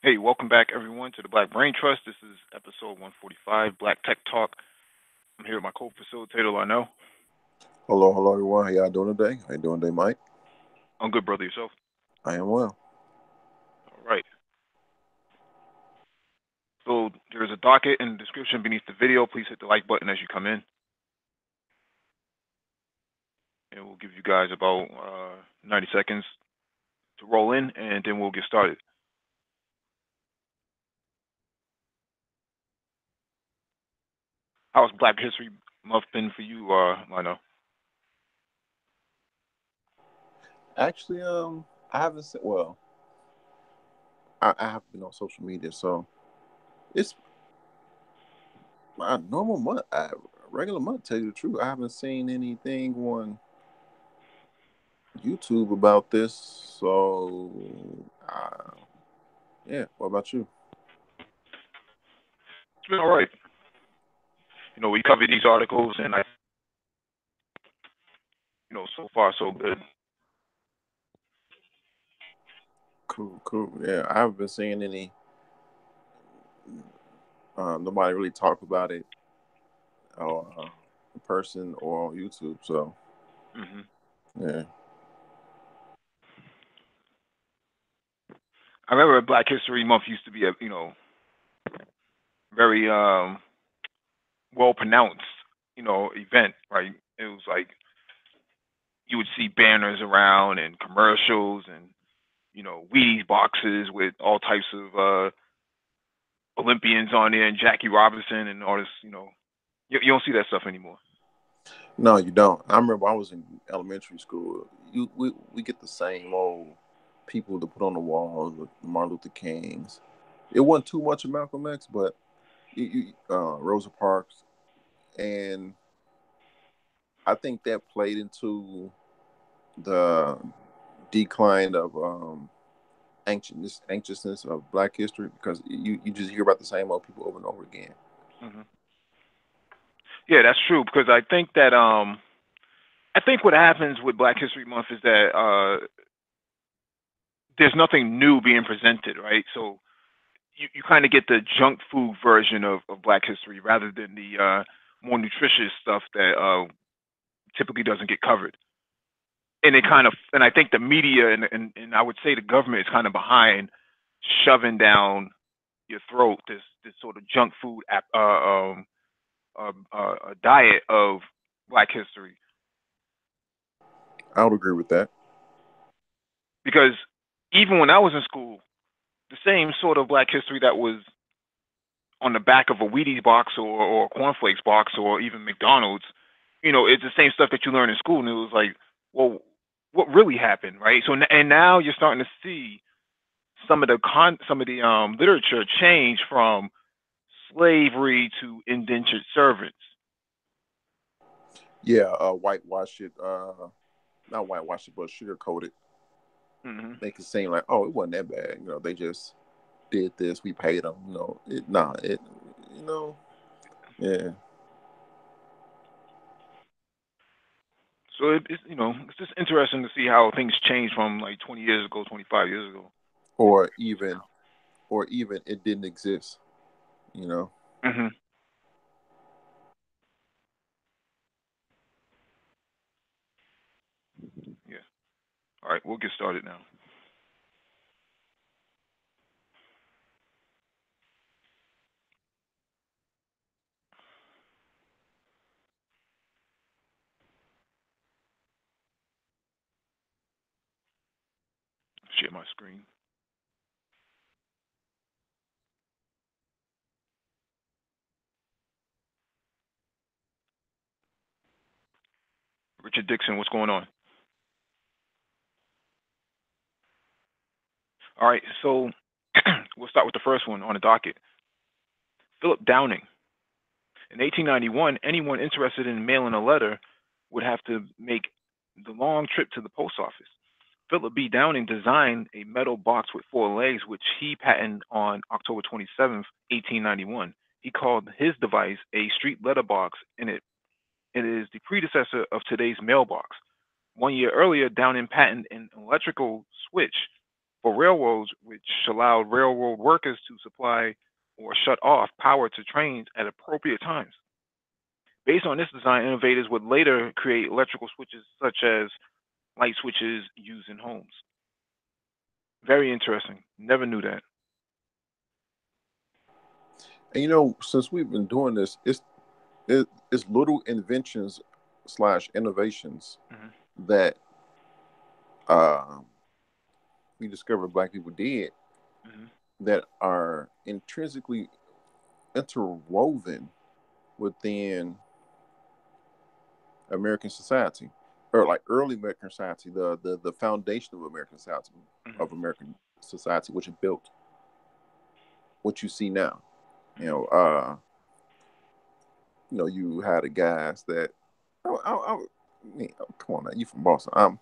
Hey, welcome back everyone to the Black Brain Trust. This is episode 145, Black Tech Talk. I'm here with my co-facilitator, Lionel. Hello, everyone. How y'all doing today? How you doing today, Mike? I'm good, brother. Yourself? I am well. All right. So there is a docket in the description beneath the video. Please hit the like button as you come in, and we'll give you guys about 90 seconds to roll in, and then we'll get started. How's Black History Month been for you, Lionel? Actually, I haven't seen. Well, I have been on social media, so it's my normal month, regular month. Tell you the truth, I haven't seen anything on YouTube about this. So, yeah. What about you? It's been all right. We covered these articles, and so far so good. Cool. Yeah, I haven't been seeing any. Nobody really talk about it, or in person or on YouTube. So, hmm yeah. I remember Black History Month used to be a very well pronounced event, right? It was like you would see banners around and commercials and Wheaties boxes with all types of Olympians on there and Jackie Robinson and all this. You don't see that stuff anymore. No, you don't. I remember I was in elementary school. We get the same old people to put on the walls with Martin Luther King's. It wasn't too much of Malcolm X, but Rosa Parks, and I think that played into the decline of anxiousness of Black history because you just hear about the same old people over and over again. hmm Yeah, that's true because I think what happens with Black History Month is that there's nothing new being presented, right? So you kind of get the junk food version of Black history rather than the more nutritious stuff that typically doesn't get covered. And I think the media and I would say the government is kind of behind shoving down your throat this sort of junk food diet of Black history I would agree with that. because even when I was in school, the same sort of Black history that was on the back of a Wheaties box or a cornflakes box or even McDonald's, it's the same stuff that you learn in school, and it was like, well, what really happened, right? So and now you're starting to see some of the literature change from slavery to indentured servants. Yeah, whitewash it. Not whitewash it, but sugarcoat it. hmm Make it seem like, oh, it wasn't that bad. They just did this. We paid them. You know, yeah. So it's just interesting to see how things change from like 20 years ago, 25 years ago Or even, or even it didn't exist. You know. to now. Yeah. All right, we'll get started now. Share my screen. Richard Dickerson, what's going on? All right, so we'll start with the first one on the docket. Philip Downing. In 1891, anyone interested in mailing a letter would have to make the long trip to the post office. Philip B. Downing designed a metal box with four legs, which he patented on October 27th, 1891. He called his device a street letterbox, and it is the predecessor of today's mailbox. 1 year earlier, Downing patented an electrical switch for railroads, which allowed railroad workers to supply or shut off power to trains at appropriate times. Based on this design, innovators would later create electrical switches such as light switches used in homes. Very interesting. Never knew that. And since we've been doing this, it's little inventions slash innovations Hmm. that uh, we discovered Black people did Hmm. that are intrinsically interwoven within American society, or like early American society, the foundation Hmm. of American society, which it built what you see now. You Hmm. know, uh, you had the guys that. Come on now, you from Boston?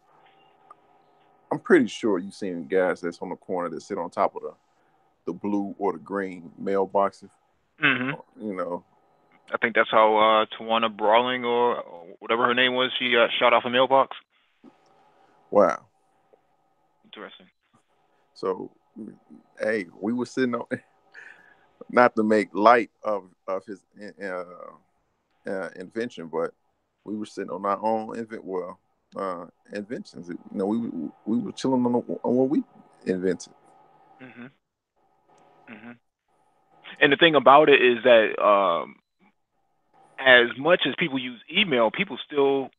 I'm pretty sure you've seen guys that's on the corner that sit on top of the blue or the green mailboxes. Hmm. You know, I think that's how Tawana Brawling or whatever her name was, she shot off a mailbox. wow. Interesting. So, hey, we were sitting on, not to make light of his invention, but we were sitting on our own inventions. We were chilling on what we invented. Hmm. Hmm. And the thing about it is that as much as people use email, people still,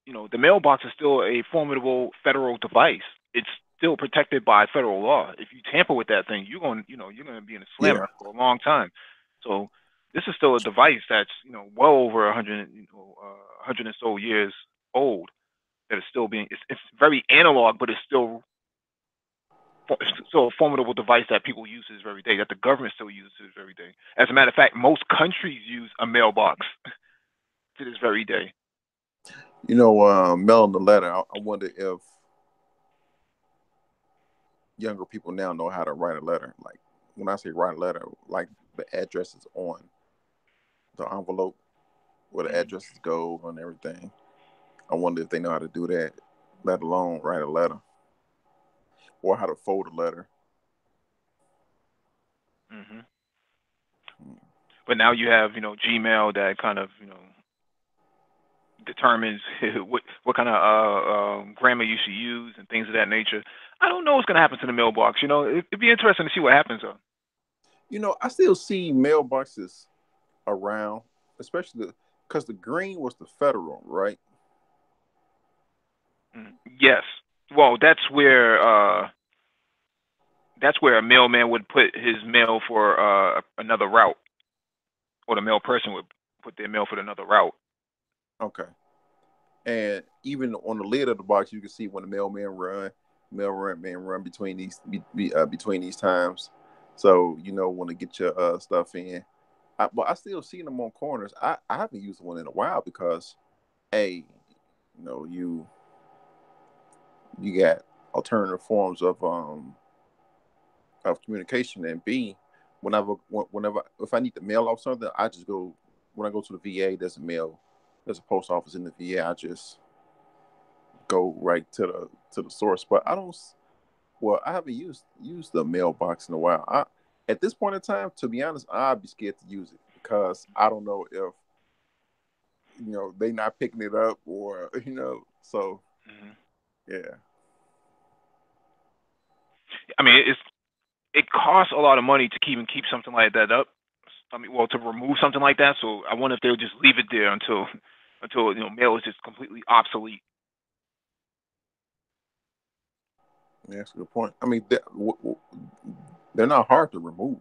the mailbox is still a formidable federal device. It's still protected by federal law. If you tamper with that thing, you're going to be in a Yeah, slammer for a long time. So this is still a device that's, well over 100, 100 and so years old. That is still being, it's very analog, but it's still a formidable device that people use this very day. That the government still uses this very day. As a matter of fact, most countries use a mailbox to this very day. mailing the letter. I wonder if younger people now know how to write a letter. Like when I say write a letter, like the address is on the envelope where the Mm-hmm. addresses go and everything. I wonder if they know how to do that, let alone write a letter or how to fold a letter. Mm-hmm. But now you have, Gmail that kind of, determines what kind of grammar you should use and things of that nature. I don't know what's going to happen to the mailbox. It'd be interesting to see what happens though. I still see mailboxes around, especially because the green was the federal, right? Mm. Yes. Well, that's where a mailman would put his mail for another route, or the mail person would put their mail for another route. Okay. And even on the lid of the box, you can see when the mailman run between these times. So when to get your stuff in. But I still see them on corners. I haven't used one in a while because a, you got alternative forms of communication, and b, whenever if I need to mail off something, I just go when I go to the VA. There's a post office in the VA. I just go right to the source. But I don't. Well, I haven't used the mailbox in a while. At this point in time, to be honest, I'd be scared to use it because I don't know if they not picking it up or. So Hmm. yeah. I mean, it costs a lot of money to keep something like that up. I mean, well, to remove something like that. So I wonder if they'll just leave it there until mail is just completely obsolete. Yeah, that's a good point. I mean, they're not hard to remove.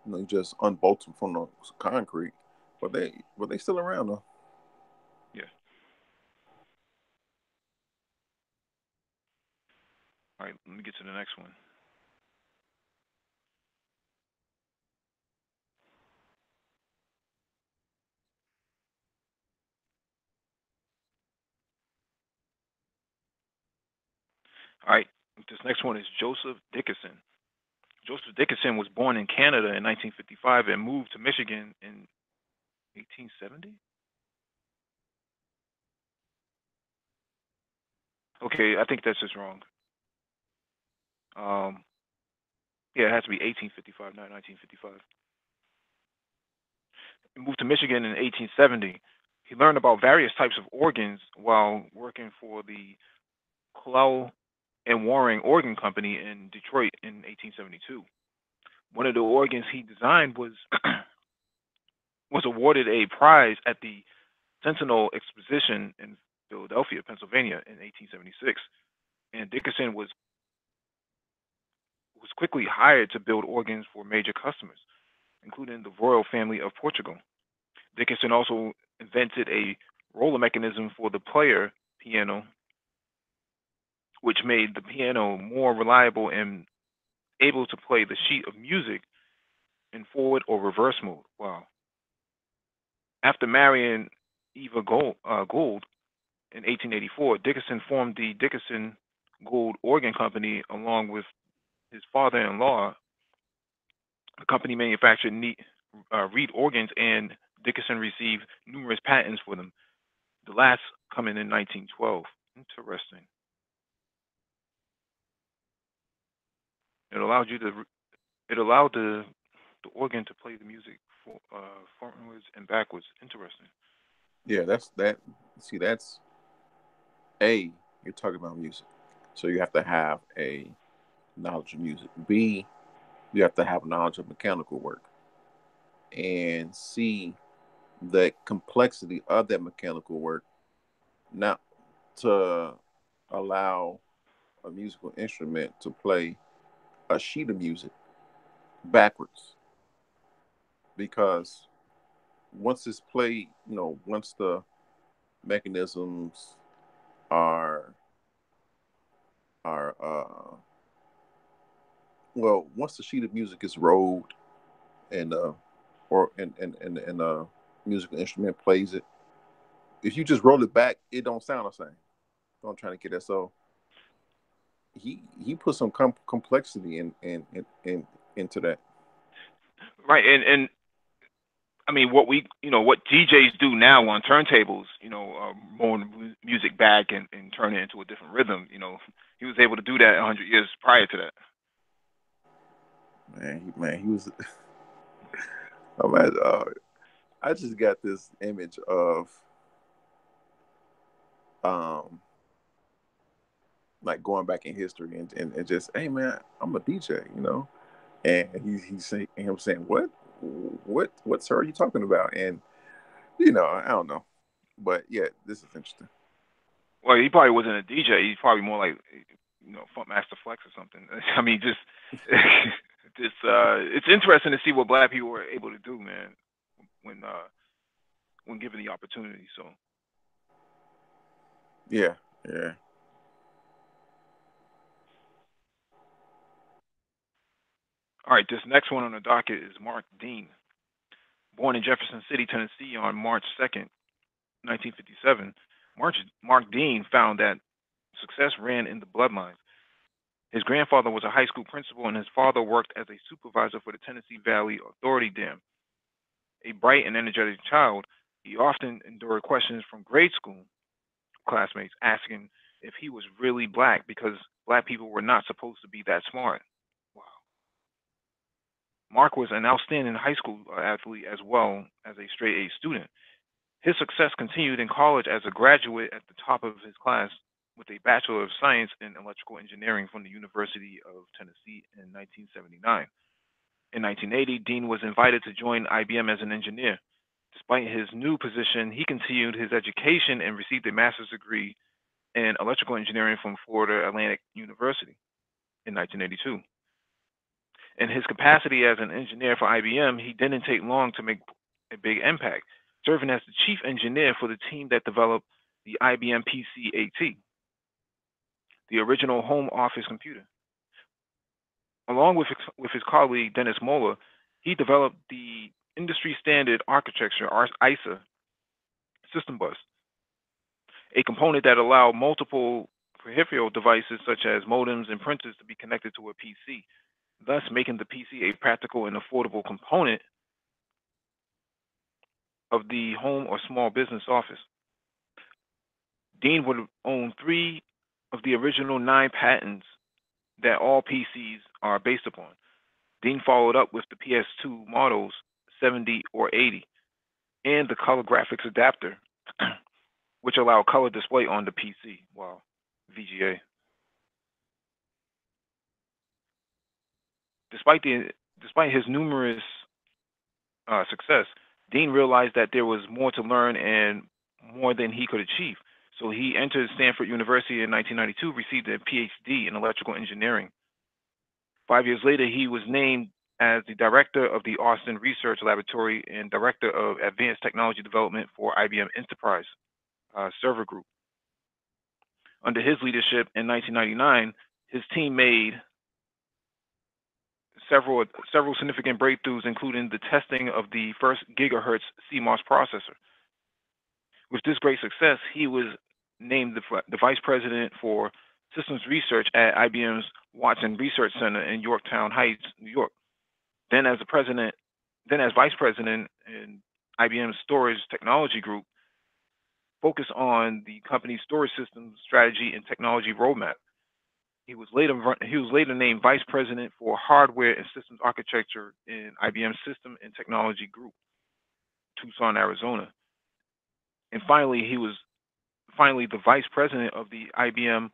You just unbolt them from the concrete, but they still around though. Yeah. All right. Let me get to the next one. All right. This next one is Joseph Dickerson. Joseph Dickerson was born in Canada in 1955 and moved to Michigan in 1870. Okay, I think that's just wrong. Um, yeah, it has to be 1855, not 1955. He moved to Michigan in 1870. He learned about various types of organs while working for the Clough and Waring Organ Company in Detroit in 1872. One of the organs he designed was was awarded a prize at the Sentinel Exposition in Philadelphia, Pennsylvania, in 1876. And Dickerson was quickly hired to build organs for major customers, including the royal family of Portugal. Dickerson also invented a roller mechanism for the player piano, which made the piano more reliable and able to play the sheet of music in forward or reverse mode. Wow. After marrying Eva Gould in 1884, Dickerson formed the Dickerson Gould Organ Company along with his father-in-law. The company manufactured reed organs, and Dickerson received numerous patents for them, the last coming in 1912. Interesting. It allowed you to. It allowed the organ to play the music forwards and backwards. Interesting. Yeah, that's that. See, that's A. You're talking about music, so you have to have a knowledge of music. B. You have to have knowledge of mechanical work, and C. The complexity of that mechanical work, not to allow a musical instrument to play a sheet of music backwards, because once it's played, once the mechanisms are are well, once the sheet of music is rolled and or and musical instrument plays it, if you just roll it back, it don't sound the same. I'm trying to get that. So he put some complexity in into that. Right, and I mean, what what DJs do now on turntables, roll music back and turn it into a different rhythm. He was able to do that 100 years prior to that. Man, he was. I'm at, I just got this image of um like going back in history and just, hey man, I'm a DJ. And he's saying him saying, what sir are you talking about? And I don't know, but yeah, this is interesting. Well, he probably wasn't a DJ. He's probably more like Funk Master Flex or something. I mean, just just it's interesting to see what black people were able to do, man, when uh when given the opportunity. So, Yeah, yeah. all right, this next one on the docket is Mark Dean, born in Jefferson City, Tennessee, on March 2nd, 1957. Mark Dean found that success ran in the bloodlines. His grandfather was a high school principal, and his father worked as a supervisor for the Tennessee Valley Authority Dam. A bright and energetic child, he often endured questions from grade school classmates asking if he was really black because black people were not supposed to be that smart. Wow. Mark was an outstanding high school athlete as well as a straight A student. His success continued in college as a graduate at the top of his class with a Bachelor of Science in Electrical Engineering from the University of Tennessee in 1979. In 1980, Dean was invited to join IBM as an engineer. Despite his new position, he continued his education and received a master's degree in electrical engineering from Florida Atlantic University in 1982. In his capacity as an engineer for IBM, he didn't take long to make a big impact, serving as the chief engineer for the team that developed the IBM PC-AT, the original home office computer. Along with his colleague Dennis Moeller, he developed the industry standard architecture ISA system bus, a component that allowed multiple peripheral devices such as modems and printers to be connected to a PC, thus making the PC a practical and affordable component of the home or small business office. Dean would own three of the original nine patents that all PCs are based upon. Dean followed up with the PS2 models 70 or 80 and the color graphics adapter, which allow color display on the PC. Wow, VGA. Despite the despite his numerous success, Dean realized that there was more to learn and more than he could achieve. So he entered Stanford University in 1992, received a PhD in electrical engineering. 5 years later, he was named as the director of the Austin Research Laboratory and director of advanced technology development for IBM Enterprise Server Group. Under his leadership in 1999, his team made several significant breakthroughs, including the testing of the first gigahertz CMOS processor. With this great success, he was named the vice president for systems research at IBM's Watson Research Center in Yorktown Heights, New York. Then as vice president in IBM's Storage Technology Group, focused on the company's storage systems strategy and technology roadmap. He was later named vice president for hardware and systems architecture in IBM's System and Technology Group, Tucson, Arizona. And finally, he was the vice president of the IBM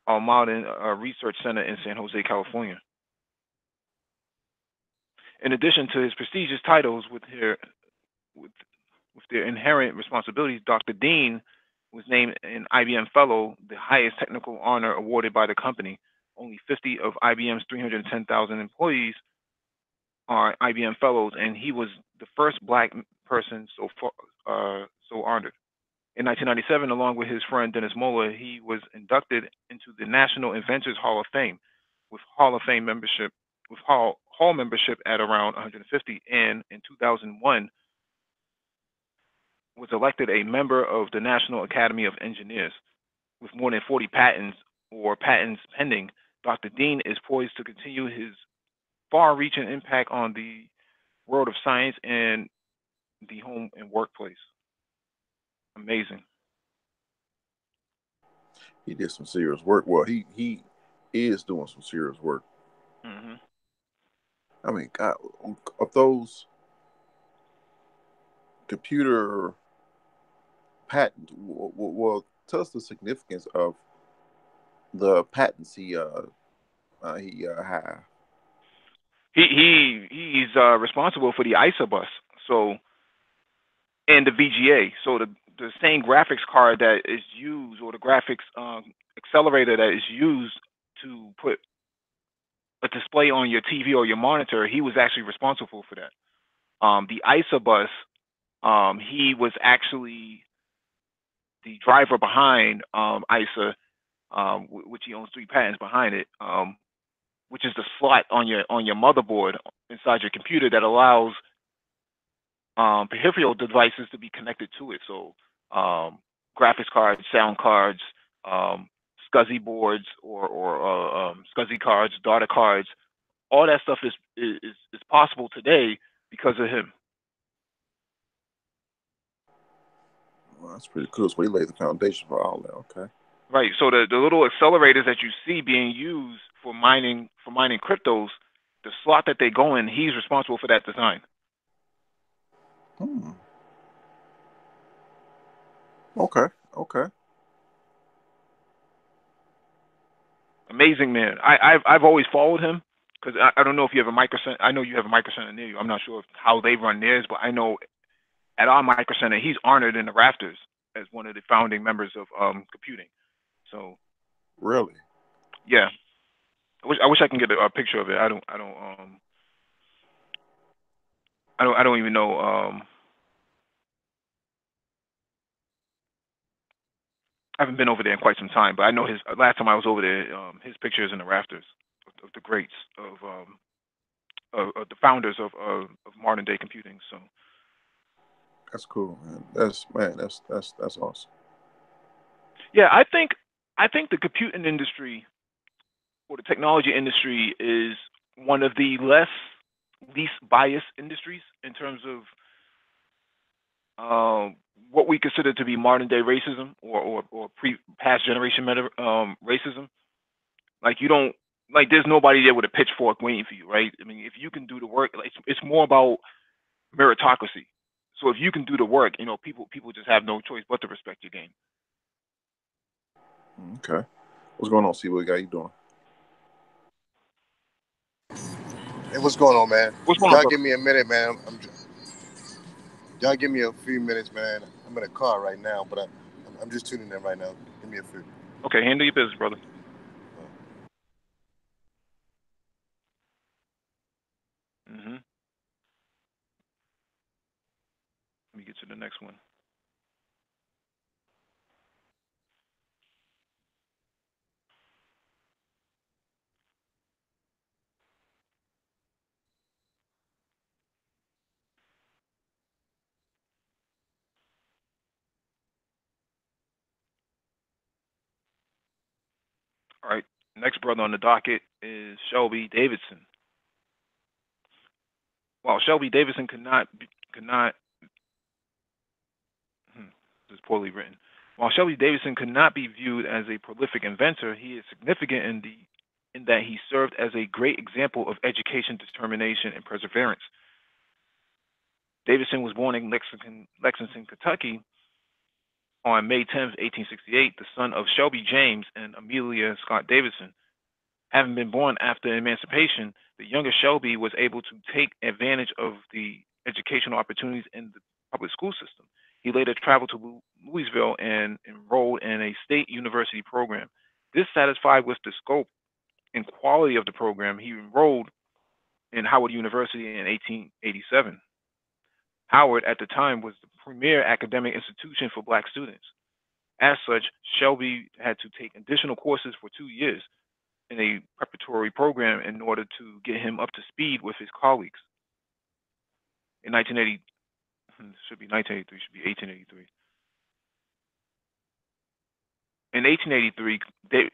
Almaden Research Center in San Jose, California. In addition to his prestigious titles with, with their inherent responsibilities, Dr. Dean was named an IBM Fellow, the highest technical honor awarded by the company. Only 50 of IBM's 310,000 employees are IBM Fellows, and he was the first black person so honored. In 1997, along with his friend Dennis Moeller, he was inducted into the National Inventors Hall of Fame, with Hall of Fame membership, with Hall membership at around 150, and in 2001 was elected a member of the National Academy of Engineers. With more than 40 patents or patents pending, Dr. Dean is poised to continue his far-reaching impact on the world of science and the home and workplace. Amazing. He did some serious work. Well, he is doing some serious work. Hmm. I mean, God, of those computer patents, well, tell us the significance of the patents he have. He's responsible for the ISA bus, so and the VGA. So the same graphics card that is used, or the graphics accelerator that is used to put a display on your TV or your monitor, he was actually responsible for that. The ISA bus, he was actually the driver behind ISA, which he owns 3 patents behind it, which is the slot on your motherboard inside your computer that allows peripheral devices to be connected to it. So graphics cards, sound cards, SCSI boards, or SCSI cards, data cards. All that stuff is possible today because of him. Well, that's pretty cool. So he laid the foundation for all that. Okay. Right. So the little accelerators that you see being used for mining cryptos, the slot that they go in, he's responsible for that design. Hmm. Okay. Okay. Amazing man. I've always followed him because I don't know if you have a micro center. I know you have a micro center near you. I'm not sure how they run theirs, but I know at our micro center he's honored in the rafters as one of the founding members of computing. So Really? yeah, I wish I can get a picture of it. I don't even know. I haven't been over there in quite some time, but I know his last time I was over there, his picture is in the rafters of the greats of the founders of modern day computing. So That's cool, man. That's awesome. yeah, I think the computing industry or the technology industry is one of the least biased industries in terms of what we consider to be modern day racism or past generation racism. Like you don't like there's nobody there with a pitchfork waiting for you, right? I mean, if you can do the work, like it's more about meritocracy. So if you can do the work, people just have no choice but to respect your game. Okay. What's going on, C-Boy? How you doing? Hey, what's going on, man? What's going on, Y'all brother? give me a minute, man. Y'all give me a few minutes, man. I'm in a car right now, but I'm just tuning in right now. Give me a few. Okay, handle your business, brother. Mm-hmm. Let me get to the next one. All right. Next brother on the docket is Shelby Davidson. While Shelby Davidson could not this is poorly written. While Shelby Davidson could not be viewed as a prolific inventor, he is significant in that he served as a great example of education, determination, and perseverance. Davidson was born in Lexington, Kentucky on May 10, 1868, the son of Shelby James and Amelia Scott Davidson. Having been born after emancipation, the younger Shelby was able to take advantage of the educational opportunities in the public school system. He later traveled to Louisville and enrolled in a state university program. This satisfied with the scope and quality of the program. He enrolled in Howard University in 1887. Howard, at the time, was the premier academic institution for black students. As such, Shelby had to take additional courses for 2 years in a preparatory program in order to get him up to speed with his colleagues. In 1980, should be 1983, should be 1883. In 1883,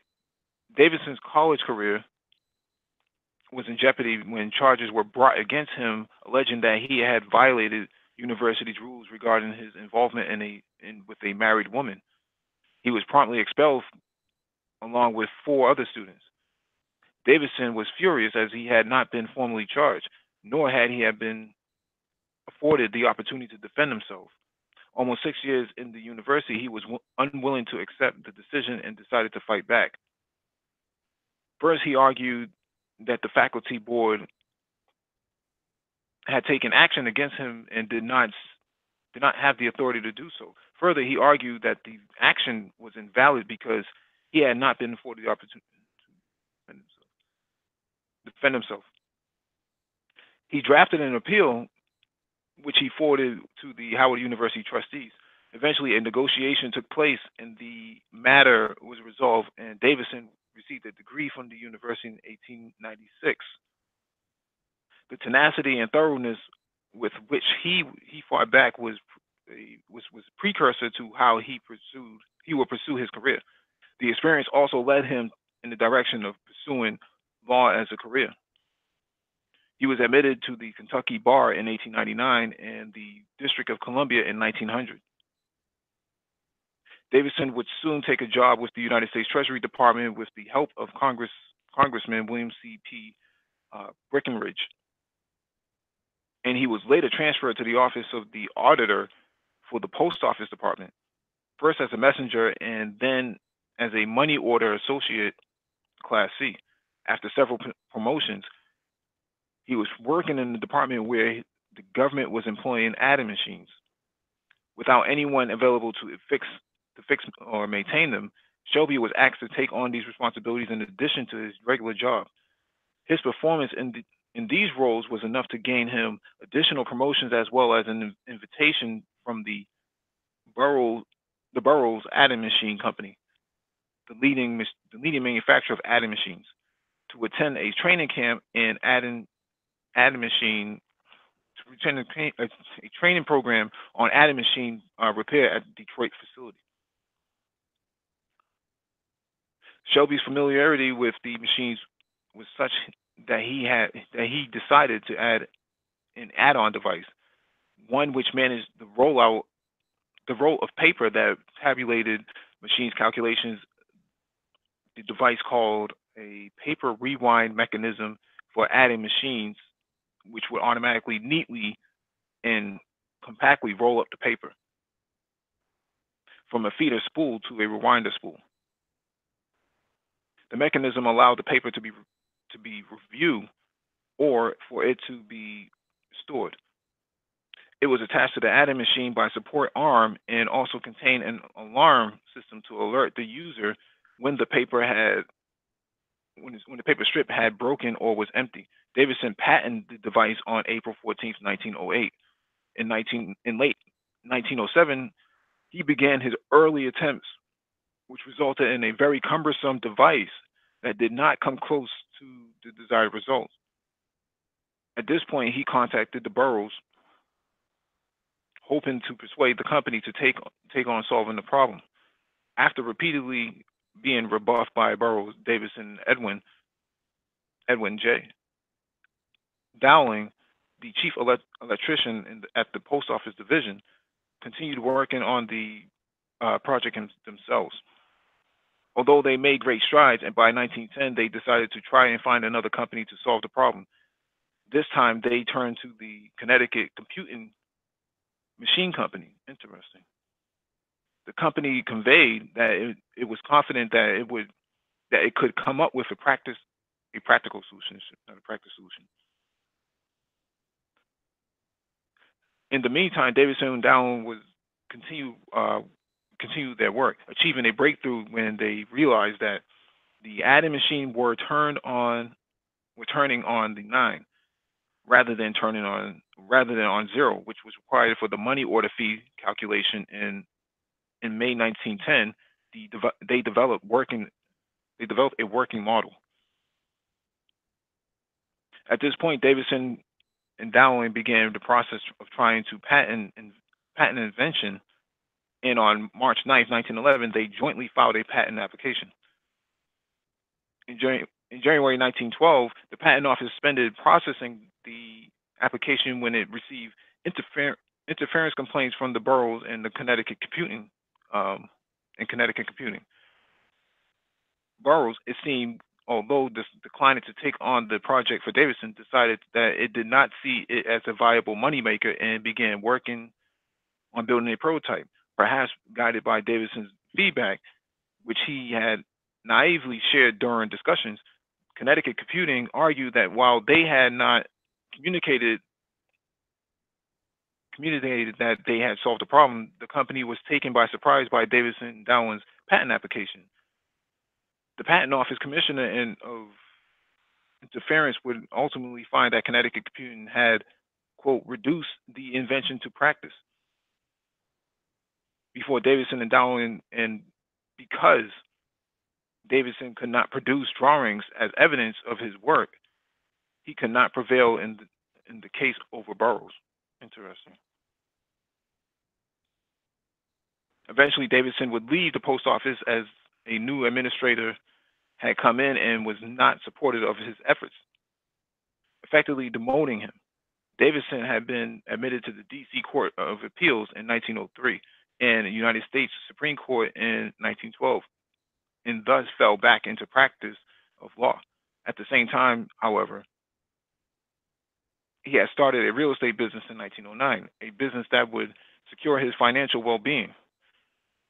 Davidson's college career was in jeopardy when charges were brought against him alleging that he had violated university's rules regarding his involvement with a married woman. He was promptly expelled along with 4 other students. Davidson was furious as he had not been formally charged, nor had he been afforded the opportunity to defend himself. Almost 6 years in the university, he was unwilling to accept the decision and decided to fight back. First, he argued that the faculty board had taken action against him and did not have the authority to do so. Further, he argued that the action was invalid because he had not been afforded the opportunity to defend himself. He drafted an appeal, which he forwarded to the Howard University trustees. Eventually, a negotiation took place, and the matter was resolved, and Davidson received a degree from the university in 1896. The tenacity and thoroughness with which he fought back was precursor to how he would pursue his career. The experience also led him in the direction of pursuing law as a career. He was admitted to the Kentucky bar in 1899 and the District of Columbia in 1900. Davidson would soon take a job with the United States Treasury Department with the help of Congressman William C.P. Breckinridge. And he was later transferred to the office of the auditor for the Post Office Department, first as a messenger and then as a money order associate, Class C. After several promotions, he was working in the department where the government was employing adding machines. Without anyone available to fix or maintain them, Shelby was asked to take on these responsibilities in addition to his regular job. His performance in these roles was enough to gain him additional promotions as well as an invitation from the borough's adding machine company, the leading manufacturer of adding machines, to attend a training camp in adding machine to attend a training program on adding machine repair at the Detroit facility. Shelby's familiarity with the machines was such that he decided to add an add-on device, one which managed the roll of paper that tabulated machines calculations. The device called a paper rewind mechanism for adding machines, which would automatically, neatly, and compactly roll up the paper from a feeder spool to a rewinder spool. The mechanism allowed the paper to be reviewed or for it to be stored. It was attached to the adding machine by a support arm and also contained an alarm system to alert the user when the paper had when the paper strip had broken or was empty. Davidson patented the device on April 14th, 1908. In late 1907, he began his early attempts, which resulted in a very cumbersome device that did not come close to the desired results. At this point, he contacted the boroughs, hoping to persuade the company to take on solving the problem. After repeatedly being rebuffed by boroughs Davidson and Edwin J. Dowling, the chief electrician at the post office division, continued working on the project themselves. Although they made great strides, and by 1910 they decided to try and find another company to solve the problem. This time they turned to the Connecticut Computing Machine Company. Interesting. The company conveyed that it was confident that it could come up with a practical solution, not a practical solution. In the meantime, Davidson and Dowling would continue their work, achieving a breakthrough when they realized that the adding machine were turning on the 9 rather than on 0, which was required for the money order fee calculation. In May 1910, they developed a working model. At this point, Davidson and Dowling began the process of trying to patent an invention, and on March 9th, 1911, they jointly filed a patent application. In January 1912, the Patent Office suspended processing the application when it received interference complaints from the boroughs and the Connecticut Computing boroughs. It seemed, although declining to take on the project for Davidson, decided that it did not see it as a viable moneymaker and began working on building a prototype, perhaps guided by Davidson's feedback, which he had naively shared during discussions. Connecticut Computing argued that while they had not communicated that they had solved the problem, the company was taken by surprise by Davidson and Dowling's patent application. The Patent Office Commissioner of Interference would ultimately find that Connecticut Computing had, quote, reduced the invention to practice before Davidson and Dowling, and because Davidson could not produce drawings as evidence of his work, he could not prevail in the case over boroughs. Interesting. Eventually, Davidson would leave the post office as a new administrator had come in and was not supportive of his efforts, effectively demoting him. Davidson had been admitted to the D.C. Court of Appeals in 1903 and the United States Supreme Court in 1912, and thus fell back into practice of law. At the same time, however, he had started a real estate business in 1909, a business that would secure his financial well-being.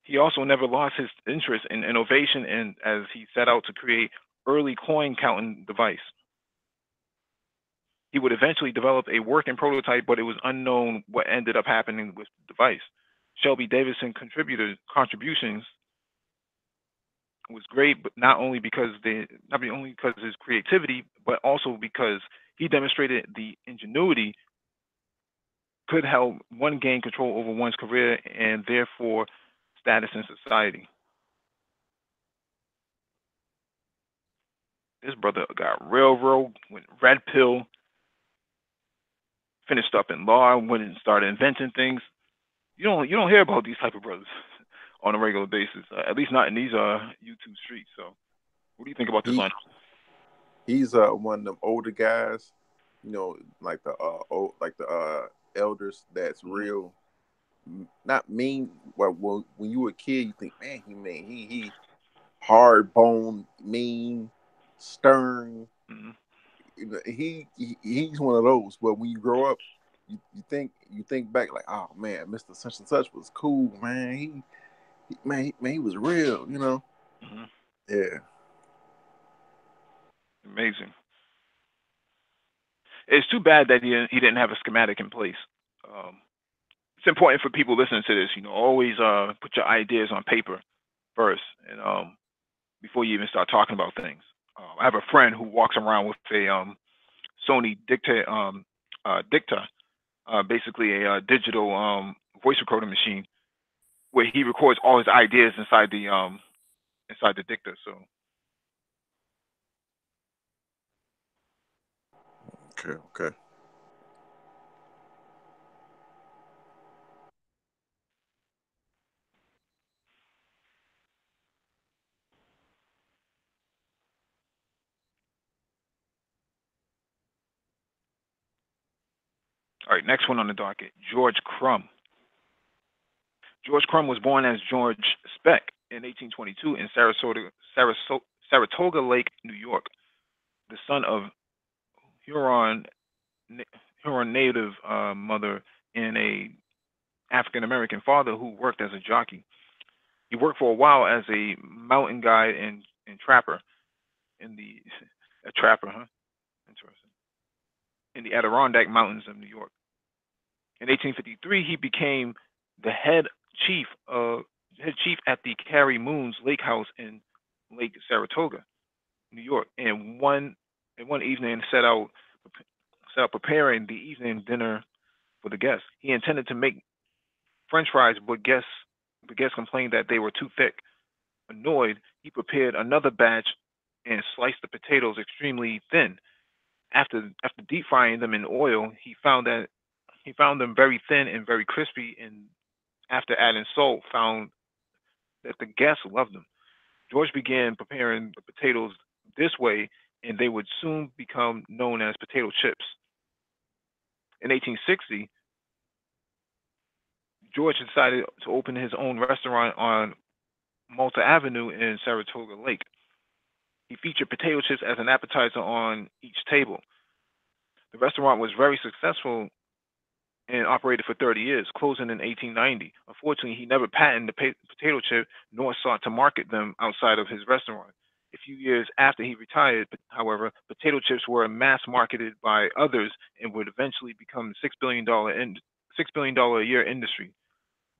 He also never lost his interest in innovation, and as he set out to create early coin counting device. He would eventually develop a working prototype, but it was unknown what ended up happening with the device. Shelby Davidson contributions was great, but not only because of his creativity, but also because he demonstrated the ingenuity could help one gain control over one's career and therefore status in society. This brother got railroad, went red pill, finished up in law, went and started inventing things. You don't hear about these type of brothers on a regular basis, at least not in these YouTube streets. So, what do you think about this line? He's one of them older guys, like the elders that's real, not mean. Well, when you were a kid, you think, man, he hard bone, mean, stern. Mm-hmm. He's one of those. But when you grow up, you think back like, oh man, Mr. Such and Such was cool, man. He was real, you know. Mm-hmm. Yeah. Amazing. It's too bad that he didn't have a schematic in place. Um, it's important for people listening to this, always put your ideas on paper first, and before you even start talking about things. I have a friend who walks around with a Sony Dicta, basically a digital voice recording machine where he records all his ideas inside the Dicta. So, Okay. Okay. all right, next one on the docket, George Crum. George Crum was born as George Speck in 1822 in Saratoga Lake, New York, the son of Huron Huron native mother and a African American father who worked as a jockey. He worked for a while as a mountain guide and trapper in the a trapper, huh? Interesting. In the Adirondack Mountains of New York. In 1853, he became the chief of head chief at the Carrie Moon's Lake House in Lake Saratoga, New York. And one evening set out preparing the evening dinner for the guests. He intended to make French fries, but guests complained that they were too thick. Annoyed, he prepared another batch and sliced the potatoes extremely thin. After deep frying them in oil, he found them very thin and very crispy, and after adding salt, found that the guests loved them. George began preparing the potatoes this way, and they would soon become known as potato chips. In 1860, George decided to open his own restaurant on Malta Avenue in Saratoga Lake. He featured potato chips as an appetizer on each table. The restaurant was very successful and operated for 30 years, closing in 1890. Unfortunately, he never patented the potato chip nor sought to market them outside of his restaurant. A few years after he retired, however, potato chips were mass marketed by others and would eventually become $6 billion a year industry.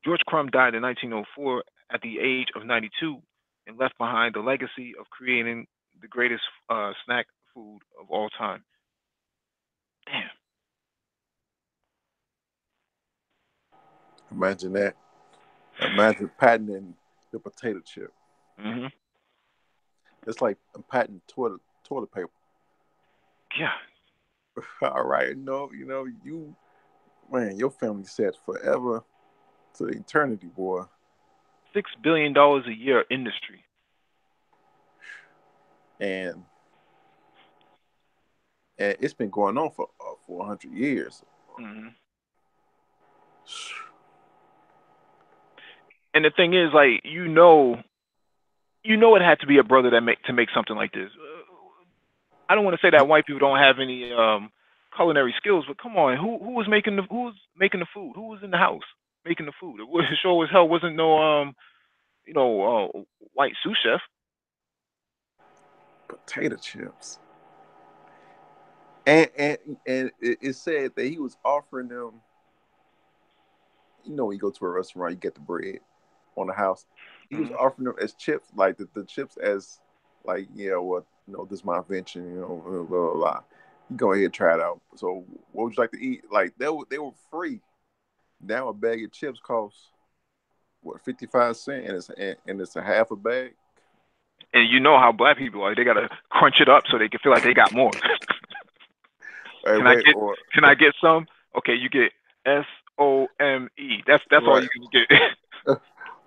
George Crum died in 1904 at the age of 92 and left behind the legacy of creating the greatest snack food of all time. Damn. Imagine that. Imagine patenting the potato chip. Hmm. It's like patenting toilet paper. Yeah. All right, you man, your family set forever to eternity, boy. $6 billion a year industry. And it's been going on for 100 years. Hmm. And the thing is, like, it had to be a brother to make something like this. I don't want to say that white people don't have any culinary skills, but come on, who was making the food? Who was in the house making the food? It sure as hell wasn't no white sous chef. Potato chips. And it said that he was offering them. When you go to a restaurant, you get the bread on the house. He was Hmm. offering them as chips, like the chips as like, yeah, well, this is my invention, blah blah blah. You go ahead and try it out. So, what would you like to eat? Like they were free. Now a bag of chips costs what 55 cents, and it's a half a bag. And you know how black people are; they gotta crunch it up so they can feel like they got more. Hey, Can I wait, get? or Can I get some? Okay, you get SOME. That's all right, you can get.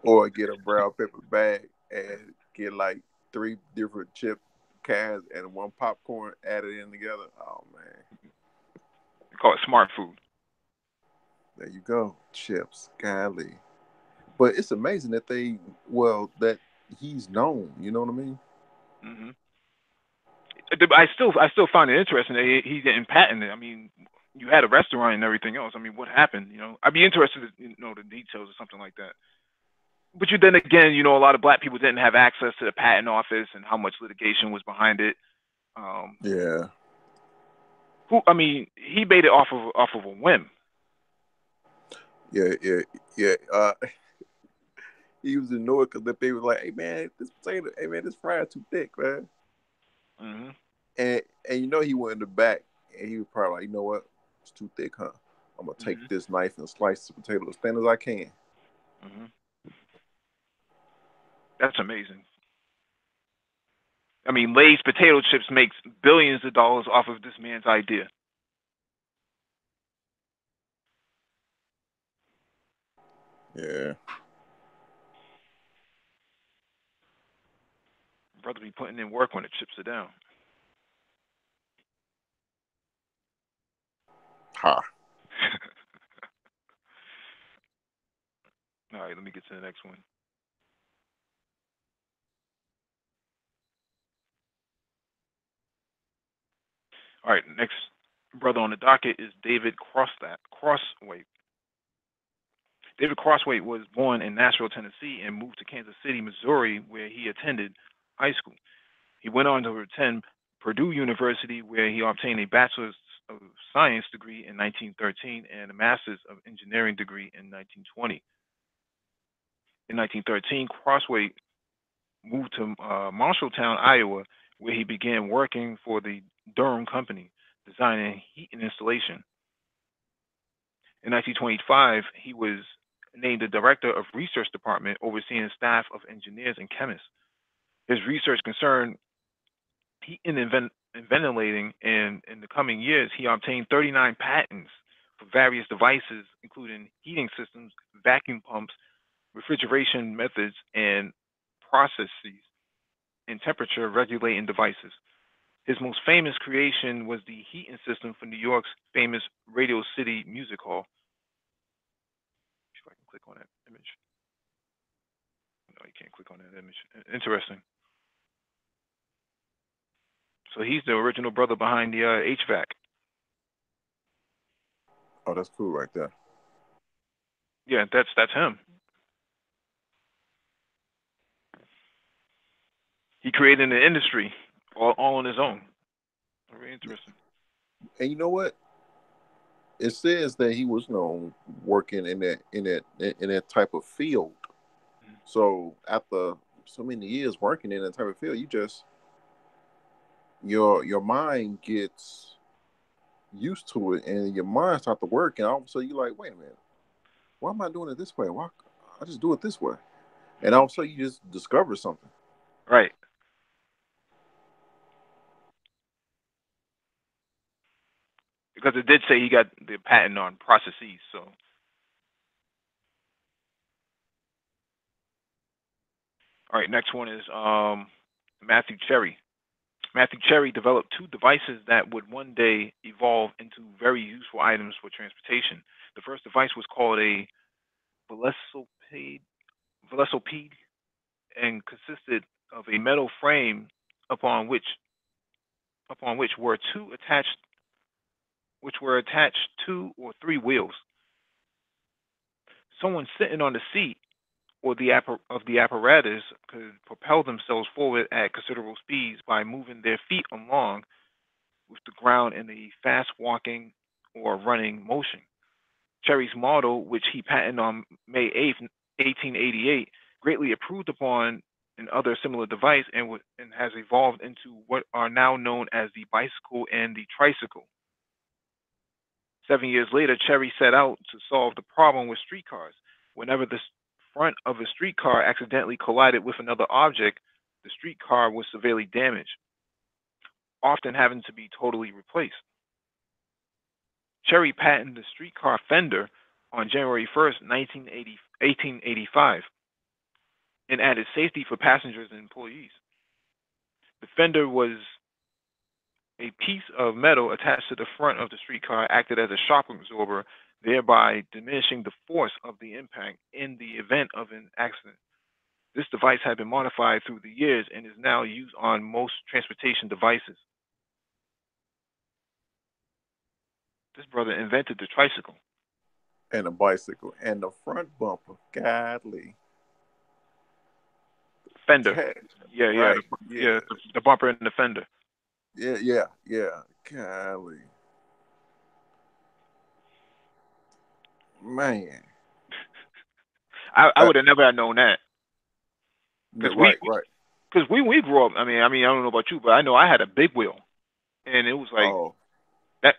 or get a brown paper bag and get like three different chip cans and one popcorn added in together. Oh man, They call it smart food. there you go, chips, golly. But it's amazing that he's known. You know what I mean? Hmm. I still find it interesting that he didn't patent it. I mean, you had a restaurant and everything else. I mean, what happened? I'd be interested in the details or something like that. But then again, a lot of black people didn't have access to the patent office and how much litigation was behind it. Um, Yeah, I mean, he made it off of a whim. yeah. He was annoyed because the baby was like, "Hey man, this potato, hey man, this fry too thick, man." Hmm. And he went in the back and he was probably like, "You know what? It's too thick, huh? I'm gonna take Hmm. this knife and slice the potato as thin as I can." Hmm. That's amazing. I mean, Lay's potato chips makes billions of dollars off of this man's idea. Yeah. Brother be putting in work when the chips are down. Ha. All right, let me get to the next one. All right, next brother on the docket is David Crossway. David Crossway was born in Nashville, Tennessee, and moved to Kansas City, Missouri, where he attended high school. He went on to attend Purdue University, where he obtained a Bachelor's of Science degree in 1913 and a Master's of Engineering degree in 1920. In 1913, Crossway moved to Marshalltown, Iowa, where he began working for the Durham Company, designing heat and installation. In 1925, he was named the director of research department, overseeing a staff of engineers and chemists. His research concerned heat and ventilating, and in the coming years, he obtained 39 patents for various devices, including heating systems, vacuum pumps, refrigeration methods, and processes and temperature regulating devices. His most famous creation was the heating system for New York's famous Radio City Music Hall. See if I can click on that image. No, you can't click on that image. Interesting. So he's the original brother behind the HVAC. Oh, that's cool right there. Yeah, that's him. He created an industry all on his own. Very interesting. And you know what? It says that he was, working in that type of field. So after so many years working in that type of field, you just your mind gets used to it, and your mind starts to work, and all of a sudden you're like, wait a minute, why am I doing it this way? Why I just do it this way? And all Hmm. of a sudden you just discover something. Right. Because it did say he got the patent on processes. So, all right, next one is Matthew Cherry. Matthew Cherry developed two devices that would one day evolve into very useful items for transportation. The first device was called a velocipede, velocipede and consisted of a metal frame upon which upon which were two attached which were attached two or three wheels. Someone sitting on the seat or of the apparatus could propel themselves forward at considerable speeds by moving their feet along with the ground in a fast walking or running motion. Cherry's model, which he patented on May 8th, 1888, greatly improved upon an other similar device and has evolved into what are now known as the bicycle and the tricycle. 7 years later, Cherry set out to solve the problem with streetcars. Whenever the front of a streetcar accidentally collided with another object, the streetcar was severely damaged, often having to be totally replaced. Cherry patented the streetcar fender on January 1st, 1885, and added safety for passengers and employees. The fender was a piece of metal attached to the front of the streetcar, acted as a shock absorber, thereby diminishing the force of the impact in the event of an accident. This device had been modified through the years and is now used on most transportation devices. This brother invented the tricycle. And a bicycle. And the front bumper. Godly. Fender. Cat. Yeah, yeah, Right. Yeah. yeah. The bumper and the fender. Yeah, yeah, yeah. Golly. Man. I would have never known that because Right, right. we grew up. I don't know about you, but I know I had a big wheel, and it was like Oh. that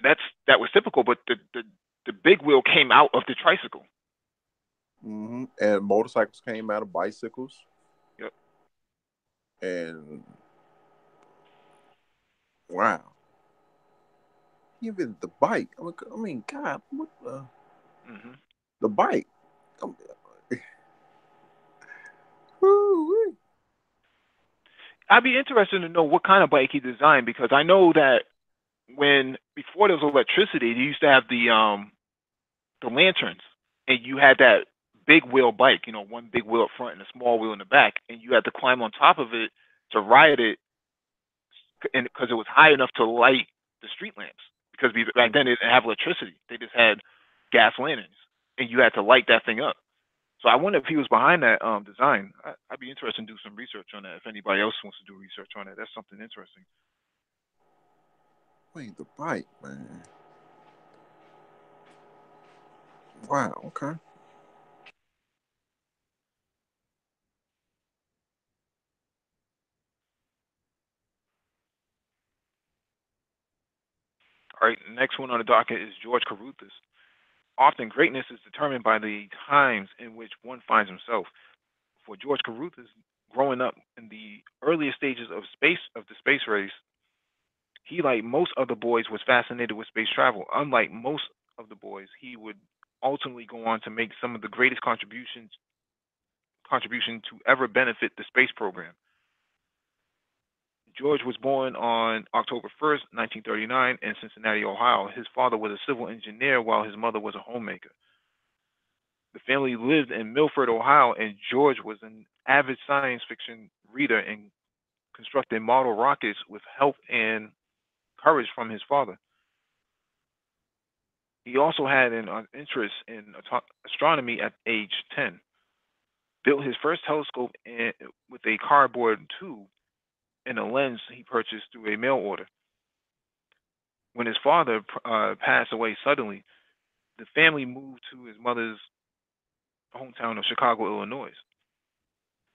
was typical. But the big wheel came out of the tricycle. And motorcycles came out of bicycles. Yep. And wow. Even the bike. I mean, God, what Hmm. the bike? Um, whoo-wee. I'd be interested to know what kind of bike he designed because I know that when before there was electricity, they used to have the lanterns, and you had that big wheel bike, one big wheel up front and a small wheel in the back, and you had to climb on top of it to ride it, and because it was high enough to light the street lamps. Because back then they didn't have electricity; they just had gas lanterns, and you had to light that thing up. So I wonder if he was behind that design. I'd be interested in do some research on that. If anybody else wants to do research on it, that's something interesting. Wait, the bike, man. Wow. Okay. All right, next one on the docket is George Carruthers. Often greatness is determined by the times in which one finds himself. For George Carruthers, growing up in the earliest stages of the space race, he, like most other boys, was fascinated with space travel. Unlike most of the boys, he would ultimately go on to make some of the greatest contribution to ever benefit the space program. George was born on October 1st, 1939, in Cincinnati, Ohio. His father was a civil engineer while his mother was a homemaker. The family lived in Milford, Ohio, and George was an avid science fiction reader and constructed model rockets with help and courage from his father. He also had an interest in astronomy at age 10. Built his first telescope with a cardboard tube and a lens he purchased through a mail order. When his father passed away suddenly, the family moved to his mother's hometown of Chicago, Illinois.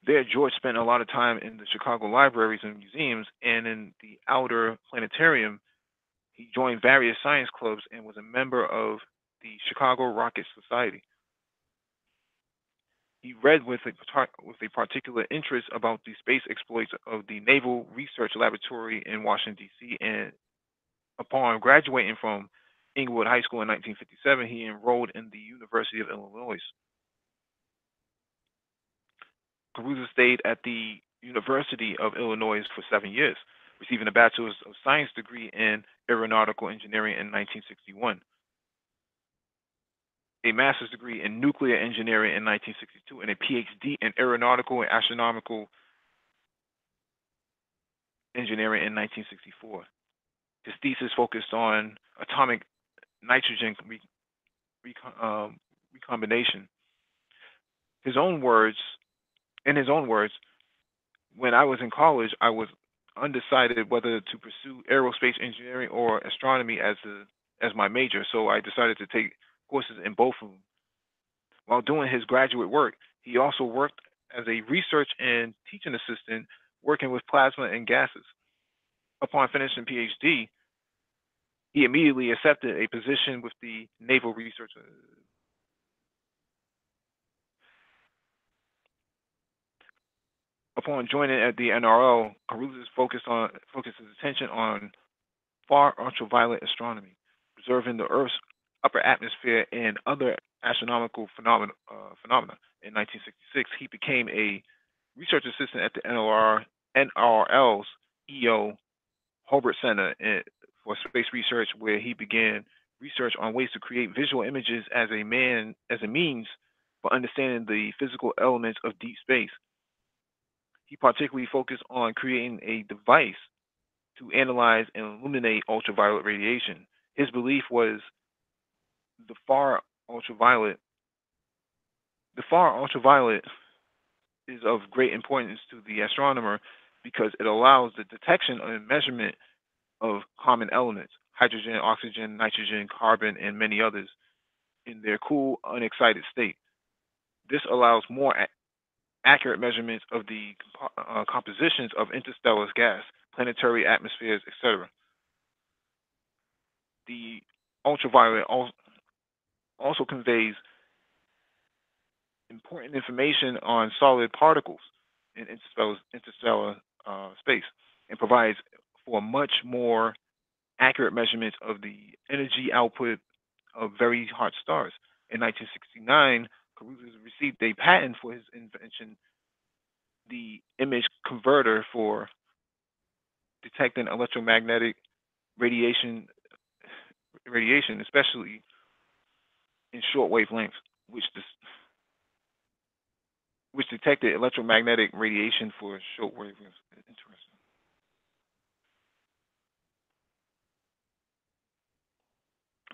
There, George spent a lot of time in the Chicago libraries and museums, and in the outer planetarium, he joined various science clubs and was a member of the Chicago Rocket Society. He read with a particular interest about the space exploits of the Naval Research Laboratory in Washington, D.C., and upon graduating from Inglewood High School in 1957, he enrolled in the University of Illinois. Carruthers stayed at the University of Illinois for 7 years, receiving a Bachelor's of Science degree in Aeronautical Engineering in 1961, a Master's degree in Nuclear Engineering in 1962, and a PhD in Aeronautical and Astronomical Engineering in 1964. His thesis focused on atomic nitrogen recombination. His own words, in his own words, when I was in college, I was undecided whether to pursue aerospace engineering or astronomy as my major, so I decided to take courses in both of them. While doing his graduate work, he also worked as a research and teaching assistant working with plasma and gases. Upon finishing PhD, he immediately accepted a position with the Naval Research. Upon joining at the NRO, Carruthers focused his attention on far ultraviolet astronomy, observing the Earth's upper atmosphere and other astronomical phenomena. In 1966, he became a research assistant at the NRL's EO Hobart Center for Space Research, where he began research on ways to create visual images as a means for understanding the physical elements of deep space. He particularly focused on creating a device to analyze and illuminate ultraviolet radiation. His belief was the far ultraviolet. The far ultraviolet is of great importance to the astronomer because it allows the detection and measurement of common elements, hydrogen, oxygen, nitrogen, carbon, and many others, in their cool, unexcited state. This allows more accurate measurements of the compositions of interstellar gas, planetary atmospheres, etc. The ultraviolet also conveys important information on solid particles in interstellar space and provides for much more accurate measurements of the energy output of very hot stars. In 1969, Carruth received a patent for his invention, the image converter for detecting electromagnetic radiation, especially in short wavelengths, which detected electromagnetic radiation for short wavelengths. Interesting.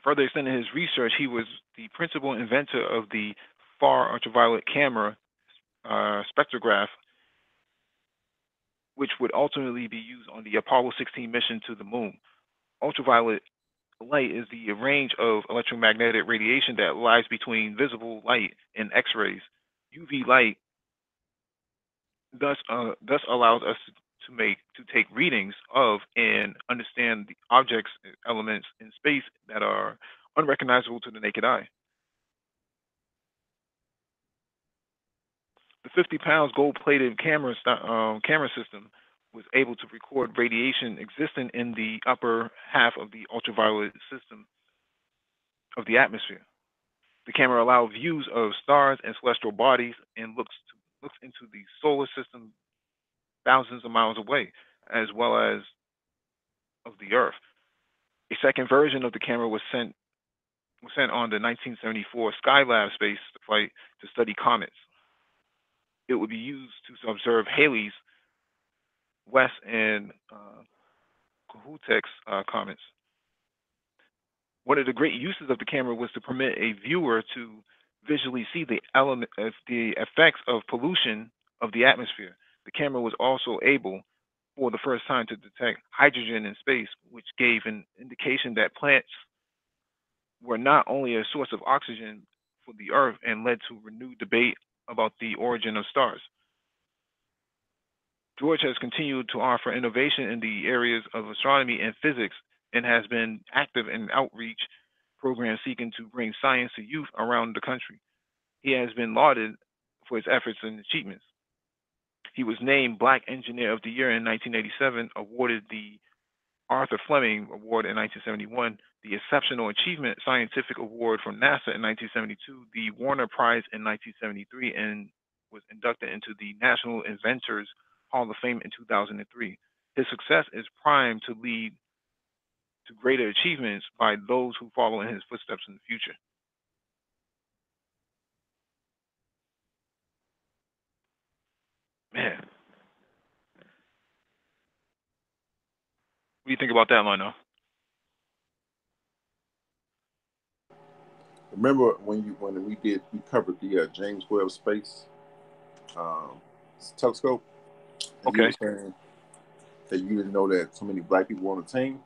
Further extending his research, he was the principal inventor of the far ultraviolet camera spectrograph, which would ultimately be used on the Apollo 16 mission to the moon. Ultraviolet light is the range of electromagnetic radiation that lies between visible light and X-rays. UV light thus allows us to take readings of and understand the objects, elements in space that are unrecognizable to the naked eye. The 50 pounds gold-plated camera system was able to record radiation existing in the upper half of the ultraviolet system of the atmosphere. The camera allowed views of stars and celestial bodies and looks into the solar system thousands of miles away, as well as of the Earth. A second version of the camera was sent on the 1974 Skylab space flight to study comets. It would be used to observe Halley's, West, and Kohoutek's comets. One of the great uses of the camera was to permit a viewer to visually see the effects of pollution of the atmosphere. The camera was also able, for the first time, to detect hydrogen in space, which gave an indication that plants were not only a source of oxygen for the Earth and led to renewed debate about the origin of stars. George has continued to offer innovation in the areas of astronomy and physics and has been active in outreach programs seeking to bring science to youth around the country. He has been lauded for his efforts and achievements. He was named Black Engineer of the Year in 1987, awarded the Arthur Fleming Award in 1971, the Exceptional Achievement Scientific Award from NASA in 1972, the Warner Prize in 1973, and was inducted into the National Inventors Hall of Fame in 2003. His success is primed to lead to greater achievements by those who follow in his footsteps in the future. Man, what do you think about that, Lionel? Remember when we covered the James Webb Space telescope, and you Okay. were saying that you didn't know that so many black people were on the team?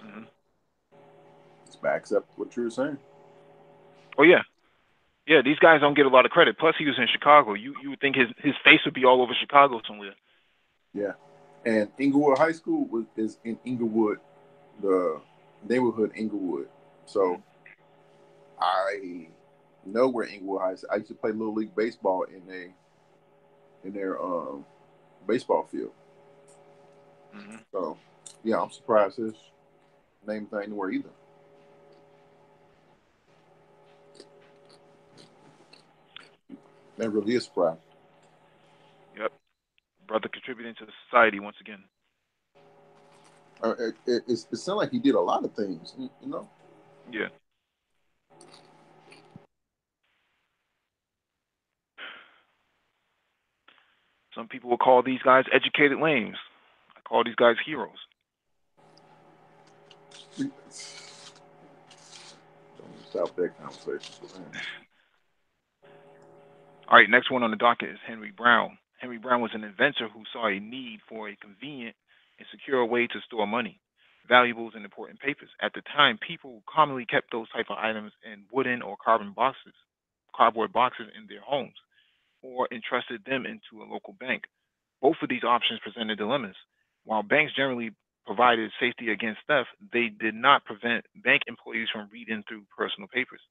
Mm-hmm. This backs up what you were saying. Oh yeah, yeah. These guys don't get a lot of credit. Plus, he was in Chicago. You would think his face would be all over Chicago somewhere. Yeah, and Inglewood High School is in Inglewood, the neighborhood Inglewood. So I know where Inglewood High is. I used to play Little League baseball in their baseball field. Mm-hmm. So yeah, I'm surprised his name's not anywhere either. That really is surprising. Yep. Brother contributing to society once again. It sounds like he did a lot of things, you know. Yeah. Some people will call these guys educated lames. I call these guys heroes. Don't Stop that conversation, man. All right, next one on the docket is Henry Brown. Henry Brown was an inventor who saw a need for a convenient and secure way to store money, valuables, and important papers. At the time, people commonly kept those type of items in wooden or cardboard boxes in their homes, or entrusted them into a local bank. Both of these options presented dilemmas. While banks generally provided safety against theft, they did not prevent bank employees from reading through personal papers.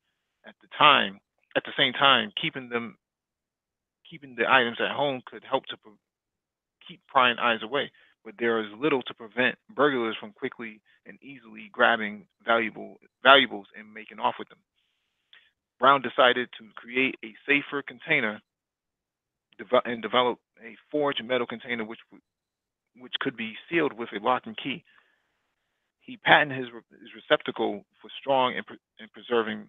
At the time, at the same time, keeping the items at home could help to keep prying eyes away, but there is little to prevent burglars from quickly and easily grabbing valuables and making off with them. Brown decided to create a safer container and develop a forged metal container which could be sealed with a lock and key. He patented his receptacle for storing and preserving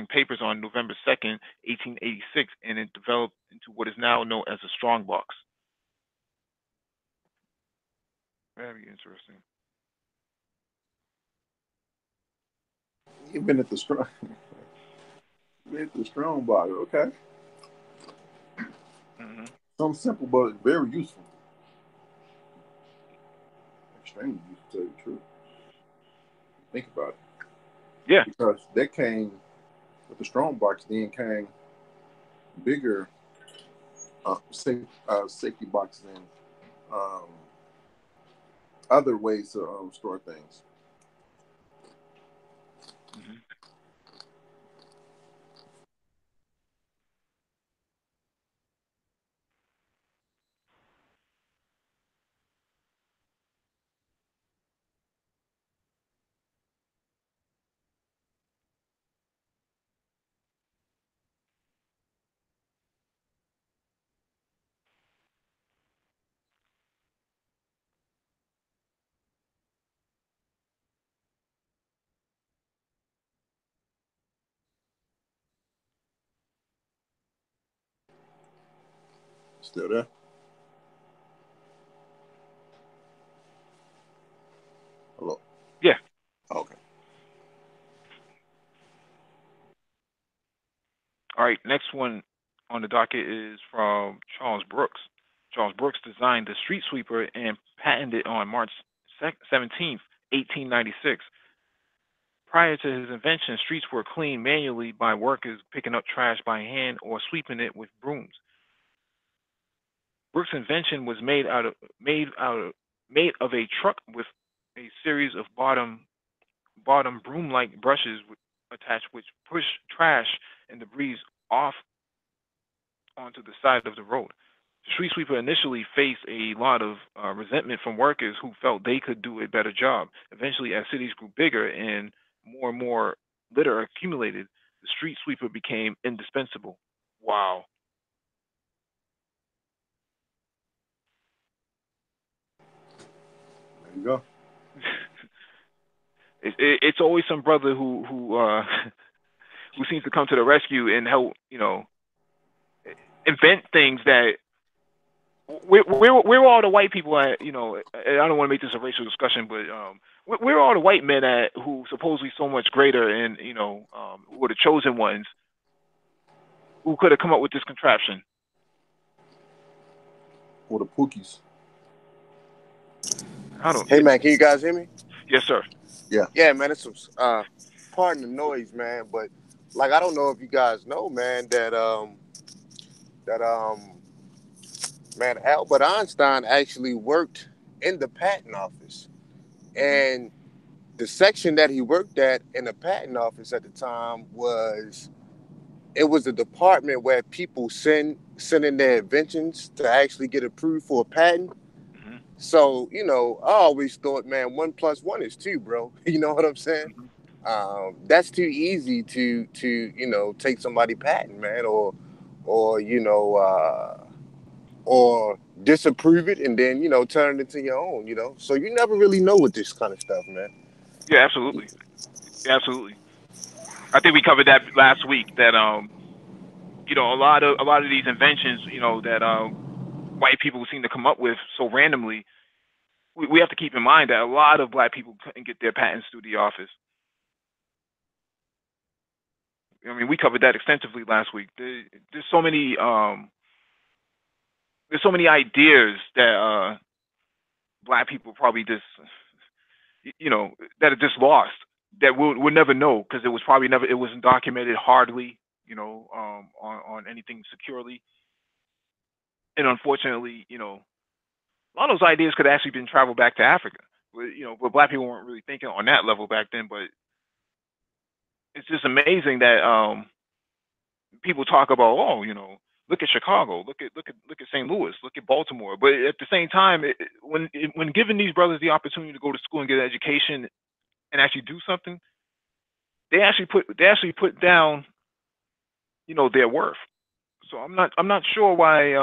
papers on November 2nd, 1886, and it developed into what is now known as a strong box. Very interesting. You've been at the strong, been at the strong body. Okay, Hmm. something simple but very useful. Extremely useful, to tell you the truth. Think about it, Yeah. because that came with the strong box. Then came bigger safety boxes and um, other ways to store things. Hmm. Still there? Hello. Yeah. Okay. All right. Next one on the docket is from Charles Brooks. Charles Brooks designed the street sweeper and patented it on March 17th, 1896. Prior to his invention, streets were cleaned manually by workers picking up trash by hand or sweeping it with brooms. Brooks' invention was made of a truck with a series of bottom broom-like brushes attached, which push trash and debris off onto the side of the road. The street sweeper initially faced a lot of resentment from workers who felt they could do a better job. Eventually, as cities grew bigger and more litter accumulated, the street sweeper became indispensable. Wow. There you go. It's always some brother who who seems to come to the rescue and help, invent things that we're all the white people at, I don't want to make this a racial discussion, but we're all the white men at who supposedly so much greater and who are the chosen ones who could have come up with this contraption. Or the Pookies. I don't. Hey man, can you guys hear me? Yes, sir. Yeah. Yeah, man, it's some pardon the noise, man, but like I don't know if you guys know, man, that man, Albert Einstein actually worked in the patent office. Hmm. And the section that he worked at in the patent office at the time was it was a department where people send in their inventions to actually get approved for a patent. Hmm. So, I always thought, man, 1+1 is 2, bro. You know what I'm saying? Hmm. That's too easy to take somebody patent, man, or or disapprove it and then turn it into your own. So you never really know with this kind of stuff, man. Yeah, absolutely, absolutely. I think we covered that last week. That a lot of these inventions, that white people seem to come up with so randomly. We have to keep in mind that a lot of black people couldn't get their patents through the office. I mean, we covered that extensively last week. There's so many ideas that black people probably just that are just lost, that we'll never know because it wasn't documented hardly, on anything securely. And unfortunately, a lot of those ideas could have actually been traveled back to Africa. But black people weren't really thinking on that level back then. But it's just amazing that people talk about, oh, look at Chicago, look at St. Louis, look at Baltimore. But at the same time, when giving these brothers the opportunity to go to school and get an education and actually do something, they actually put down, their worth. So I'm not sure why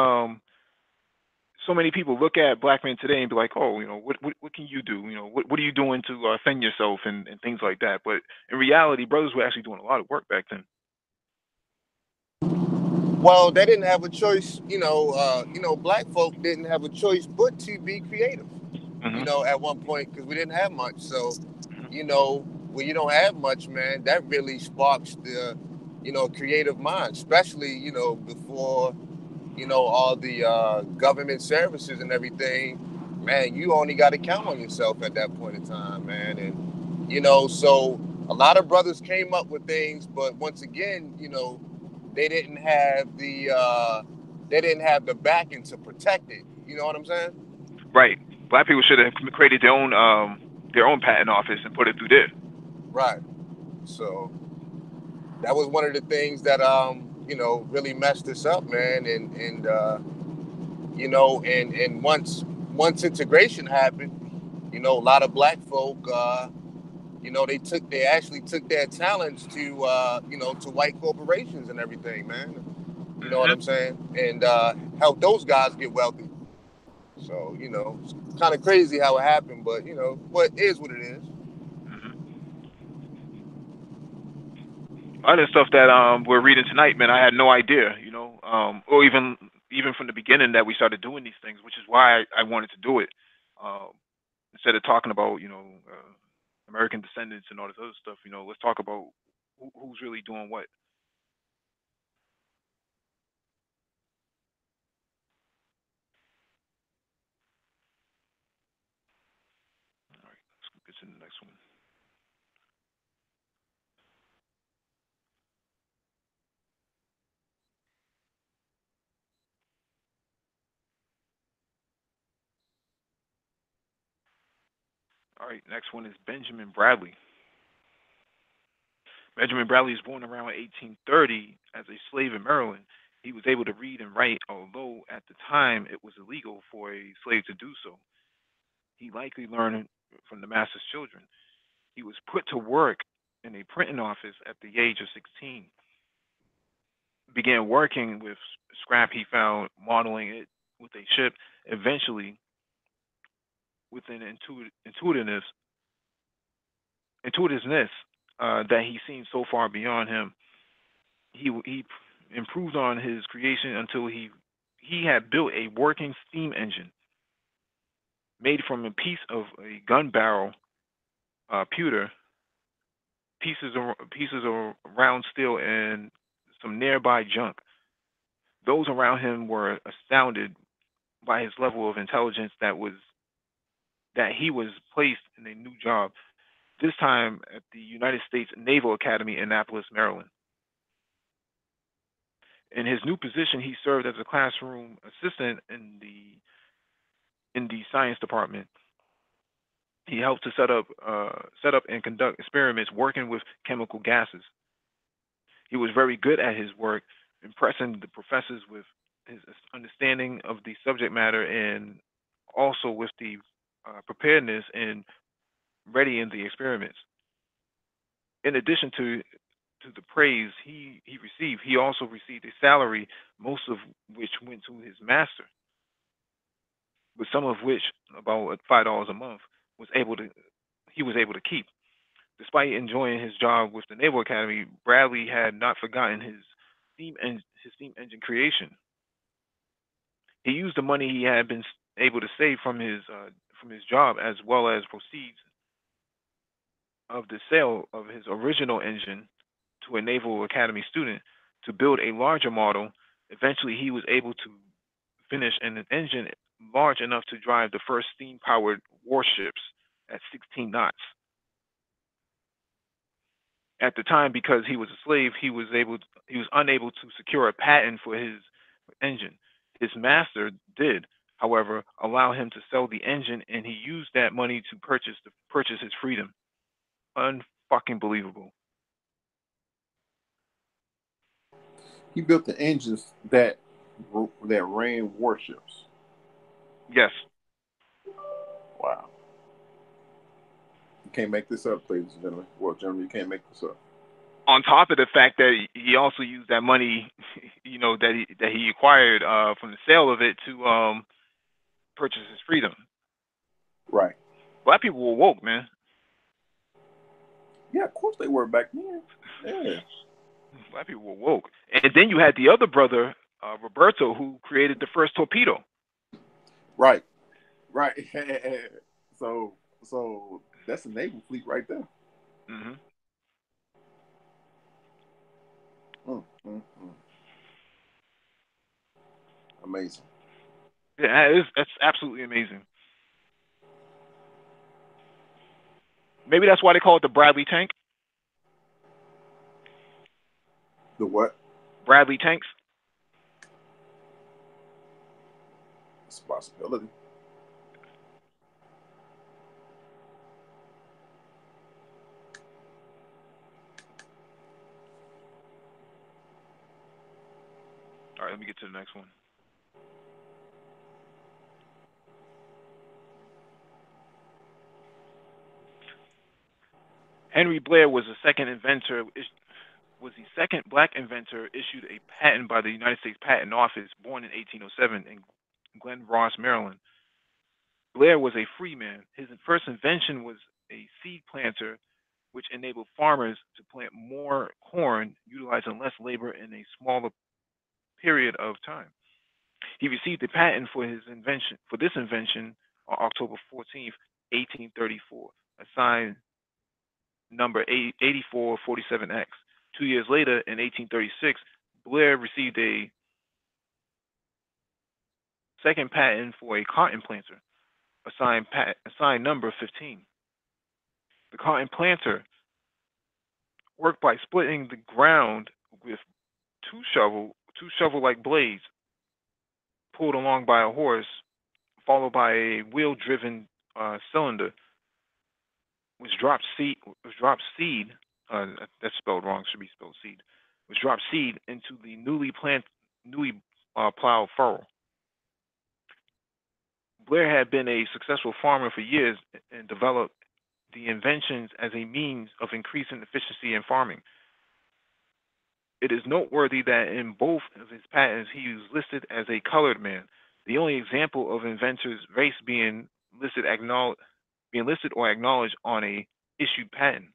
so many people look at black men today and be like, oh, what can you do? What are you doing to offend yourself and things like that. But in reality, brothers were actually doing a lot of work back then. Well, they didn't have a choice. Black folk didn't have a choice but to be creative. Hmm. At one point, because we didn't have much. So, Hmm. when you don't have much, man, that really sparks the, creative mind, especially, before, all the government services and everything. Man, you only got to count on yourself at that point in time, man. And, so a lot of brothers came up with things, but once again, they didn't have the backing to protect it. You know what I'm saying? Right. Black people should have created their own patent office and put it through there. Right. So that was one of the things that really messed us up, man. And once integration happened, a lot of black folk, they actually took their talents to to white corporations and everything, man. You know what Hmm. I'm saying? And help those guys get wealthy. So it's kind of crazy how it happened, but what is what it is. Hmm. Other stuff that we're reading tonight, man, I had no idea, or even from the beginning that we started doing these things, which is why I wanted to do it. Um, Instead of talking about American descendants and all this other stuff, let's talk about who's really doing what. All right, let's get to the next one. All right, next one is Benjamin Bradley. Benjamin Bradley was born around 1830 as a slave in Maryland. He was able to read and write, although at the time it was illegal for a slave to do so. He likely learned from the master's children. He was put to work in a printing office at the age of 16. Began working with scrap he found, modeling it with a ship. Eventually, with an intuitiveness that he seen so far beyond him, he improved on his creation until he had built a working steam engine made from a piece of a gun barrel pewter, pieces of round steel, and some nearby junk. Those around him were astounded by his level of intelligence that he was placed in a new job, this time at the United States Naval Academy in Annapolis, Maryland. In his new position, he served as a classroom assistant in the science department. He helped to set up and conduct experiments working with chemical gases. He was very good at his work, impressing the professors with his understanding of the subject matter and also with the preparedness and readying the experiments. In addition to the praise he received, he also received a salary, most of which went to his master, but some of which, about $5 a month, was able to he was able to keep. Despite enjoying his job with the Naval Academy, Bradley had not forgotten his steam engine creation. He used the money he had been able to save from his job, as well as proceeds of the sale of his original engine, to a Naval Academy student to build a larger model. Eventually, he was able to finish an engine large enough to drive the first steam-powered warships at 16 knots. At the time, because he was a slave, he was unable to secure a patent for his engine. His master did, however, allow him to sell the engine, and he used that money to purchase his freedom. Unfucking believable. He built the engines that ran warships. Yes. Wow. You can't make this up, ladies and gentlemen. Well, gentlemen, you can't make this up. On top of the fact that he also used that money, that he acquired from the sale of it to purchase his freedom. Right. Black people were woke, man. Yeah, of course they were back then. Yeah. Black people were woke. And then you had the other brother, Roberto, who created the first torpedo. Right. Right. So that's a naval fleet right there. Mm-hmm. Amazing. Yeah, that's absolutely amazing. Maybe that's why they call it the Bradley tank. The what? Bradley tanks. It's a possibility. All right, let me get to the next one. Henry Blair was the second black inventor issued a patent by the United States Patent Office, born in 1807 in Glen Ross, Maryland. Blair was a free man. His first invention was a seed planter, which enabled farmers to plant more corn, utilizing less labor in a smaller period of time. He received a patent for this invention on October 14th, 1834, assigned number 8447X. 2 years later, in 1836, Blair received a second patent for a cotton planter, assigned number 15. The cotton planter worked by splitting the ground with two shovel-like blades pulled along by a horse, followed by a wheel-driven cylinder, which dropped seed. That's spelled wrong. Should be spelled seed. Which dropped seed into the newly plowed furrow. Blair had been a successful farmer for years and developed the inventions as a means of increasing efficiency in farming. It is noteworthy that in both of his patents he was listed as a colored man, the only example of inventor's race being listed or acknowledged on a issued patent.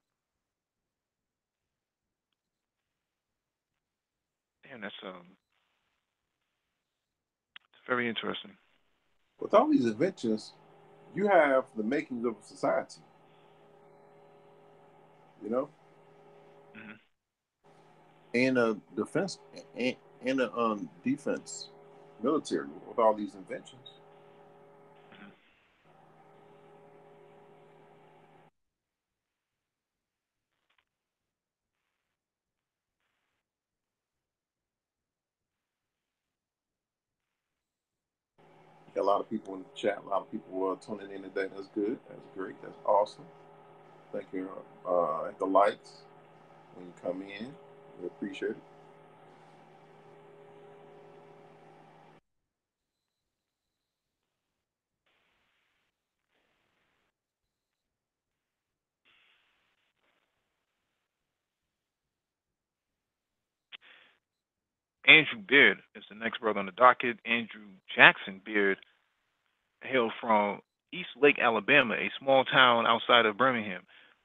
Damn, that's very interesting. With all these inventions, you have the makings of a society. You know, Mm-hmm. and a defense and a defense military with all these inventions. Mm-hmm. Got a lot of people in the chat. A lot of people tuning in today. That's good. That's great. That's awesome. Thank you. At the likes when you come in, we appreciate it. Andrew Beard is the next brother on the docket. Andrew Jackson Beard hailed from East Lake, Alabama, a small town outside of Birmingham.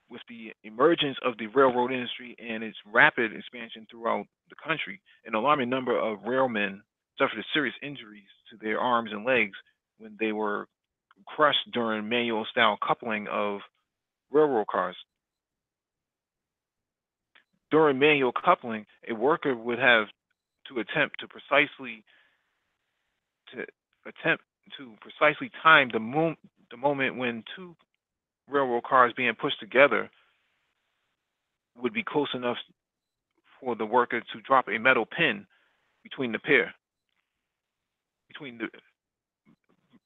With the emergence of the railroad industry and its rapid expansion throughout the country, an alarming number of railmen suffered serious injuries to their arms and legs when they were crushed during manual style coupling of railroad cars. During manual coupling, a worker would have to to attempt to precisely time the moment when two railroad cars being pushed together would be close enough for the worker to drop a metal pin between the pair, between the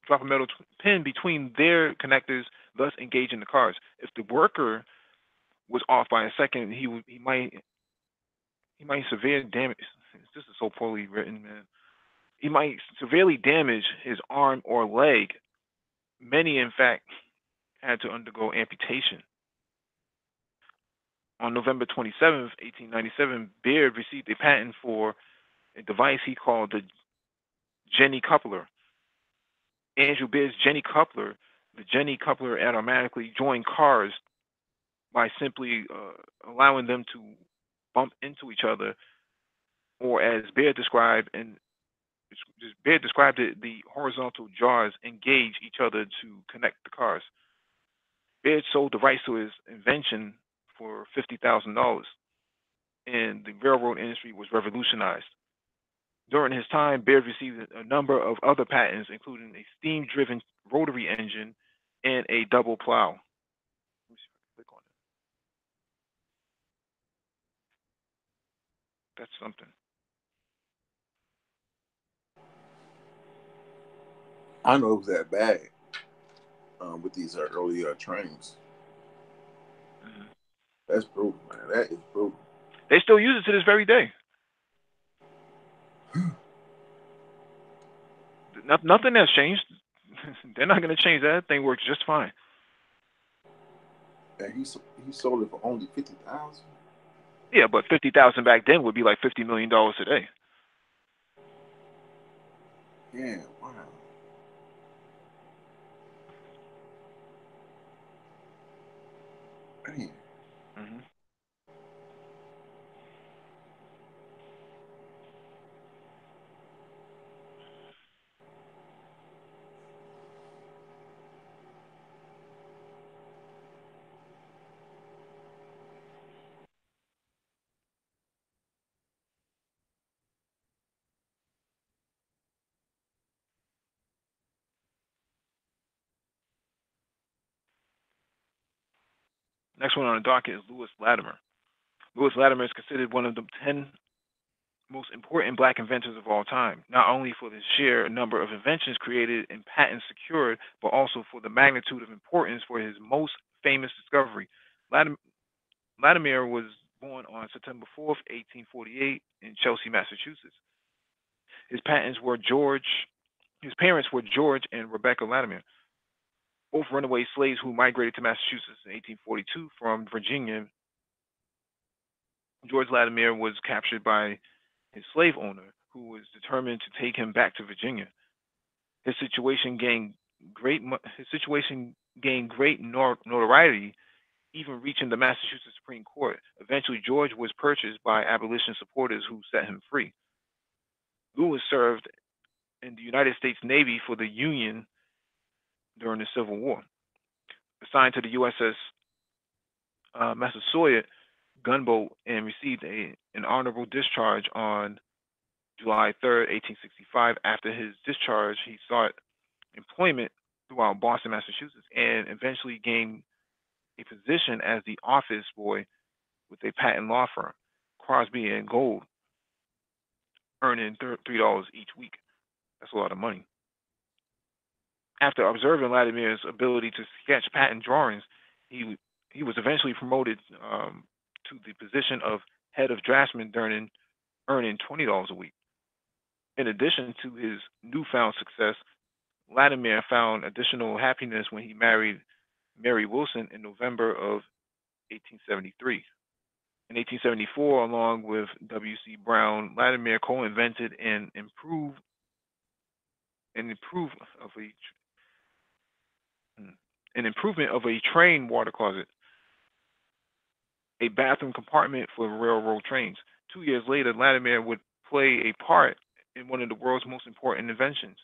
drop a pin between their connectors, thus engaging the cars. If the worker was off by a second, he might severe damage. This is so poorly written, man. He might severely damage his arm or leg. Many, in fact, had to undergo amputation. On November 27, 1897, Beard received a patent for a device he called the Jenny coupler. Andrew Beard's the Jenny coupler automatically joined cars by simply allowing them to bump into each other, or as Beard described, it, the horizontal jars engage each other to connect the cars. Beard sold the rights to his invention for $50,000, and the railroad industry was revolutionized. During his time, Beard received a number of other patents, including a steam-driven rotary engine and a double plow. Let me see if I can click on it. That's something. I know it was that bad with these early trains. Mm-hmm. That's brutal, man. That is brutal. They still use it to this very day. Nothing has changed. They're not going to change that. Thing works just fine. And he sold it for only $50,000. Yeah, but $50,000 back then would be like $50 million today. Yeah, wow. Man. Mm-hmm. Next one on the docket is Lewis Latimer. Lewis Latimer is considered one of the 10 most important black inventors of all time, not only for the sheer number of inventions created and patents secured, but also for the magnitude of importance for his most famous discovery. Latimer was born on September 4th, 1848 in Chelsea, Massachusetts. His parents were George and Rebecca Latimer, both runaway slaves who migrated to Massachusetts in 1842 from Virginia. George Latimer was captured by his slave owner, who was determined to take him back to Virginia. His situation gained great notoriety, even reaching the Massachusetts Supreme Court. Eventually, George was purchased by abolition supporters who set him free. Lewis served in the United States Navy for the Union during the Civil War. Assigned to the USS Massasoit gunboat and received an honorable discharge on July 3rd, 1865. After his discharge, he sought employment throughout Boston, Massachusetts, and eventually gained a position as the office boy with a patent law firm, Crosby and Gold, earning $3 each week. That's a lot of money. After observing Latimer's ability to sketch patent drawings, he was eventually promoted to the position of head of draftsman, earning $20 a week. In addition to his newfound success, Latimer found additional happiness when he married Mary Wilson in November of 1873. In 1874, along with W.C. Brown, Latimer co-invented an improvement of a train water closet, a bathroom compartment for railroad trains. 2 years later, Latimer would play a part in one of the world's most important inventions.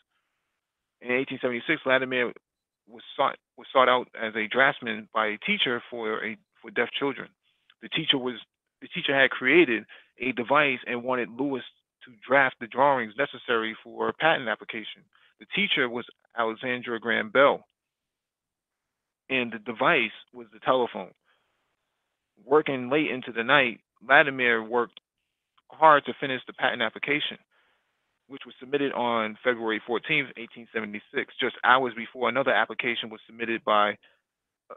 In 1876, Latimer was sought out as a draftsman by a teacher for deaf children. The teacher was the teacher had created a device and wanted Lewis to draft the drawings necessary for a patent application. The teacher was Alexandra Graham Bell, and the device was the telephone. Working late into the night, Latimer worked hard to finish the patent application, which was submitted on February 14th, 1876, just hours before another application was submitted by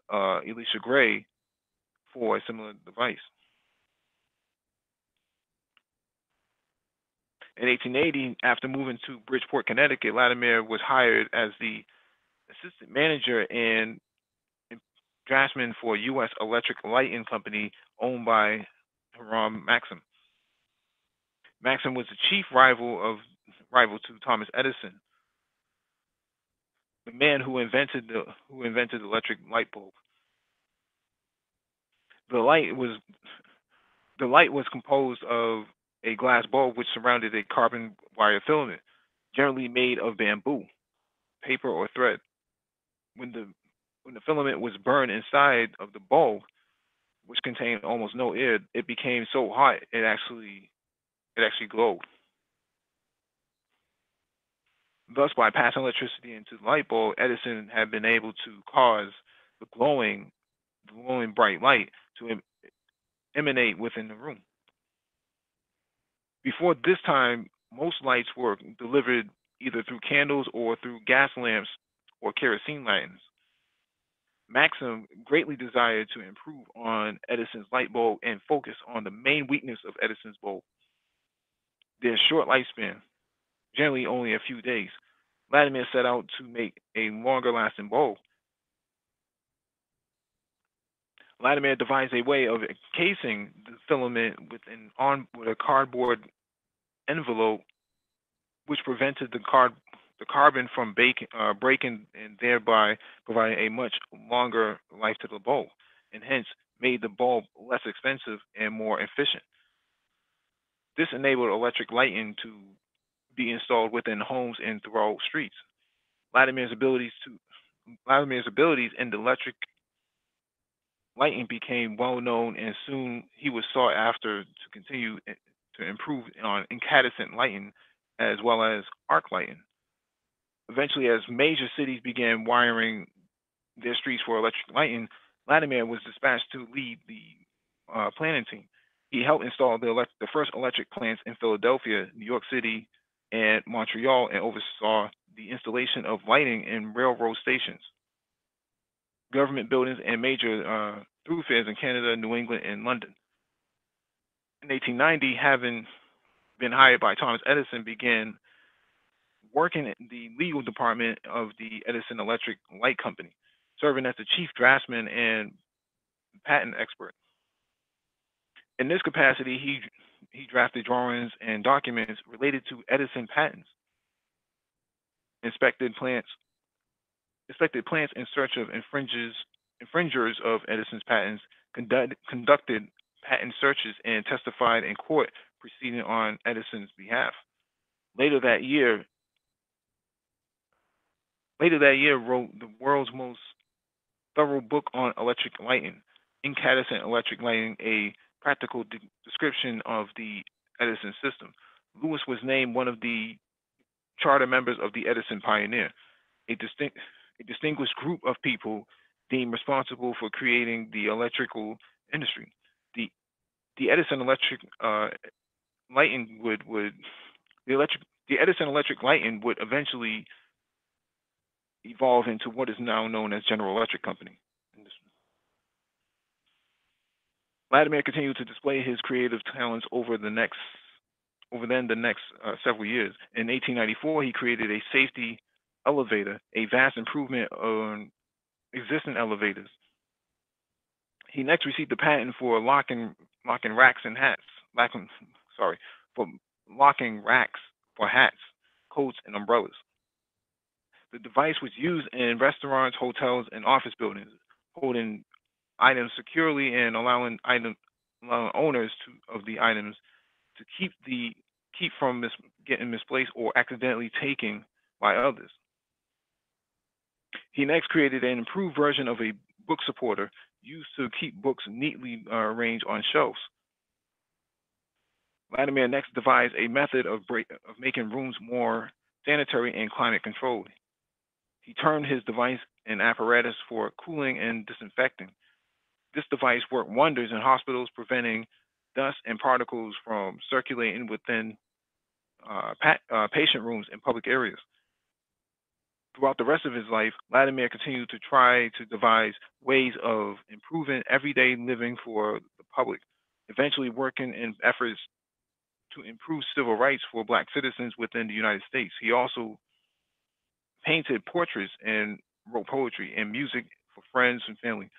Elisha Gray for a similar device. In 1880, after moving to Bridgeport, Connecticut, Latimer was hired as the assistant manager and draftsman for U.S. Electric Lighting Company, owned by Hiram Maxim. Maxim was the chief rival to Thomas Edison, the man who invented the electric light bulb. The light was composed of a glass bulb which surrounded a carbon wire filament, generally made of bamboo, paper, or thread. When the filament was burned inside of the bulb, which contained almost no air, it became so hot it actually glowed. Thus, by passing electricity into the light bulb, Edison had been able to cause the glowing bright light to emanate within the room. Before this time, most lights were delivered either through candles or through gas lamps or kerosene lanterns. Maxim greatly desired to improve on Edison's light bulb and focus on the main weakness of Edison's bulb, their short lifespan, generally only a few days. Latimer set out to make a longer lasting bulb. Latimer devised a way of encasing the filament with a cardboard envelope, which prevented the carbon from breaking, and thereby providing a much longer life to the bulb, and hence made the bulb less expensive and more efficient. This enabled electric lighting to be installed within homes and throughout streets. Latimer's abilities in the electric lighting became well known, and soon he was sought after to continue to improve on incandescent lighting as well as arc lighting. Eventually, as major cities began wiring their streets for electric lighting, Latimer was dispatched to lead the planning team. He helped install the first electric plants in Philadelphia, New York City, and Montreal, and oversaw the installation of lighting in railroad stations, government buildings, and major thoroughfares in Canada, New England, and London. In 1890, having been hired by Thomas Edison, began working in the legal department of the Edison Electric Light Company, serving as the chief draftsman and patent expert. In this capacity, he drafted drawings and documents related to Edison patents, inspected plants in search of infringers of Edison's patents, conducted patent searches, and testified in court proceeding on Edison's behalf. Later that year, wrote the world's most thorough book on electric lighting, Incandescent Electric Lighting, a practical description of the Edison system. Lewis was named one of the charter members of the Edison Pioneer, a distinguished group of people deemed responsible for creating the electrical industry. The Edison electric lighting the Edison electric lighting would eventually evolve into what is now known as General Electric Company. Latimer continued to display his creative talents over the next several years. In 1894, he created a safety elevator, a vast improvement on existing elevators. He next received the patent for locking racks and hats. For locking racks for hats, coats, and umbrellas. The device was used in restaurants, hotels, and office buildings, holding items securely and allowing owners of the items to keep from getting misplaced or accidentally taken by others. He next created an improved version of a book supporter used to keep books neatly arranged on shelves. Latimer next devised a method of making rooms more sanitary and climate controlled. He termed his device an apparatus for cooling and disinfecting. This device worked wonders in hospitals, preventing dust and particles from circulating within patient rooms in public areas. Throughout the rest of his life, Latimer continued to try to devise ways of improving everyday living for the public, eventually working in efforts to improve civil rights for black citizens within the United States. He also painted portraits and wrote poetry and music for friends and family.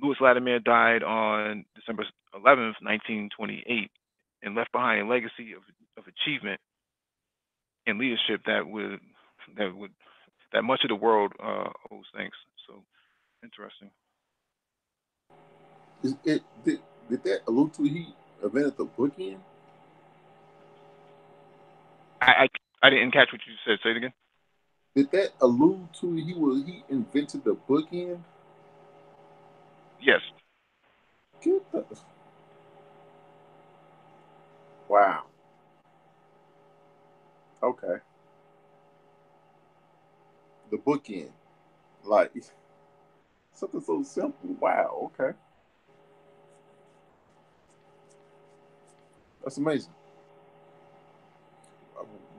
Louis Latimer died on December 11th, 1928, and left behind a legacy of achievement and leadership that would that much of the world owes thanks. So interesting. Did that allude to he invented the bookend? I I didn't catch what you said. Say it again. Did that allude to he invented the bookend? Yes. Get the wow. Okay, the bookend, like something so simple. Wow. Okay, that's amazing.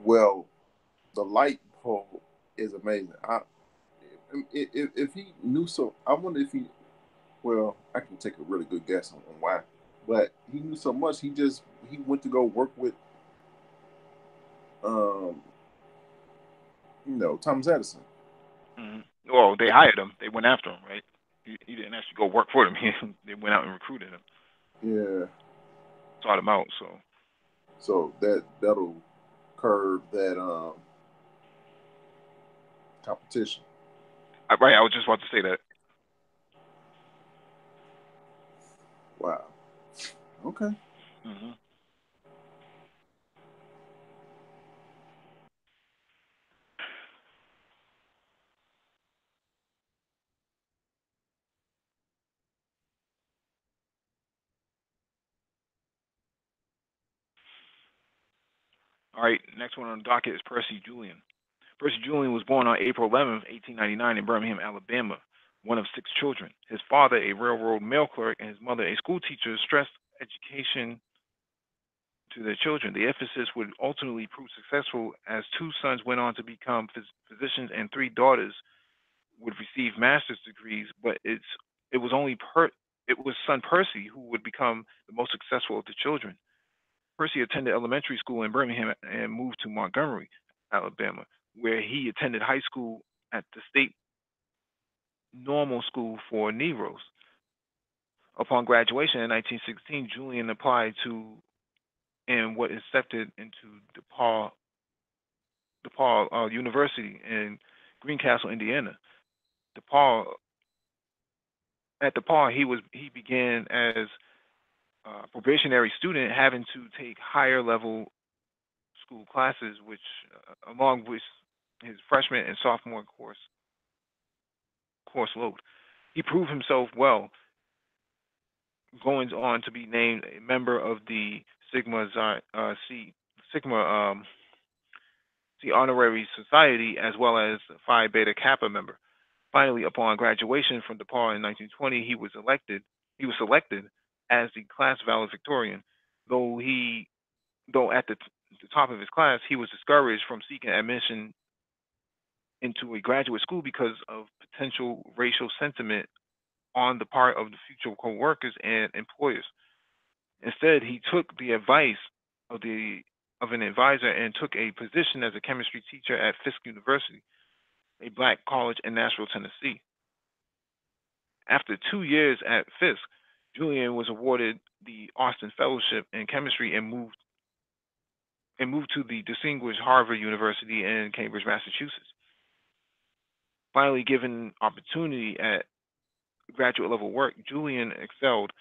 Well, the light bulb is amazing. If he knew so, I wonder if he. Well, I can take a really good guess on why, but he knew so much. He went to go work with um Thomas Edison. Well, they hired him. They went after him, right? He didn't actually go work for them. They went out and recruited him, Yeah. sought him out. So So that'll curb that competition. right, I was just about to say that. Wow. Okay. hmm All right, next one on the docket is Percy Julian. Percy Julian was born on April 11th, 1899, in Birmingham, Alabama, one of six children. His father, a railroad mail clerk, and his mother, a school teacher, stressed education to their children. The emphasis would ultimately prove successful as two sons went on to become physicians and three daughters would receive master's degrees. But it was only it was son Percy who would become the most successful of the children. Percy attended elementary school in Birmingham and moved to Montgomery, Alabama, where he attended high school at the state normal school for Negroes. Upon graduation in 1916, Julian applied to and was accepted into DePaul University in Greencastle, Indiana. DePaul at DePaul, he began as a probationary student, having to take higher level school classes, which along with his freshman and sophomore course load. He proved himself well, going on to be named a member of the Sigma Psi Honorary Society, as well as Phi Beta Kappa member. Finally, upon graduation from DePaul in 1920, he was elected. He was selected as the class valedictorian, though though at the top of his class, he was discouraged from seeking admission into a graduate school because of potential racial sentiment on the part of the future co-workers and employers. Instead, he took the advice of an advisor and took a position as a chemistry teacher at Fisk University, a black college in Nashville, Tennessee. After 2 years at Fisk, Julian was awarded the Austin Fellowship in Chemistry and moved to the distinguished Harvard University in Cambridge, Massachusetts. Finally, given opportunity at graduate level work, Julian excelled.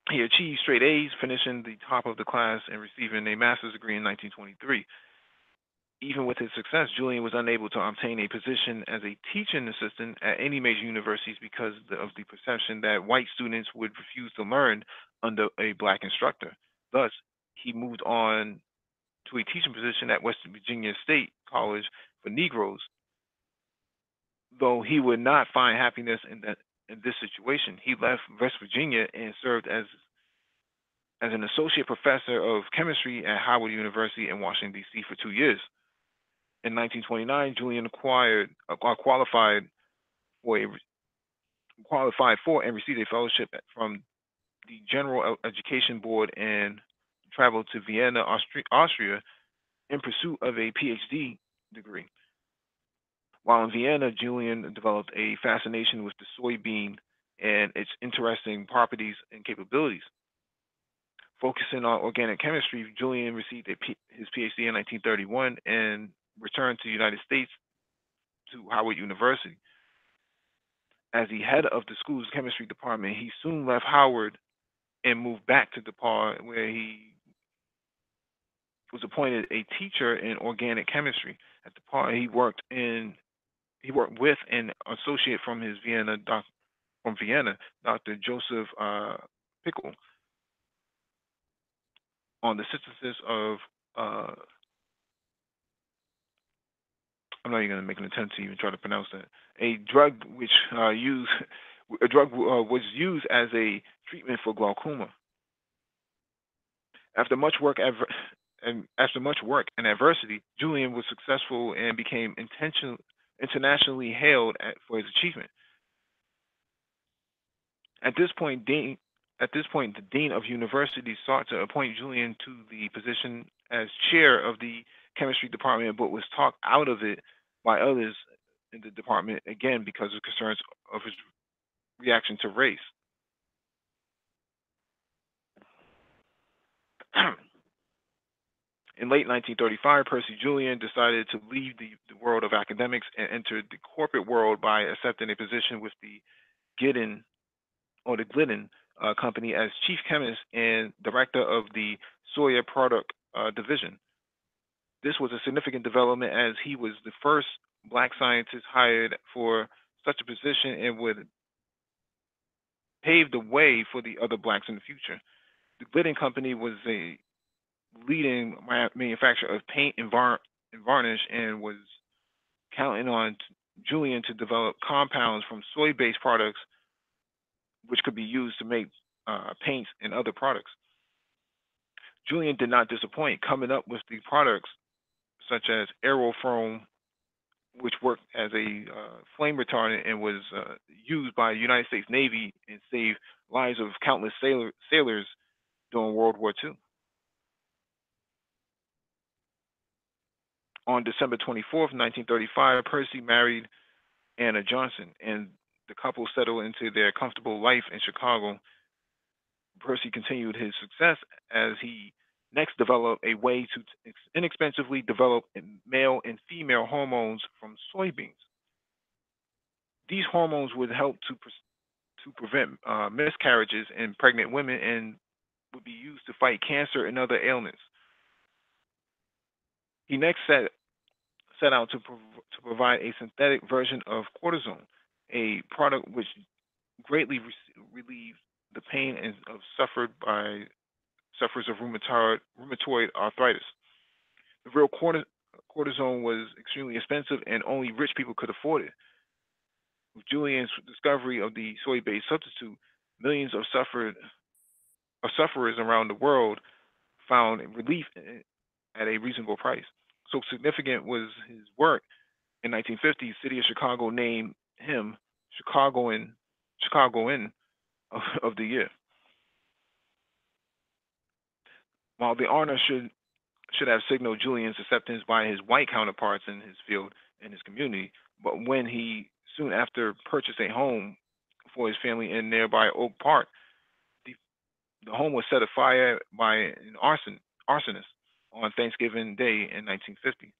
He achieved straight A's, finishing the top of the class and receiving a master's degree in 1923. Even with his success, Julian was unable to obtain a position as a teaching assistant at any major universities because of the perception that white students would refuse to learn under a black instructor. Thus, he moved on to a teaching position at West Virginia State College for Negroes, though he would not find happiness in this situation. He left West Virginia and served as an associate professor of chemistry at Howard University in Washington, D.C. for 2 years. In 1929, Julian for a, qualified for and received a fellowship from the General Education Board and traveled to Vienna, Austria, in pursuit of a PhD degree. While in Vienna, Julian developed a fascination with the soybean and its interesting properties and capabilities. Focusing on organic chemistry, Julian received his PhD in 1931 and returned to the United States to Howard University. As the head of the school's chemistry department, he soon left Howard and moved back to DePaul, where he was appointed a teacher in organic chemistry. At DePaul, he worked with an associate from Vienna, Dr. Joseph Pickel, on the synthesis of I'm not even going to make an attempt to even try to pronounce that. A drug was used as a treatment for glaucoma. After much work and adversity, Julian was successful and became internationally hailed for his achievement. At this point, the dean of university sought to appoint Julian to the position as chair of the chemistry department, but was talked out of it by others in the department, again because of concerns of his reaction to race. In late 1935, Percy Julian decided to leave the world of academics and enter the corporate world by accepting a position with the Glidden company as chief chemist and director of the soya product division. This was a significant development as he was the first black scientist hired for such a position and would pave the way for the other blacks in the future. The Glidden company was a leading manufacturer of paint and varnish and was counting on Julian to develop compounds from soy-based products which could be used to make paints and other products. Julian did not disappoint, coming up with the products such as Aerofrome, which worked as a flame retardant and was used by the United States Navy and saved lives of countless sailors during World War II. On December 24th, 1935, Percy married Anna Johnson, and the couple settled into their comfortable life in Chicago. Percy continued his success as he next developed a way to inexpensively develop male and female hormones from soybeans. These hormones would help to prevent miscarriages in pregnant women and would be used to fight cancer and other ailments. He next set out to provide a synthetic version of cortisone, a product which greatly relieves the pain of sufferers of rheumatoid arthritis. The real cortisone was extremely expensive, and only rich people could afford it. With Julian's discovery of the soy-based substitute, millions of sufferers around the world found relief at a reasonable price. So significant was his work, in 1950, the city of Chicago named him Chicagoan of the Year. While the honor should have signaled Julian's acceptance by his white counterparts in his field and his community, but when he soon after purchased a home for his family in nearby Oak Park, the home was set afire by an arsonist on Thanksgiving Day in 1950.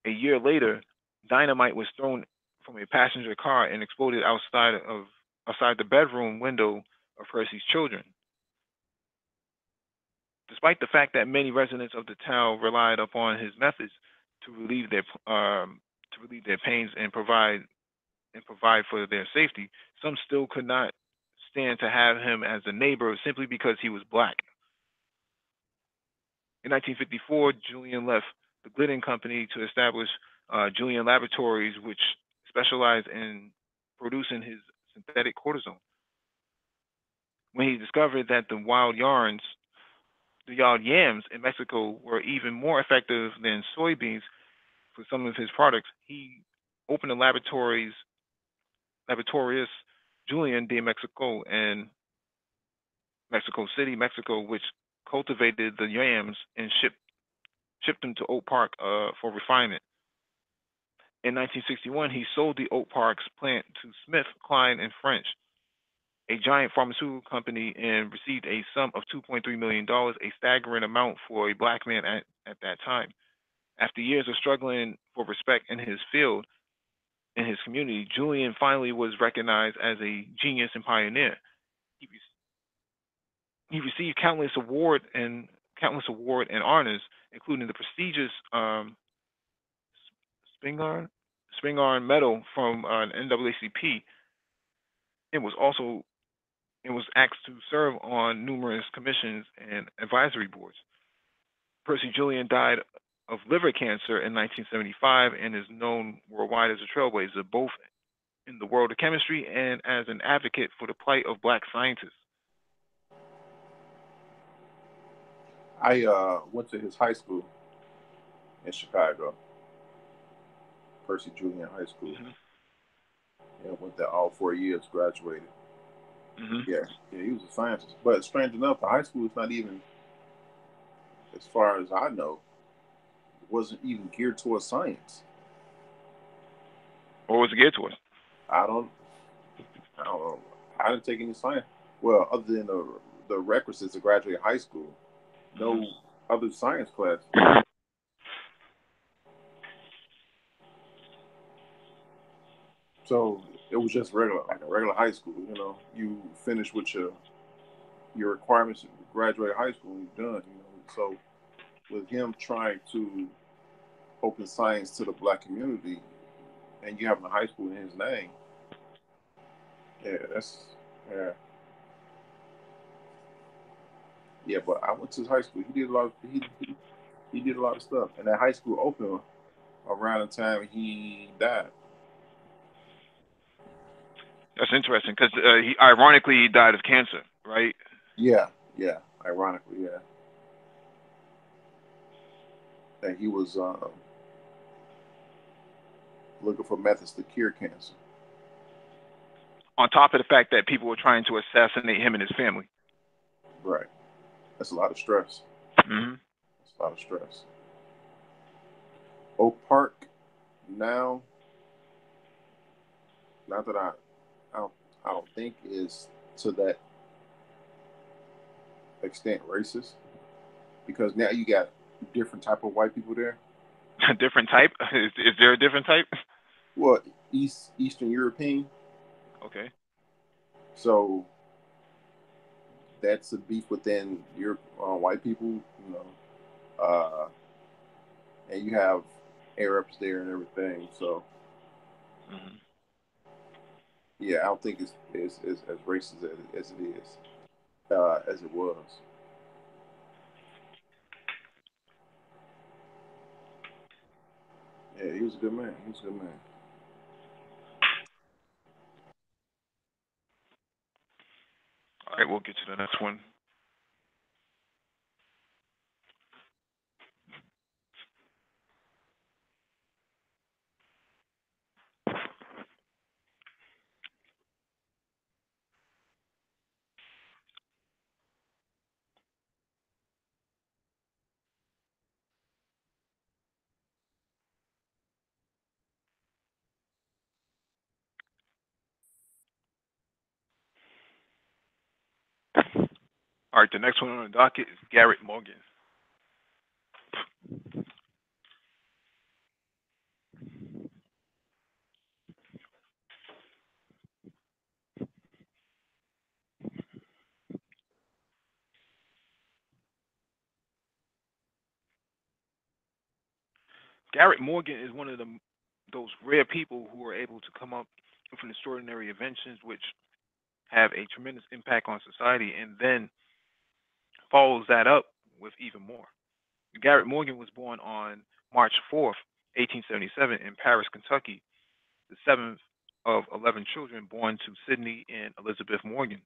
A year later, dynamite was thrown from a passenger car and exploded outside the bedroom window of Percy's children. Despite the fact that many residents of the town relied upon his methods to relieve their pains and provide for their safety, some still could not stand to have him as a neighbor simply because he was black. In 1954, Julian left the Glidden Company to establish Julian Laboratories, which specialized in producing his synthetic cortisone. When he discovered that the wild yams in Mexico were even more effective than soybeans for some of his products, he opened a Laboratorius Julian de Mexico in Mexico City, Mexico, which cultivated the yams and shipped them to Oak Park for refinement. In 1961, he sold the Oak Park's plant to Smith, Kline, and French, a giant pharmaceutical company, and received a sum of $2.3 million, a staggering amount for a black man at that time. After years of struggling for respect in his field, in his community, Julian finally was recognized as a genius and pioneer. He, he received countless award and honors, including the prestigious Spingarn Spingarn Medal from an NAACP, and was asked to serve on numerous commissions and advisory boards. Percy Julian died of liver cancer in 1975 and is known worldwide as a trailblazer, both in the world of chemistry and as an advocate for the plight of black scientists. I went to his high school in Chicago, Percy Julian High School. Mm-hmm. And went there all 4 years, graduated. Mm-hmm. Yeah, he was a scientist. But strange enough, the high school is not even, as far as I know, wasn't even geared towards science. What was it geared towards? I don't know. I didn't take any science. Well, other than the requisites to graduate high school, no other science class. So it was just regular, like a regular high school. You know, you finish with your requirements to graduate high school and you're done. You know, so with him trying to open science to the black community, and you having a high school in his name, yeah. Yeah, but I went to his high school. He did a lot. He did a lot of stuff, and that high school opened around the time he died. That's interesting because he ironically died of cancer, right? Yeah, ironically, yeah. And he was looking for methods to cure cancer. On top of the fact that people were trying to assassinate him and his family. Right. That's a lot of stress. Mm-hmm. That's a lot of stress. Oak Park now, not that I don't think is to that extent racist, because now you got different type of white people there. A different type? Is there a different type? Well, Eastern European. Okay. So that's a beef within your white people, you know, and you have Arabs there and everything. So yeah, I don't think it's as racist as it is, as it was. Yeah, he was a good man. He was a good man. All right, we'll get to the next one. All right, the next one on the docket is Garrett Morgan. Garrett Morgan is one of those rare people who are able to come up with an extraordinary inventions which have a tremendous impact on society and then follows that up with even more. Garrett Morgan was born on March 4th, 1877, in Paris, Kentucky, the seventh of 11 children born to Sidney and Elizabeth Morgan.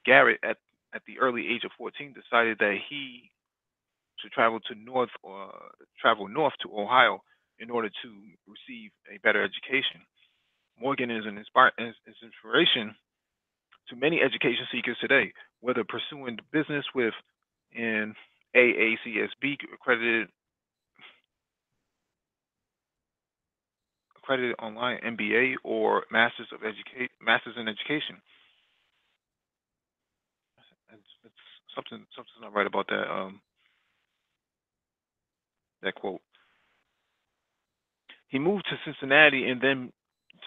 Garrett, at the early age of 14, decided that he should travel north to Ohio in order to receive a better education. Morgan is is inspiration to many education seekers today, whether pursuing business with an AACSB accredited online MBA or Masters in Education. It's something's not right about that quote. He moved to Cincinnati and then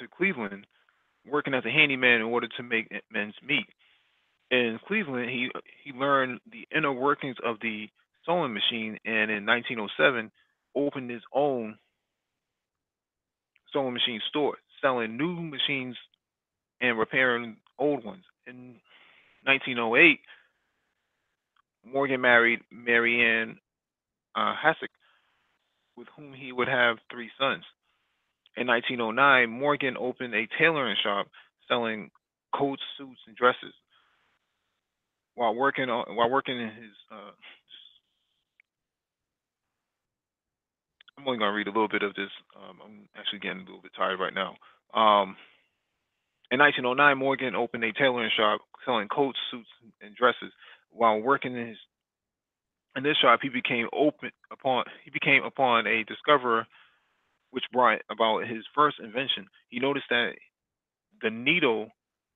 to Cleveland, working as a handyman in order to make ends meet. In Cleveland, he learned the inner workings of the sewing machine, and in 1907 opened his own sewing machine store, selling new machines and repairing old ones. In 1908, Morgan married Marianne Hassick, with whom he would have three sons. In 1909, Morgan opened a tailoring shop selling coats, suits, and dresses. While working in his, I'm only gonna read a little bit of this. I'm actually getting a little bit tired right now. In 1909, Morgan opened a tailoring shop selling coats, suits, and dresses. While working in this shop, he became upon a discoverer which brought about his first invention. He noticed that the needle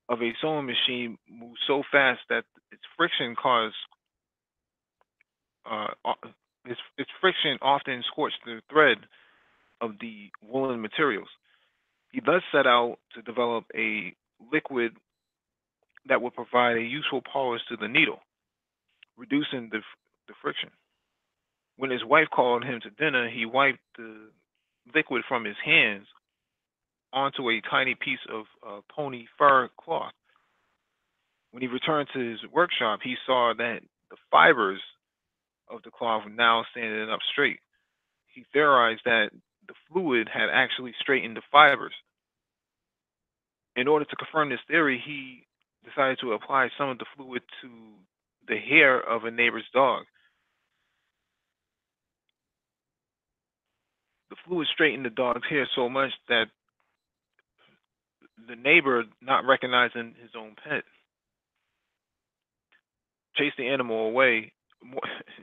of a sewing machine moves so fast that its friction caused uh, its friction often scorched the thread of the woolen materials. He thus set out to develop a liquid that would provide a useful polish to the needle, reducing the friction. When his wife called him to dinner, he wiped the liquid from his hands onto a tiny piece of pony fur cloth. When he returned to his workshop, he saw that the fibers of the cloth were now standing up straight. He theorized that the fluid had actually straightened the fibers. In order to confirm this theory, he decided to apply some of the fluid to the hair of a neighbor's dog. The fluid straightened the dog's hair so much that the neighbor, not recognizing his own pet, chased the animal away.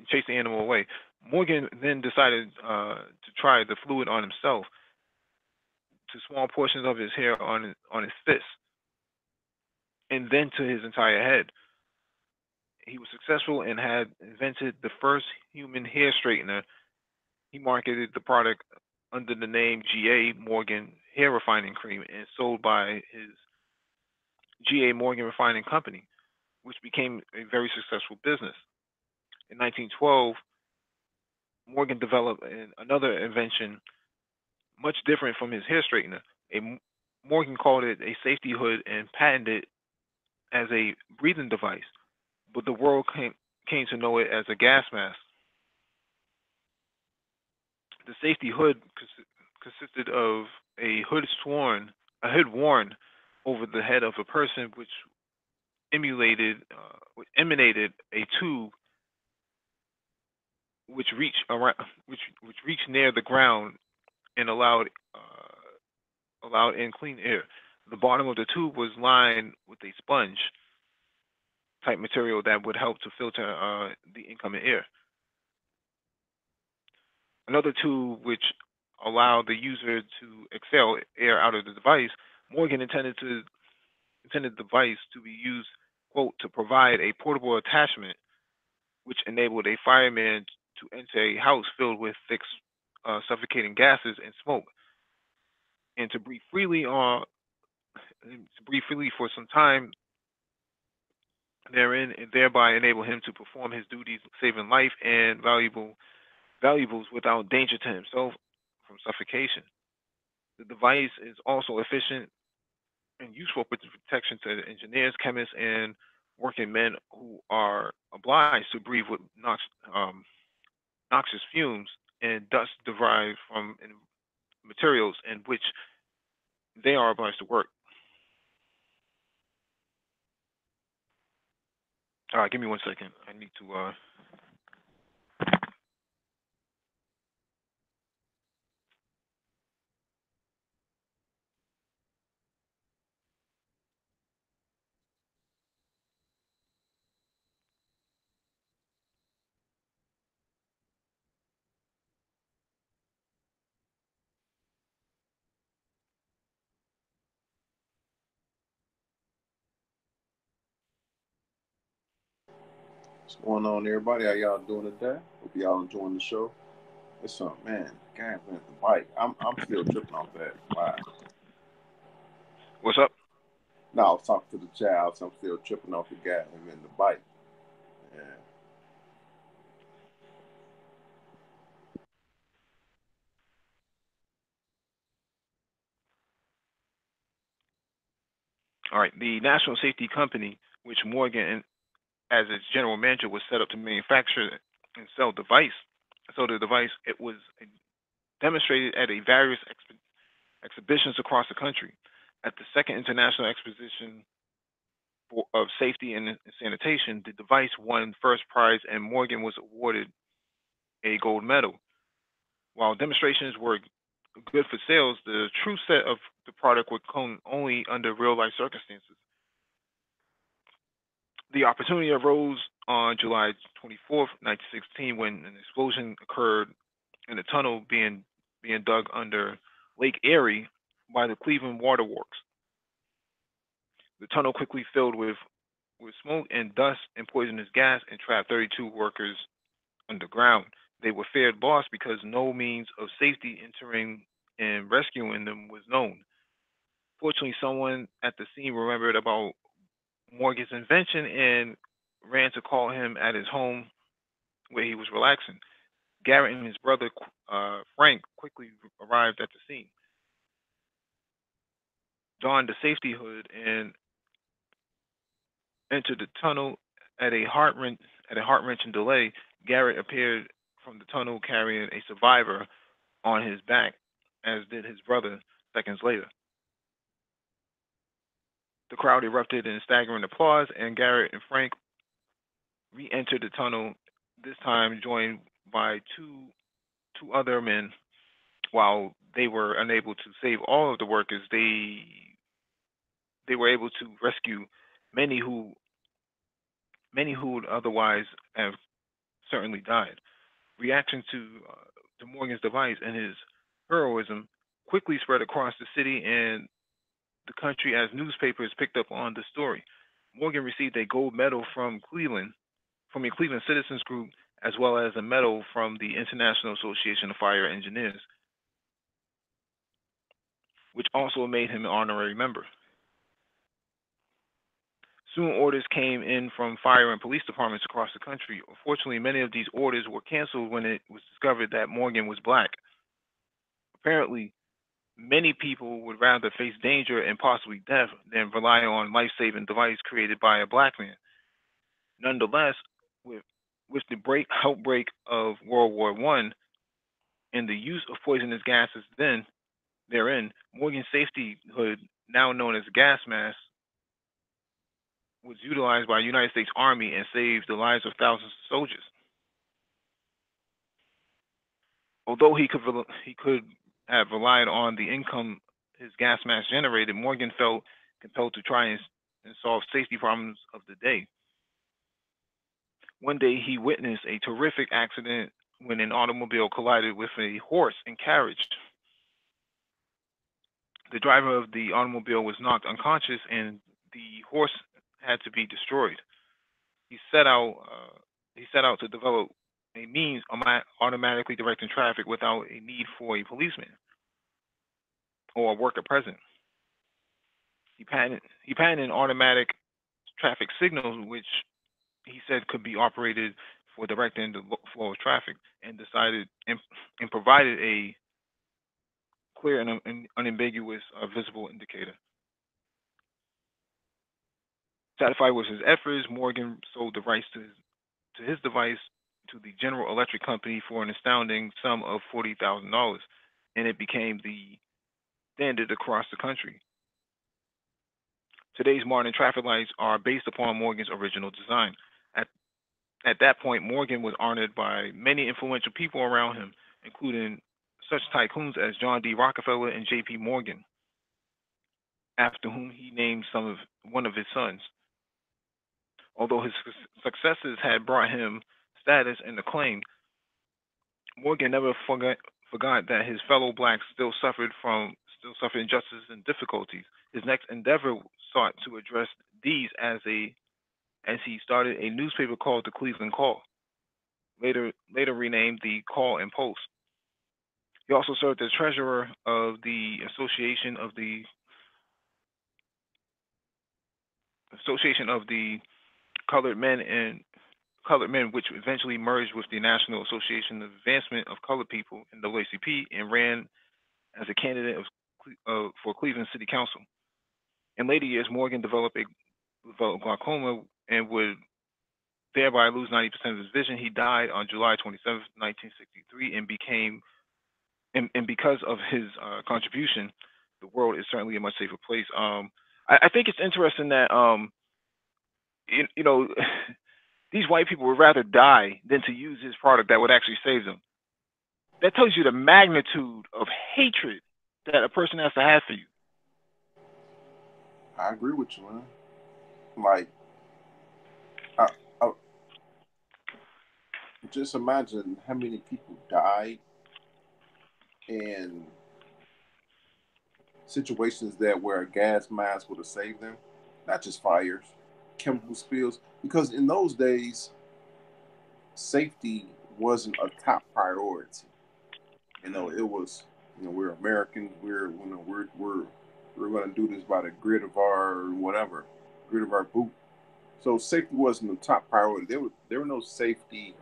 Chased the animal away. Morgan then decided to try the fluid on himself, to small portions of his hair on his fist, and then to his entire head. He was successful and had invented the first human hair straightener. He marketed the product under the name G.A. Morgan Hair Refining Cream and sold by his G.A. Morgan Refining Company, which became a very successful business. In 1912, Morgan developed another invention much different from his hair straightener. Morgan called it a safety hood and patented it as a breathing device, but the world came to know it as a gas mask. The safety hood consisted of a hood worn over the head of a person, which emanated a tube which reached around, which reached near the ground and allowed in clean air. The bottom of the tube was lined with a sponge type material that would help to filter the incoming air. Another tool which allowed the user to exhale air out of the device. Morgan intended the device to be used, quote, to provide a portable attachment which enabled a fireman to enter a house filled with thick, suffocating gases and smoke, and to breathe freely for some time therein, and thereby enable him to perform his duties, saving life and valuables without danger to himself from suffocation. The device is also efficient and useful protection to engineers, chemists, and working men who are obliged to breathe with noxious fumes and dust derived from materials in which they are obliged to work. All right, give me 1 second. I need to. What's going on, everybody? How y'all doing today? Hope y'all enjoying the show. It's man, guys, man, the bike. I'm still tripping off that. Wow. What's up? No, I was talking to the child, so I'm still tripping off the guy and then the bike. Yeah. All right, the National Safety Company, which Morgan, as its general manager, was set up to manufacture and sell device. So the device it was demonstrated at a various exhibitions across the country. At the Second International Exposition of Safety and Sanitation, the device won first prize, and Morgan was awarded a gold medal. While demonstrations were good for sales, the true set of the product would come only under real life circumstances. The opportunity arose on July 24th, 1916, when an explosion occurred in a tunnel being dug under Lake Erie by the Cleveland Water Works. The tunnel quickly filled with smoke and dust and poisonous gas and trapped 32 workers underground. They were feared lost because no means of safety entering and rescuing them was known. Fortunately, someone at the scene remembered about Morgan's invention and ran to call him at his home where he was relaxing. Garrett and his brother Frank quickly arrived at the scene, donned the safety hood, and entered the tunnel. At a heart-wrenching delay, Garrett appeared from the tunnel carrying a survivor on his back, as did his brother seconds later. The crowd erupted in staggering applause, and Garrett and Frank re-entered the tunnel, this time joined by two other men. While they were unable to save all of the workers, they were able to rescue many who would otherwise have certainly died. Reaction to Morgan's device and his heroism quickly spread across the city and the country as newspapers picked up on the story. Morgan received a gold medal from a Cleveland citizens group, as well as a medal from the International Association of Fire Engineers, which also made him an honorary member. Soon orders came in from fire and police departments across the country. Unfortunately, many of these orders were canceled when it was discovered that Morgan was black. Apparently, many people would rather face danger and possibly death than rely on life-saving device created by a black man. Nonetheless, with the outbreak of World War I and the use of poisonous gases therein, Morgan's safety hood, now known as a gas mask, was utilized by the United States Army and saved the lives of thousands of soldiers. Although he could have relied on the income his gas mask generated, Morgan felt compelled to try and solve safety problems of the day. One day, he witnessed a terrific accident when an automobile collided with a horse and carriage. The driver of the automobile was knocked unconscious, and the horse had to be destroyed. He set out. He set out to develop a means of automatically directing traffic without a need for a policeman or a worker present. He patented an automatic traffic signal, which he said could be operated for directing the flow of traffic, and provided a clear and unambiguous visible indicator. Satisfied with his efforts, Morgan sold the rights to his device to the General Electric Company for an astounding sum of $40,000, and it became the standard across the country. Today's modern traffic lights are based upon Morgan's original design. At, at that point, Morgan was honored by many influential people around him, including such tycoons as John D. Rockefeller and J.P. Morgan, after whom he named one of his sons. Although his successes had brought him status and acclaim, Morgan never forgot that his fellow blacks still suffered injustice and difficulties. His next endeavor sought to address these as he started a newspaper called the Cleveland Call, later renamed the Call and Post. He also served as treasurer of the Association of the Colored Men and Colored Men, which eventually merged with the National Association of Advancement of Colored People in NAACP, and ran as a candidate for Cleveland City Council. In later years, Morgan developed glaucoma and would thereby lose 90% of his vision. He died on July 27, 1963, and because of his contribution, the world is certainly a much safer place. I think it's interesting that you know these white people would rather die than to use his product that would actually save them. That tells you the magnitude of hatred that a person has to have for you. I agree with you, man. Like, I just imagine how many people died in situations that where a gas mask would have saved them, not just fires, chemical spills. Because in those days, safety wasn't a top priority. It was. We're Americans. We're going to do this by the grit of our whatever, grit of our boot. So safety wasn't the top priority. There were no safety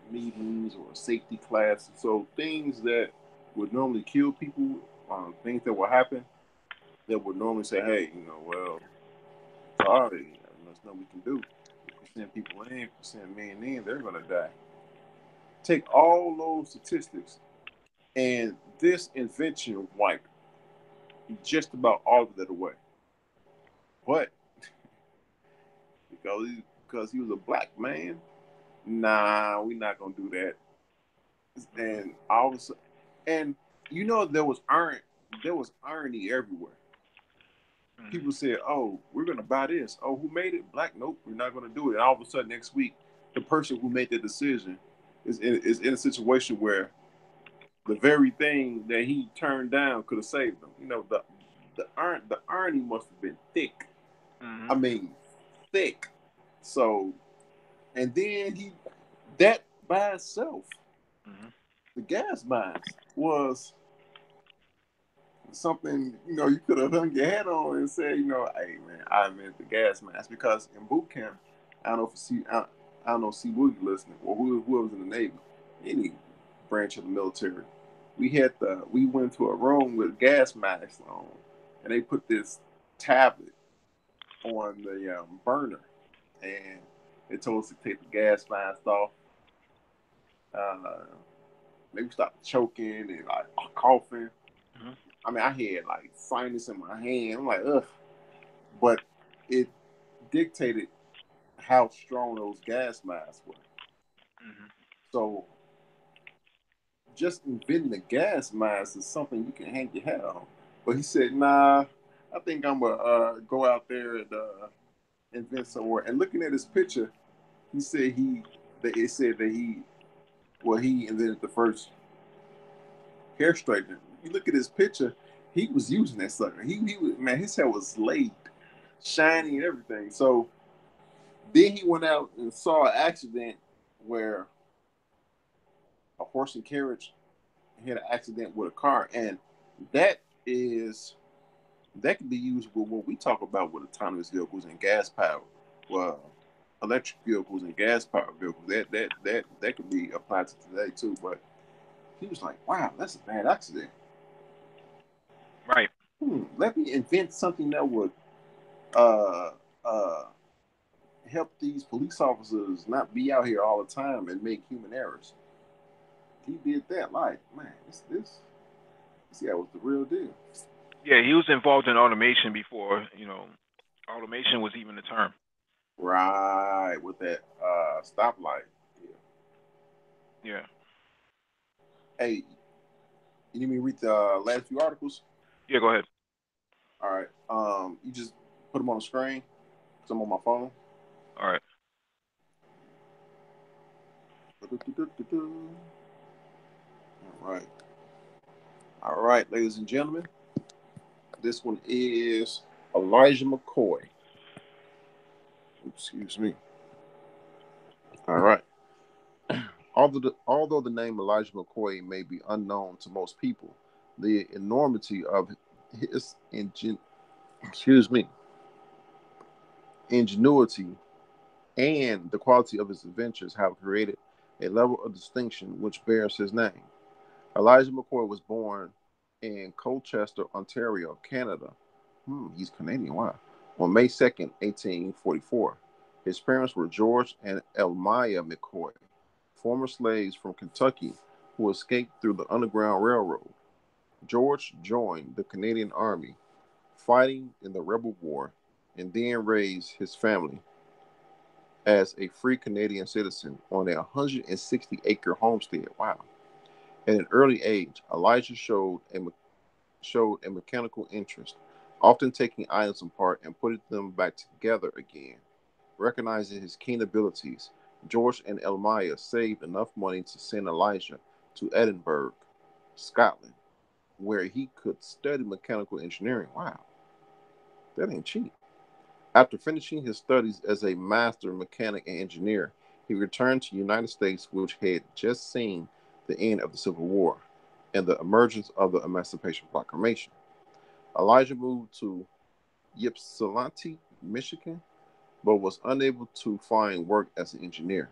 meetings or safety classes. So things that would normally kill people, things that will happen, that would normally say, hey, well, sorry, there's nothing we can do. If we send people in, if we send men in, they're going to die. Take all those statistics, and this invention wiped just about all of that away. But because he was a black man, nah, we're not gonna do that. And all of a sudden, and there was irony everywhere. People said, "Oh, we're gonna buy this. Oh, who made it? Black? Nope, we're not gonna do it." And all of a sudden, next week, the person who made the decision is in a situation where the very thing that he turned down could have saved them. The irony must have been thick. Mm-hmm. I mean, thick. So, and then that by itself, the gas mask was something, you could have hung your head on and said, hey man, I invented the gas mask. Because in boot camp, I don't know if I don't know C Boogie listening, or who was in the Navy, any branch of the military. We went to a room with gas masks on, and they put this tablet on the burner, and they told us to take the gas mask off. Maybe stop choking and like coughing. Mm-hmm. I mean, I had like sinus in my hand. I'm like, ugh. But it dictated how strong those gas masks were. Mm-hmm. So just inventing the gas mask is something you can hang your hat on. But he said, nah, I think I'm going to go out there and invent somewhere. And looking at his picture, he said it said that he invented the first hair straightener. You look at his picture, he was using that sucker. He was, man, his hair was laid, shiny and everything. So then he went out and saw an accident where a horse and carriage had an accident with a car, and that can be used with what we talk about with autonomous vehicles and gas powered, well, electric vehicles and gas powered vehicles. That could be applied to today too. But he was like, "Wow, that's a bad accident." Right. Let me invent something that would uh, help these police officers not be out here all the time and make human errors. He did that. Like, man, this guy was the real deal. Yeah, he was involved in automation before, automation was even a term. Right, with that stoplight. Yeah. Yeah. Hey, you need me to read the last few articles? Yeah, go ahead. All right. You just put them on the screen. 'Cause I'm on my phone. All right. All right. All right, ladies and gentlemen. This one is Elijah McCoy. Excuse me. All right. Although the name Elijah McCoy may be unknown to most people, the enormity of his excuse me, ingenuity and the quality of his adventures have created a level of distinction which bears his name. Elijah McCoy was born in Colchester, Ontario, Canada. He's Canadian, wow. On May 2nd, 1844. His parents were George and Elmira McCoy, former slaves from Kentucky who escaped through the Underground Railroad. George joined the Canadian Army, fighting in the Rebel War, and then raised his family as a free Canadian citizen on a 160-acre homestead. Wow. At an early age, Elijah showed a mechanical interest, often taking items apart and putting them back together again. Recognizing his keen abilities, George and Elmira saved enough money to send Elijah to Edinburgh, Scotland, where he could study mechanical engineering. Wow, that ain't cheap. After finishing his studies as a master mechanic and engineer, he returned to the United States, which had just seen the end of the Civil War and the emergence of the Emancipation Proclamation. Elijah moved to Ypsilanti, Michigan, but was unable to find work as an engineer.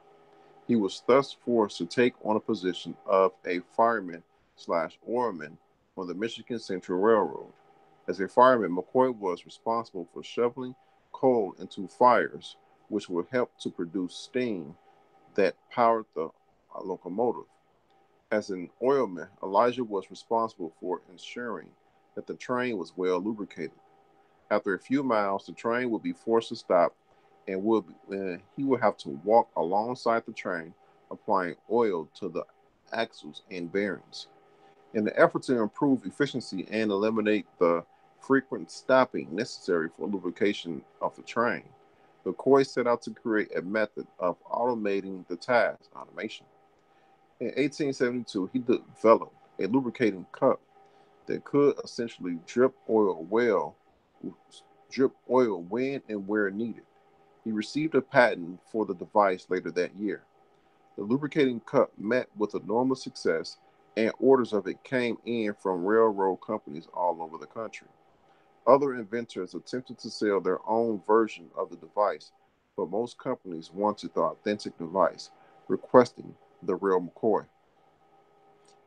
He was thus forced to take on a position of a fireman slash oarman on the Michigan Central Railroad. As a fireman, McCoy was responsible for shoveling coal into fires, which would help to produce steam that powered the locomotive. As an oilman, Elijah was responsible for ensuring that the train was well lubricated. After a few miles, the train would be forced to stop and he would have to walk alongside the train, applying oil to the axles and bearings. In the effort to improve efficiency and eliminate the frequent stopping necessary for lubrication of the train, McCoy set out to create a method of automating the task, automation. In 1872, he developed a lubricating cup that could essentially drip oil when and where needed. He received a patent for the device later that year. The lubricating cup met with enormous success, and orders of it came in from railroad companies all over the country. Other inventors attempted to sell their own version of the device, but most companies wanted the authentic device, requesting the real McCoy.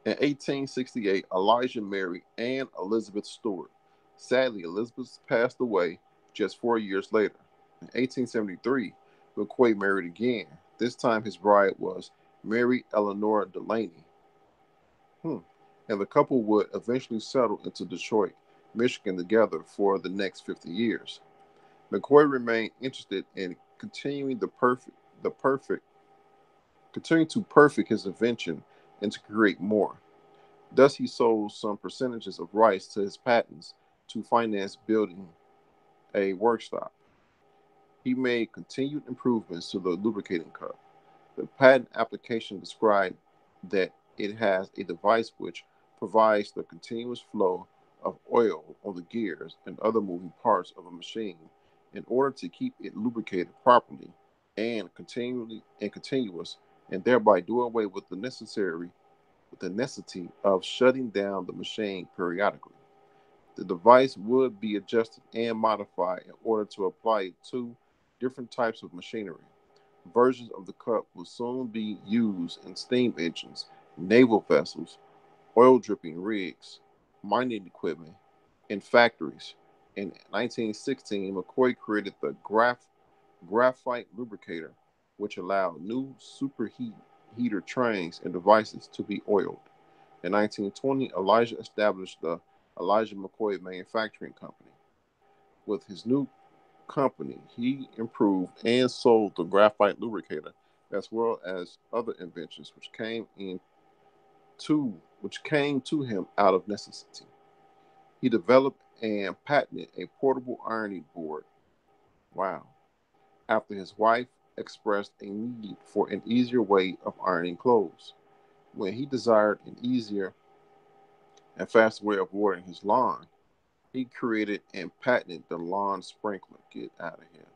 In 1868, Elijah married Anne Elizabeth Stewart. Sadly, Elizabeth passed away just 4 years later. In 1873, McCoy married again. This time his bride was Mary Eleanor Delaney. Hmm. And the couple would eventually settle into Detroit, Michigan together for the next 50 years. McCoy remained interested in the perfect, continuing to perfect his invention and to create more. Thus, he sold some percentages of rights to his patents to finance building a workshop. He made continued improvements to the lubricating cup. The patent application described that it has a device which provides the continuous flow of oil on the gears and other moving parts of a machine in order to keep it lubricated properly and continuous, and thereby do away with the necessity of shutting down the machine periodically. The device would be adjusted and modified in order to apply it to different types of machinery. Versions of the cup will soon be used in steam engines, naval vessels, oil dripping rigs, mining equipment, and factories. In 1916, McCoy created the graphite lubricator, which allowed new superheater trains and devices to be oiled. In 1920, Elijah established the Elijah McCoy Manufacturing Company. With his new company, he improved and sold the graphite lubricator as well as other inventions which came to him out of necessity. He developed and patented a portable ironing board. Wow. After his wife expressed a need for an easier way of ironing clothes. When he desired an easier and faster way of watering his lawn, he created and patented the lawn sprinkler. Get out of here.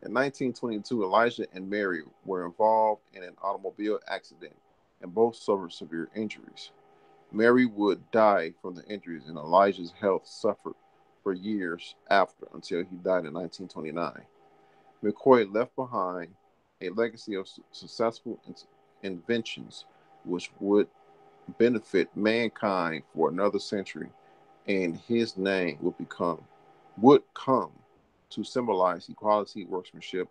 In 1922, Elijah and Mary were involved in an automobile accident and both suffered severe injuries. Mary would die from the injuries, and Elijah's health suffered for years after until he died in 1929. McCoy left behind a legacy of successful inventions which would benefit mankind for another century, and his name would come to symbolize equality, workmanship,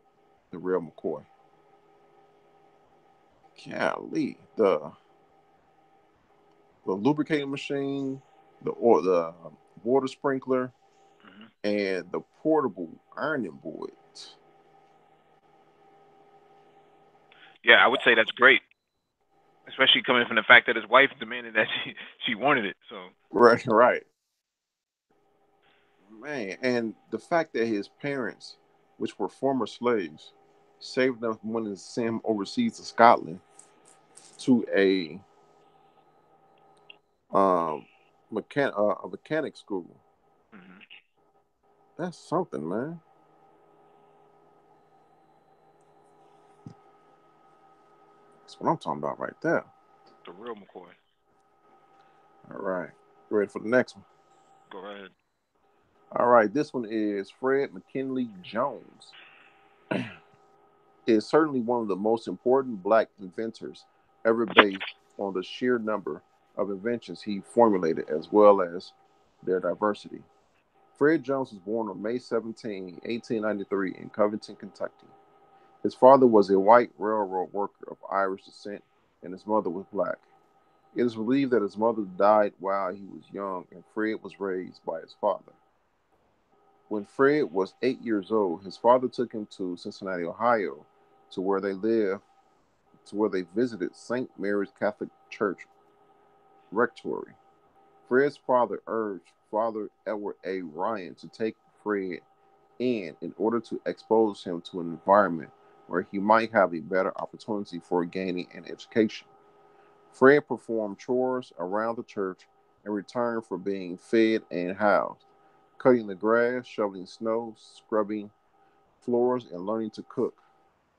the real McCoy. Golly, the lubricating machine, the water sprinkler, Hmm. and the portable ironing board. Yeah, I would say that's great, especially coming from the fact that his wife demanded that she wanted it. So Right, right, man. And the fact that his parents, which were former slaves, saved enough money to send him overseas to Scotland to um a mechanic school. hmm, That's something, man. That's what I'm talking about right there. the real McCoy. All right. Ready for the next one? Go ahead. All right. This one is Fred McKinley Jones. Is certainly one of the most important black inventors ever based on the sheer number of inventions he formulated as well as their diversity. Fred Jones was born on May 17, 1893 in Covington, Kentucky. His father was a white railroad worker of Irish descent and his mother was black. It is believed that his mother died while he was young and Fred was raised by his father. When Fred was 8 years old, his father took him to Cincinnati, Ohio, to where they lived, to where they visited St. Mary's Catholic Church rectory. Fred's father urged Father Edward A. Ryan to take Fred in order to expose him to an environment where he might have a better opportunity for gaining an education. Fred performed chores around the church in return for being fed and housed, cutting the grass, shoveling snow, scrubbing floors, and learning to cook.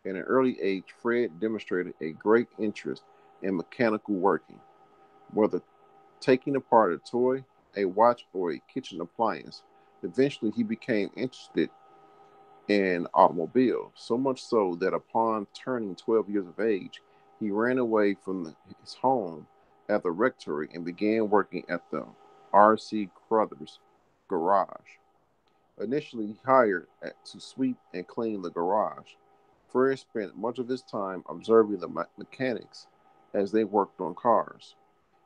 At an early age, Fred demonstrated a great interest in mechanical working, whether taking apart a toy, a watch, or a kitchen appliance. Eventually, he became interested in automobiles, so much so that upon turning 12 years of age, he ran away from his home at the rectory and began working at the R.C. Carruth's garage. Initially hired to sweep and clean the garage, Fred spent much of his time observing the mechanics as they worked on cars.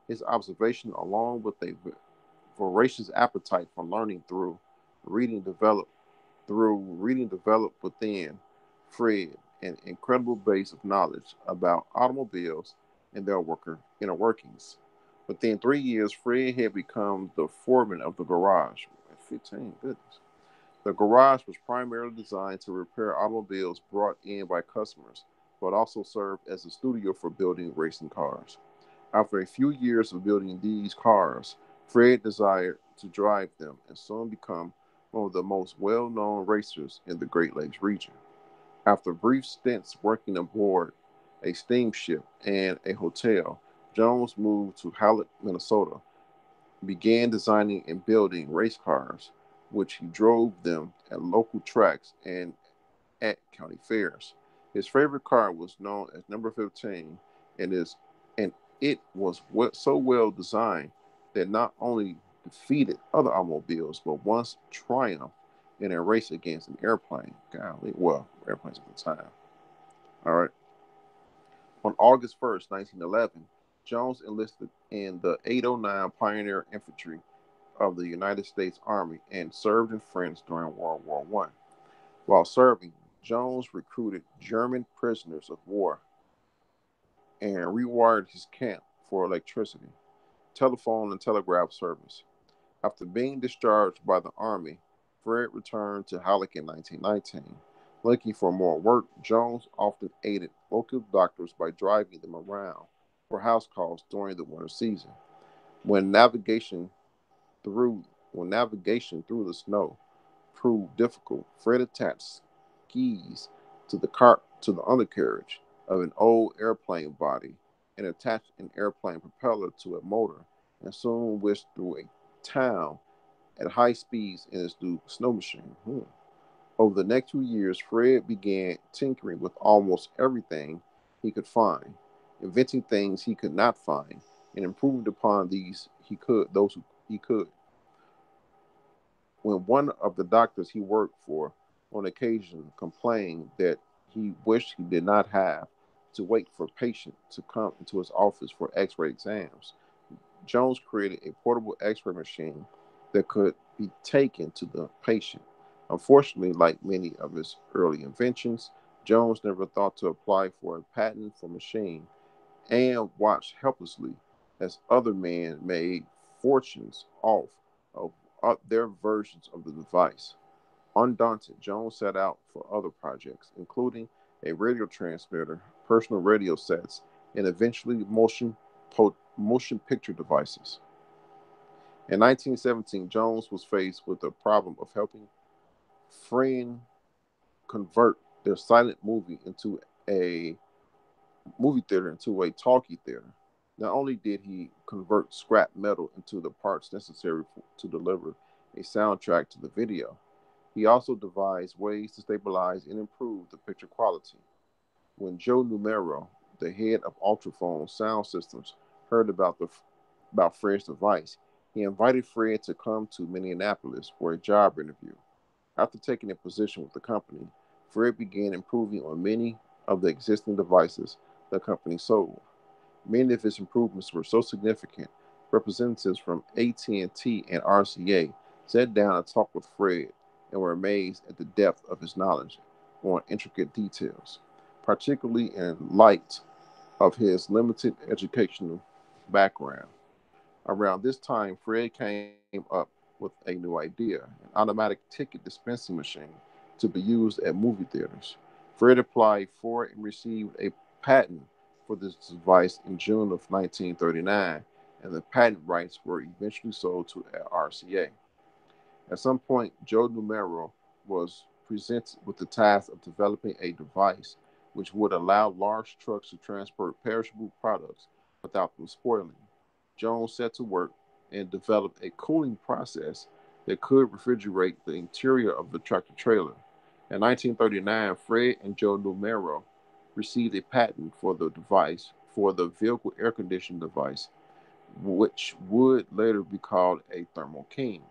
His observation, along with a voracious appetite for learning reading, developed developed within Fred an incredible base of knowledge about automobiles and their inner workings. Within 3 years, Fred had become the foreman of the garage. At 15, goodness. The garage was primarily designed to repair automobiles brought in by customers, but also served as a studio for building racing cars. After a few years of building these cars, Fred desired to drive them and soon become one of the most well known racers in the Great Lakes region. After brief stints working aboard a steamship and a hotel, Jones moved to Hallett, Minnesota, began designing and building race cars, which he drove them at local tracks and at county fairs. His favorite car was known as Number 15 and is and it was so well designed that not only defeated other automobiles but once triumphed in a race against an airplane. Golly, well, airplanes at the time. All right. On August 1st, 1911, Jones enlisted in the 809 Pioneer Infantry of the United States Army and served in France during World War I. While serving, Jones recruited German prisoners of war and rewired his camp for electricity, telephone, and telegraph service. After being discharged by the Army, Fred returned to Halleck in 1919. Looking for more work, Jones often aided local doctors by driving them around for house calls during the winter season. When navigation through when navigation through the snow proved difficult, Fred attached skis to the undercarriage of an old airplane body and attached an airplane propeller to a motor and soon whisked through a town at high speeds in his new snow machine. Over the next 2 years, Fred began tinkering with almost everything he could find, inventing things he could not find, and improving upon those who he could. When one of the doctors he worked for on occasion complained that he wished he did not have to wait for patients to come into his office for x-ray exams, Jones created a portable x-ray machine that could be taken to the patient. Unfortunately, like many of his early inventions, Jones never thought to apply for a patent for machine and watched helplessly as other men made fortunes off of their versions of the device. Undaunted, Jones set out for other projects, including a radio transmitter, personal radio sets, and eventually motion picture devices. In 1917, Jones was faced with the problem of helping friend convert their silent a movie theater into a talkie theater. Not only did he convert scrap metal into the parts necessary to deliver a soundtrack to the video, he also devised ways to stabilize and improve the picture quality. When Joe Numero, the head of Ultraphone Sound Systems, heard about Fred's device, he invited Fred to come to Minneapolis for a job interview. After taking a position with the company, Fred began improving on many of the existing devices the company sold. Many of his improvements were so significant, representatives from AT&T and RCA sat down and talked with Fred and were amazed at the depth of his knowledge on intricate details, particularly in light of his limited educational background. Around this time, Fred came up with a new idea, an automatic ticket dispensing machine to be used at movie theaters. Fred applied for and received a patent for this device in June of 1939, and the patent rights were eventually sold to RCA. At some point, Joe Numero was presented with the task of developing a device which would allow large trucks to transport perishable products without them spoiling. Jones set to work and developed a cooling process that could refrigerate the interior of the tractor trailer. In 1939, Fred and Joe Numero received a patent for the vehicle air conditioning device, which would later be called a thermal king.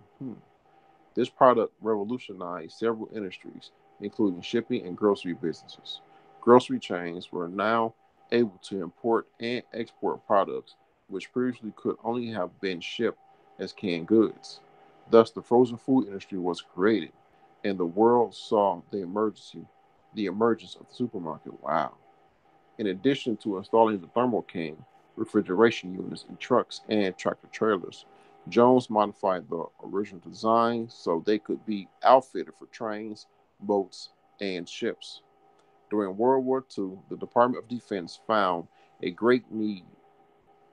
This product revolutionized several industries, including shipping and grocery businesses. Grocery chains were now able to import and export products which previously could only have been shipped as canned goods. Thus, the frozen food industry was created, and the world saw the emergence of the supermarket. Wow. In addition to installing the Thermo King refrigeration units in trucks and tractor trailers, Jones modified the original design so they could be outfitted for trains, boats, and ships. During World War II, the Department of Defense found a great need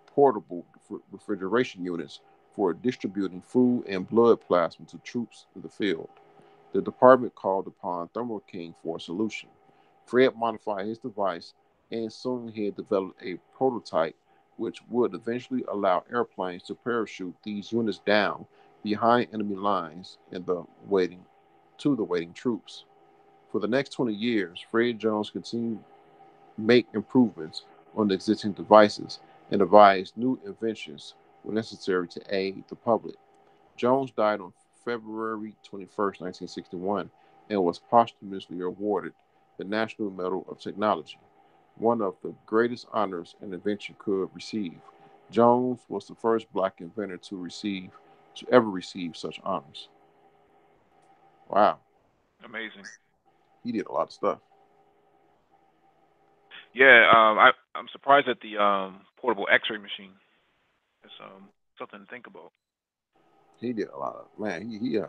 portable refrigeration units for distributing food and blood plasma to troops in the field. The department called upon Thermo King for a solution. Fred modified his device, and soon he had developed a prototype which would eventually allow airplanes to parachute these units down behind enemy lines to the waiting troops. For the next 20 years, Fred Jones continued to make improvements on the existing devices and devised new inventions when necessary to aid the public. Jones died on February 21st, 1961, and was posthumously awarded the National Medal of Technology, one of the greatest honors an invention could receive. Jones was the first black inventor to ever receive such honors. Wow, Amazing. he did a lot of stuff. Yeah, I'm surprised at the portable X-ray machine. It's something to think about. He did a lot of man. He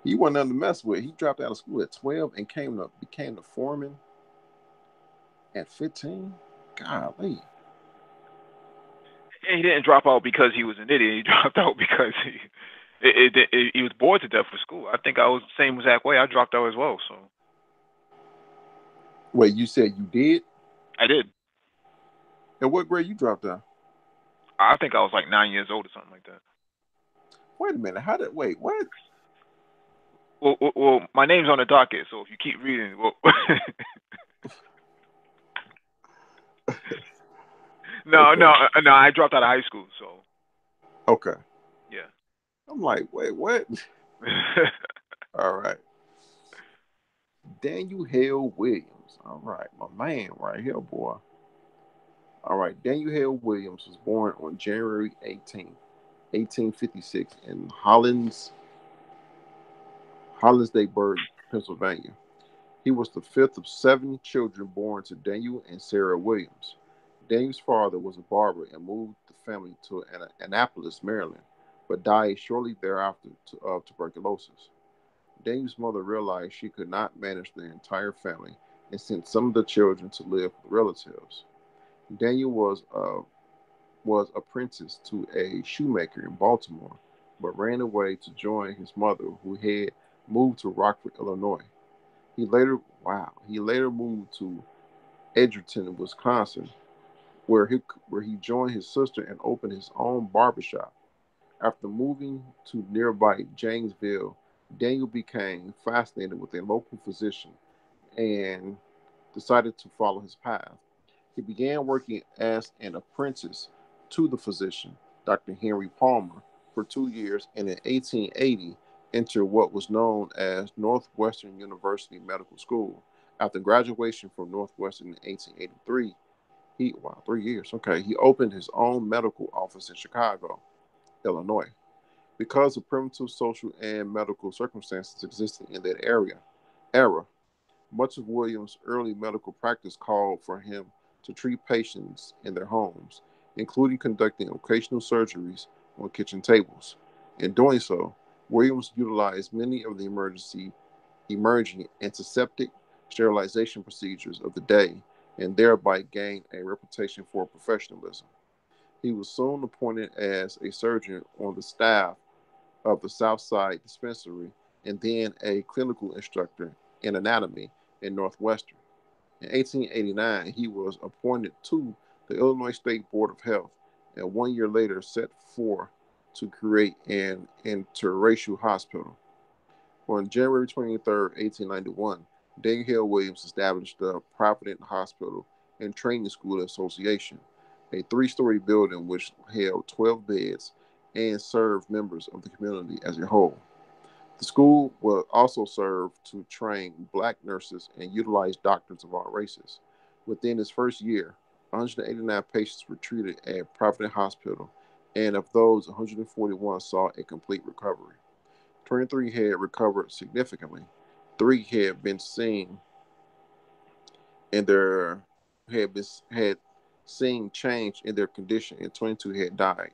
he wasn't nothing to mess with. He dropped out of school at 12 and became the foreman at 15. Golly. And he didn't drop out because he was an idiot. He dropped out because he was bored to death with school. I think I was the same exact way. I dropped out as well. So Wait, you said you did? I did. And what grade you dropped out? I think I was like 9 years old or something like that. Wait a minute. How did wait? What? Well, my name's on the docket, so if you keep reading, well, no, Okay. no, no, I dropped out of high school, so Okay. yeah. I'm like, wait, what? All right. Daniel Hale Williams. All right, my man right here, boy. All right, Daniel Hale Williams was born on January 18th, 1856, in Hollinsburg, Pennsylvania. He was the fifth of seven children born to Daniel and Sarah Williams. Daniel's father was a barber and moved the family to Annapolis, Maryland, but died shortly thereafter of tuberculosis. Daniel's mother realized she could not manage the entire family and sent some of the children to live with relatives. Daniel was apprenticed to a shoemaker in Baltimore, but ran away to join his mother, who had moved to Rockford, Illinois. He later moved to Edgerton, Wisconsin, where he joined his sister and opened his own barbershop. After moving to nearby Janesville, Daniel became fascinated with a local physician and decided to follow his path. He began working as an apprentice to the physician, Dr. Henry Palmer, for 2 years, and in 1880 entered what was known as Northwestern University Medical School. After graduation from Northwestern in 1883, 3 years, okay, he opened his own medical office in Chicago, Illinois. Because of primitive social and medical circumstances existing in that era, much of Williams' early medical practice called for him to treat patients in their homes, including conducting occasional surgeries on kitchen tables. In doing so, Williams utilized many of the emerging antiseptic sterilization procedures of the day and thereby gained a reputation for professionalism. He was soon appointed as a surgeon on the staff of the Southside Dispensary and then a clinical instructor in anatomy in Northwestern. In 1889, he was appointed to the Illinois State Board of Health, and 1 year later set forth to create an interracial hospital. On January 23rd, 1891, Daniel Hill Williams established the Provident Hospital and Training School Association, a three-story building which held 12 beds and served members of the community as a whole. The school will also serve to train black nurses and utilize doctors of all races. Within its first year, 189 patients were treated at Providence Hospital, and of those, 141 saw a complete recovery. 23 had recovered significantly. Three had been seen in their had seen change in their condition, and 22 had died.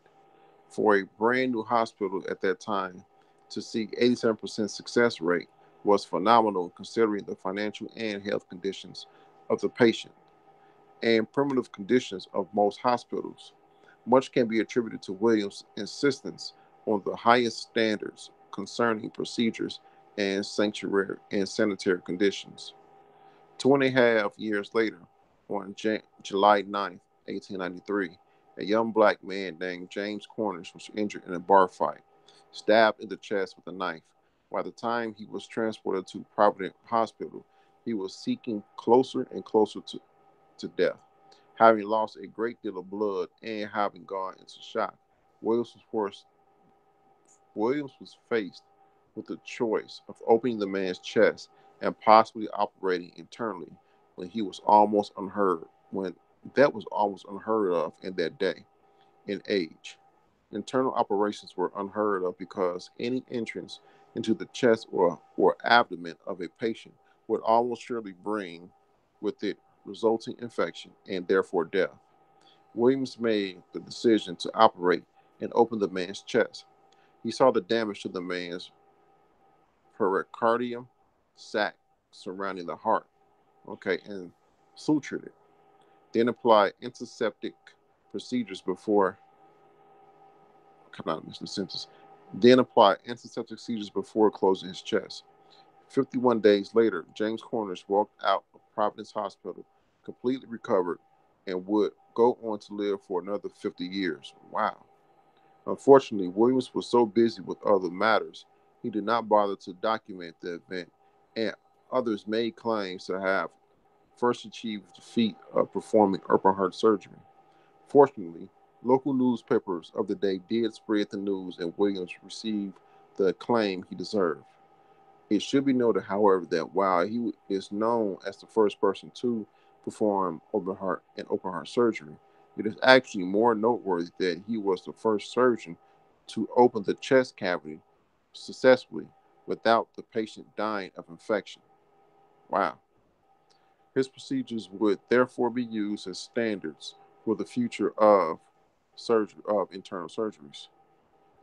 For a brand new hospital at that time, to see 87% success rate was phenomenal considering the financial and health conditions of the patient and primitive conditions of most hospitals. Much can be attributed to Williams' insistence on the highest standards concerning procedures and sanctuary and sanitary conditions. 2.5 years later, on July 9th, 1893, a young black man named James Cornish was injured in a bar fight, stabbed in the chest with a knife. By the time he was transported to Providence Hospital, he was sinking closer and closer to death, having lost a great deal of blood and having gone into shock. Williams was forced Williams was faced with the choice of opening the man's chest and possibly operating internally when he was almost unheard when that was almost unheard of in that day and age. Internal operations were unheard of because any entrance into the chest or abdomen of a patient would almost surely bring with it resulting infection and therefore death. Williams made the decision to operate and open the man's chest. He saw the damage to the man's pericardium sac surrounding the heart, okay, and sutured it. Then applied antiseptic procedures before, come on, Mr. Sentence. Then applied antiseptic procedures before closing his chest. 51 days later, James Cornish walked out of Providence Hospital completely recovered and would go on to live for another 50 years. Wow. Unfortunately, Williams was so busy with other matters, he did not bother to document the event, and others made claims to have first achieved the feat of performing open heart surgery. Fortunately, local newspapers of the day did spread the news, and Williams received the acclaim he deserved. It should be noted, however, that while he is known as the first person to perform open heart surgery, it is actually more noteworthy that he was the first surgeon to open the chest cavity successfully without the patient dying of infection. Wow. His procedures would therefore be used as standards for the future of internal surgeries.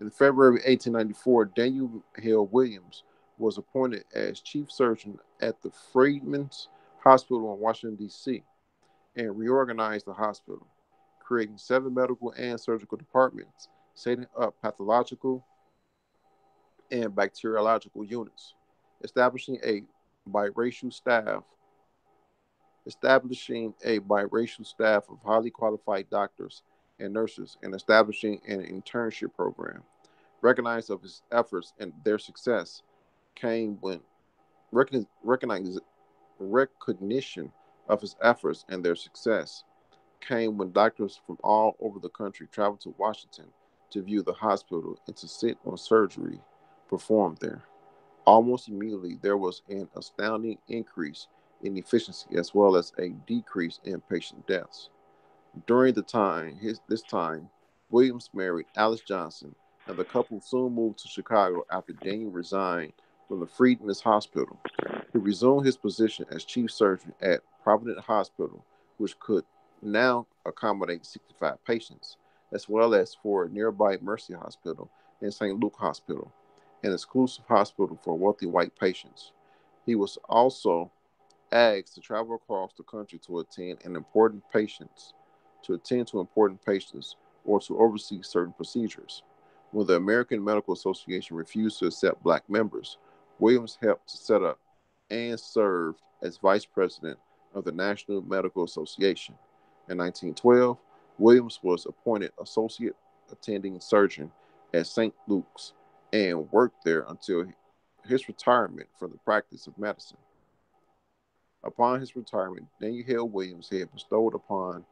In February 1894, Daniel Hill Williams was appointed as chief surgeon at the Freedmen's Hospital in Washington, D.C., and reorganized the hospital, creating 7 medical and surgical departments, setting up pathological and bacteriological units, establishing a biracial staff of highly qualified doctors and nurses, and establishing an internship program. Recognized of his efforts and their success came when recognize, recognition of his efforts and their success came when doctors from all over the country traveled to Washington to view the hospital and to sit on surgery performed there. Almost immediately, there was an astounding increase in efficiency as well as a decrease in patient deaths. During this time, Williams married Alice Johnson, and the couple soon moved to Chicago after Daniel resigned from the Freedmen's Hospital. He resumed his position as chief surgeon at Providence Hospital, which could now accommodate 65 patients, as well as for nearby Mercy Hospital and St. Luke Hospital, an exclusive hospital for wealthy white patients. He was also asked to travel across the country to attend to important patients, or to oversee certain procedures. When the American Medical Association refused to accept black members, Williams helped to set up and served as vice president of the National Medical Association. In 1912, Williams was appointed associate attending surgeon at St. Luke's and worked there until his retirement from the practice of medicine. Upon his retirement, Daniel Hill Williams had bestowed upon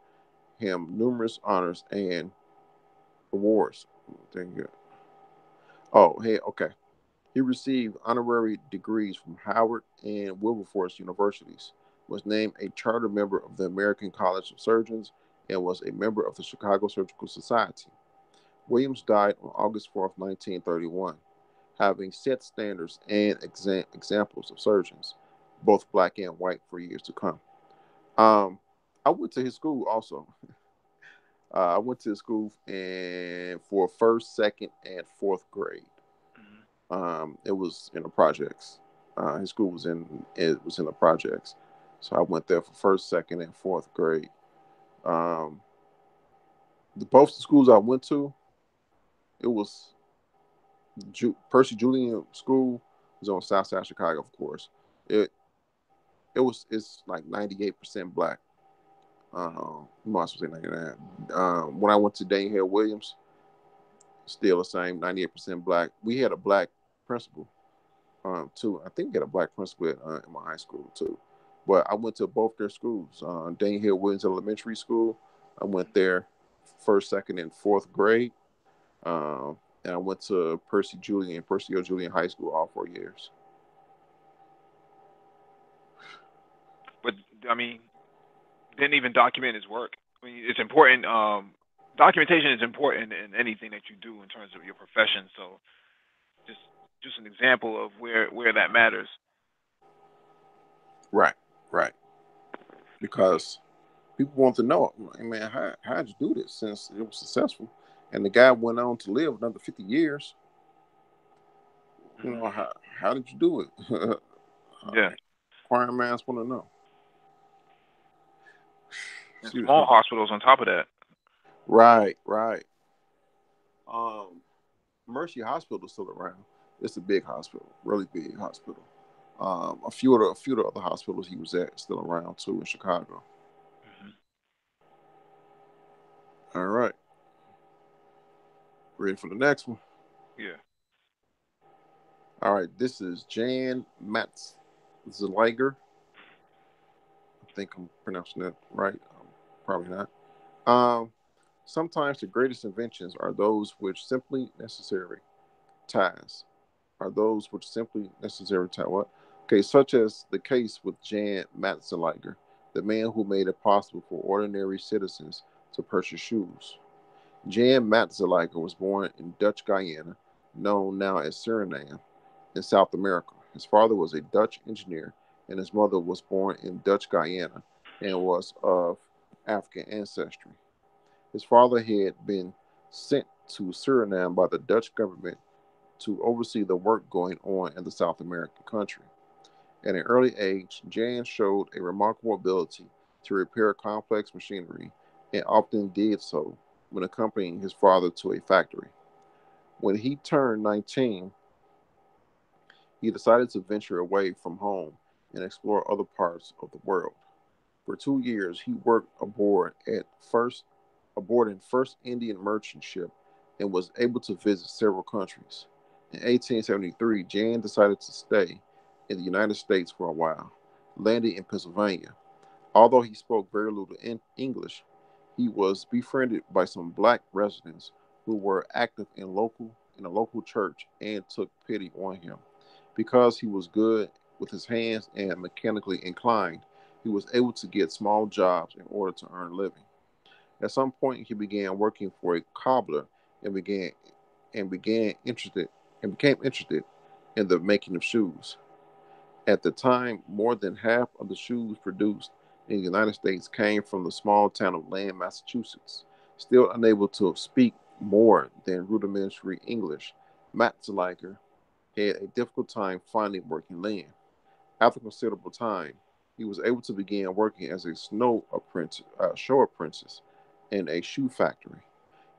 him numerous honors and awards. Oh, hey, okay. He received honorary degrees from Howard and Wilberforce universities, was named a charter member of the American College of Surgeons, and was a member of the Chicago Surgical Society. Williams died on August 4th, 1931, having set standards and examples of surgeons, both black and white, for years to come. Um, I went to his school also. I went to his school and for first, second, and fourth grade. Mhm. It was in the projects. His school was in the projects, so I went there for first, second, and fourth grade. Um, both the schools I went to, it was Percy Julian School was on South Side Chicago, of course. It it's like 98% black. You might as well say 99. When I went to Dane Hill Williams, still the same, 98% black. We had a black principal too. I think we had a black principal in my high school too. But I went to both their schools. Dane Hill Williams Elementary School. I went there first, second, and fourth grade. And I went to Percy O. Julian High School all 4 years. But I mean, didn't even document his work. I mean, it's important. Documentation is important in anything that you do in terms of your profession. So just just an example of where that matters. Right, right. Because people want to know, like, man, how'd you do this since it was successful? And the guy went on to live another 50 years. You Hmm. know, how did you do it? Yeah, Inquiring minds want to know. and Serious small man. hospitals on top of that. Right, right. Um, Mercy Hospital is still around. It's a big hospital, really big hospital. A few of the other hospitals he was at still around too in Chicago. Hmm. All right, ready for the next one? Yeah. All right, this is Jan Matzeliger. I think I'm pronouncing that right. Probably not. Um, Sometimes the greatest inventions are those which simply necessary tasks. Are those which simply necessary tasks. What? Okay, such as the case with Jan Matzeliger, the man who made it possible for ordinary citizens to purchase shoes. Jan Matzeliger was born in Dutch Guyana, known now as Suriname, in South America. His father was a Dutch engineer, and his mother was born in Dutch Guyana and was of African ancestry. His father had been sent to Suriname by the Dutch government to oversee the work going on in the South American country. At an early age, Jan showed a remarkable ability to repair complex machinery and often did so when accompanying his father to a factory. When he turned 19, he decided to venture away from home and explore other parts of the world. For 2 years, he worked aboard in first Indian merchant ship and was able to visit several countries. In 1873, Jan decided to stay in the United States for a while, landing in Pennsylvania. Although he spoke very little English, he was befriended by some black residents who were active in a local church and took pity on him. Because he was good with his hands and mechanically inclined, he was able to get small jobs in order to earn a living. At some point, he began working for a cobbler and began interested and became interested in the making of shoes. At the time, more than half of the shoes produced in the United States came from the small town of Land, Massachusetts. Still unable to speak more than rudimentary English, Matzeliger had a difficult time finding working land. After considerable time, he was able to begin working as a show apprentice in a shoe factory.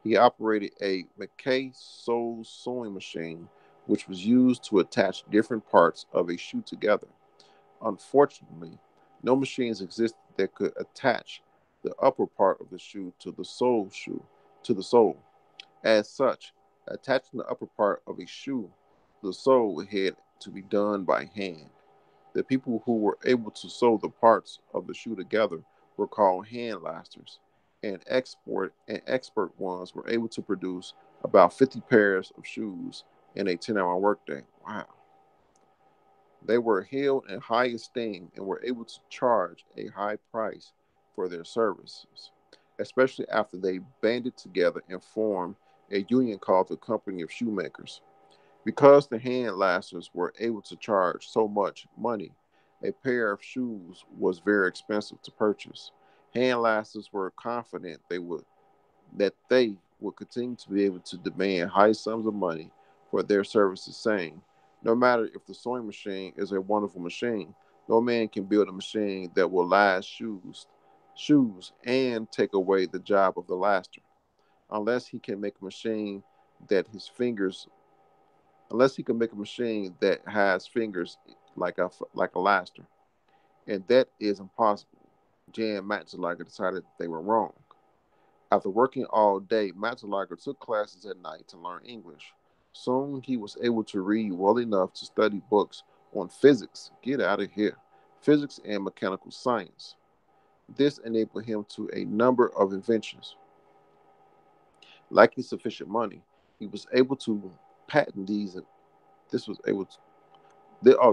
He operated a Mackay sewing machine, which was used to attach different parts of a shoe together. Unfortunately, no machines existed that could attach the upper part of the shoe to the sole. As such, attaching the upper part of a shoe to the sole had to be done by hand. The people who were able to sew the parts of the shoe together were called hand lasters, and expert ones were able to produce about 50 pairs of shoes in a 10-hour workday. Wow. They were held in high esteem and were able to charge a high price for their services, especially after they banded together and formed a union called the Company of Shoemakers. Because the hand lasters were able to charge so much money, a pair of shoes was very expensive to purchase. Hand lasters were confident they would continue to be able to demand high sums of money for their services, saying, "No matter if the sewing machine is a wonderful machine, no man can build a machine that will last shoes and take away the job of the laster, unless he can make a machine that his fingers unless he can make a machine that has fingers like a laster, and that is impossible." Jan Matzeliger decided they were wrong. After working all day, Matzeliger took classes at night to learn English. Soon he was able to read well enough to study books on physics. Get out of here. Physics and mechanical science. This enabled him to a number of inventions. Lacking sufficient money, He was able to patent these. This was able to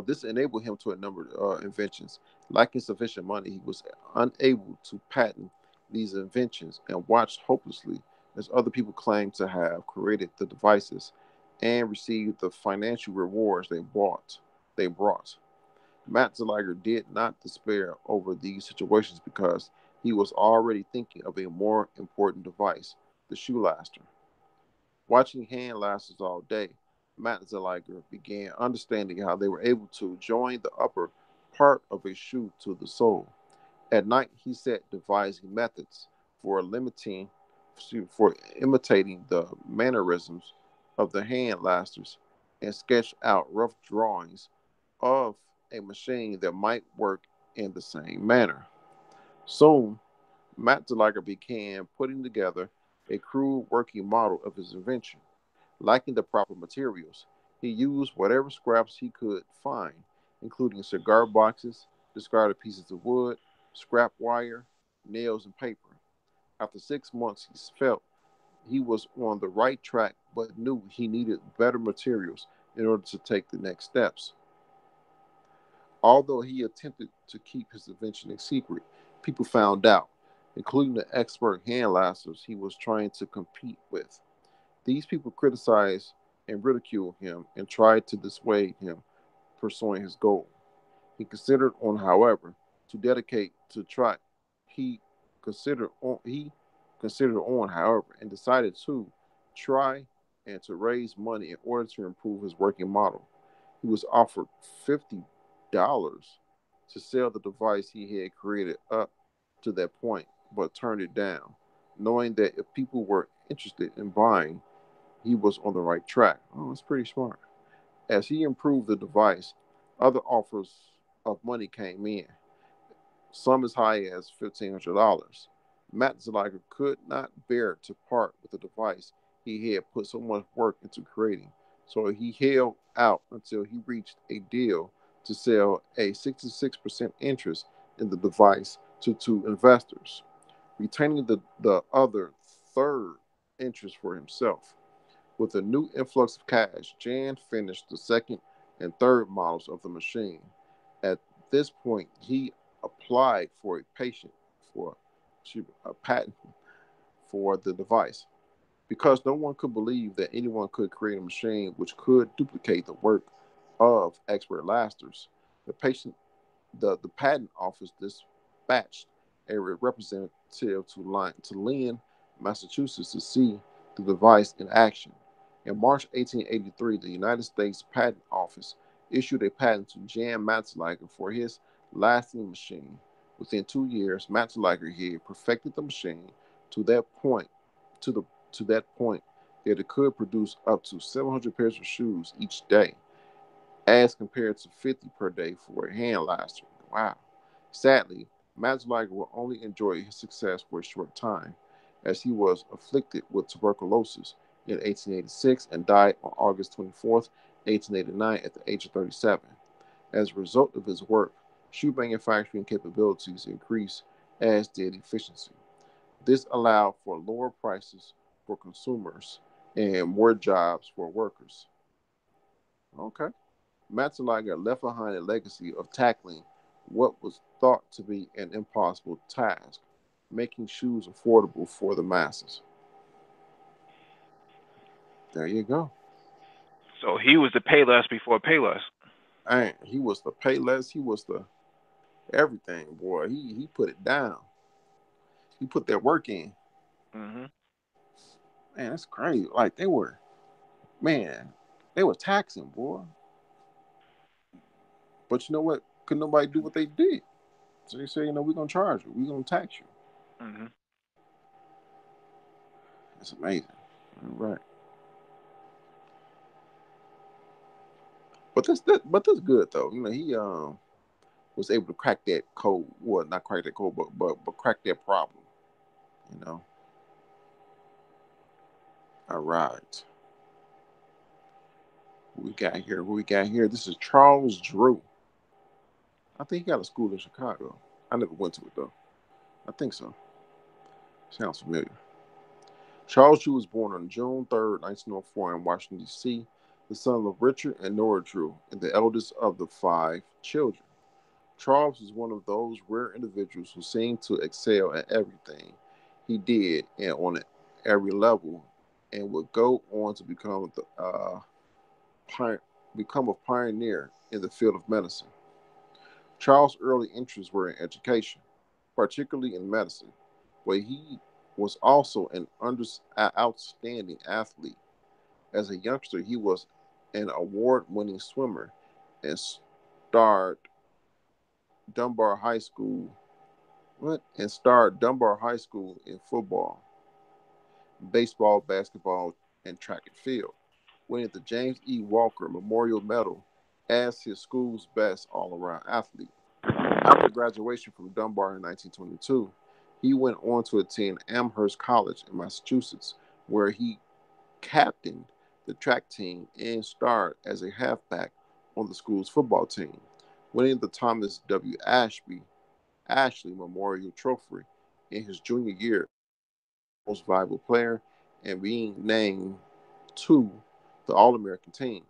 this enabled him to a number of inventions. Lacking sufficient money, he was unable to patent these inventions and watched hopelessly as other people claimed to have created the devices and received the financial rewards They brought. Matzeliger did not despair over these situations because he was already thinking of a more important device, the shoe laster. Watching hand lasters all day, Matzeliger began understanding how they were able to join the upper part of a shoe to the sole. At night, he set devising methods for for imitating the mannerisms of the hand lasters and sketched out rough drawings of a machine that might work in the same manner. Soon, Matzeliger began putting together a crude working model of his invention. Lacking the proper materials, he used whatever scraps he could find, including cigar boxes, discarded pieces of wood, scrap wire, nails, and paper. After 6 months, he felt he was on the right track but knew he needed better materials in order to take the next steps. Although he attempted to keep his invention a secret, people found out, including the expert hand lacers he was trying to compete with. These people criticized and ridiculed him and tried to dissuade him pursuing his goal. He considered on, however, to dedicate to try. He he considered on, however, and decided to try and to raise money in order to improve his working model. He was offered $50 to sell the device he had created up to that point, but turned it down, knowing that if people were interested in buying, he was on the right track. Oh, that's pretty smart. As he improved the device, other offers of money came in, some as high as $1,500. Matt Zeliger could not bear to part with the device he had put so much work into creating, so he held out until he reached a deal to sell a 66% interest in the device to two investors, retaining the other third interest for himself. With a new influx of cash, Jan finished the second and third models of the machine. At this point, he applied for a patent for a patent for the device because no one could believe that anyone could create a machine which could duplicate the work of expert lasters. The patient the patent office dispatched a representative to Lynn, Massachusetts, to see the device in action. In March 1883, the United States Patent Office issued a patent to Jan Matzeliger for his lasting machine. Within 2 years, Matzeliger had perfected the machine to that point, to the to that point that it could produce up to 700 pairs of shoes each day as compared to 50 per day for a hand laster. Wow. Sadly, Matzeliger will only enjoy his success for a short time, as he was afflicted with tuberculosis in 1886 and died on August 24th, 1889, at the age of 37. As a result of his work, shoe manufacturing capabilities increased, as did efficiency. This allowed for lower prices for consumers and more jobs for workers. Okay. Matzeliger left behind a legacy of tackling what was thought to be an impossible task, making shoes affordable for the masses. There you go. So he was the Payless before Payless. And he was the Payless, he was the everything, boy. He put it down. He put that work in. Hmm. Man, that's crazy. Like man, they were taxing, boy. But you know what? Could nobody do what they did? So they say, we're gonna charge you. We're gonna tax you. Hmm. It's amazing. All right. But that's good though. He was able to crack that code. Well, not crack that code, but crack that problem. You know. All right. Who we got here? Who we got here? This is Charles Drew. I think he got a school in Chicago. I never went to it though. I think so. Sounds familiar. Charles Drew was born on June 3rd, 1904, in Washington, D.C., the son of Richard and Nora Drew, and the eldest of the five children. Charles was one of those rare individuals who seemed to excel at everything he did and on every level, and would go on to pi- become a pioneer in the field of medicine. Charles' early interests were in education, particularly in medicine, but he was also outstanding athlete. As a youngster, he was an award-winning swimmer and starred Dunbar High School starred Dunbar High School in football, baseball, basketball, and track and field, winning the James E. Walker Memorial Medal as his school's best all-around athlete. After graduation from Dunbar in 1922, he went on to attend Amherst College in Massachusetts, where he captained the track team and starred as a halfback on the school's football team, winning the Thomas W. Ashley Memorial Trophy in his junior year, most valuable player, and being named to the All American team.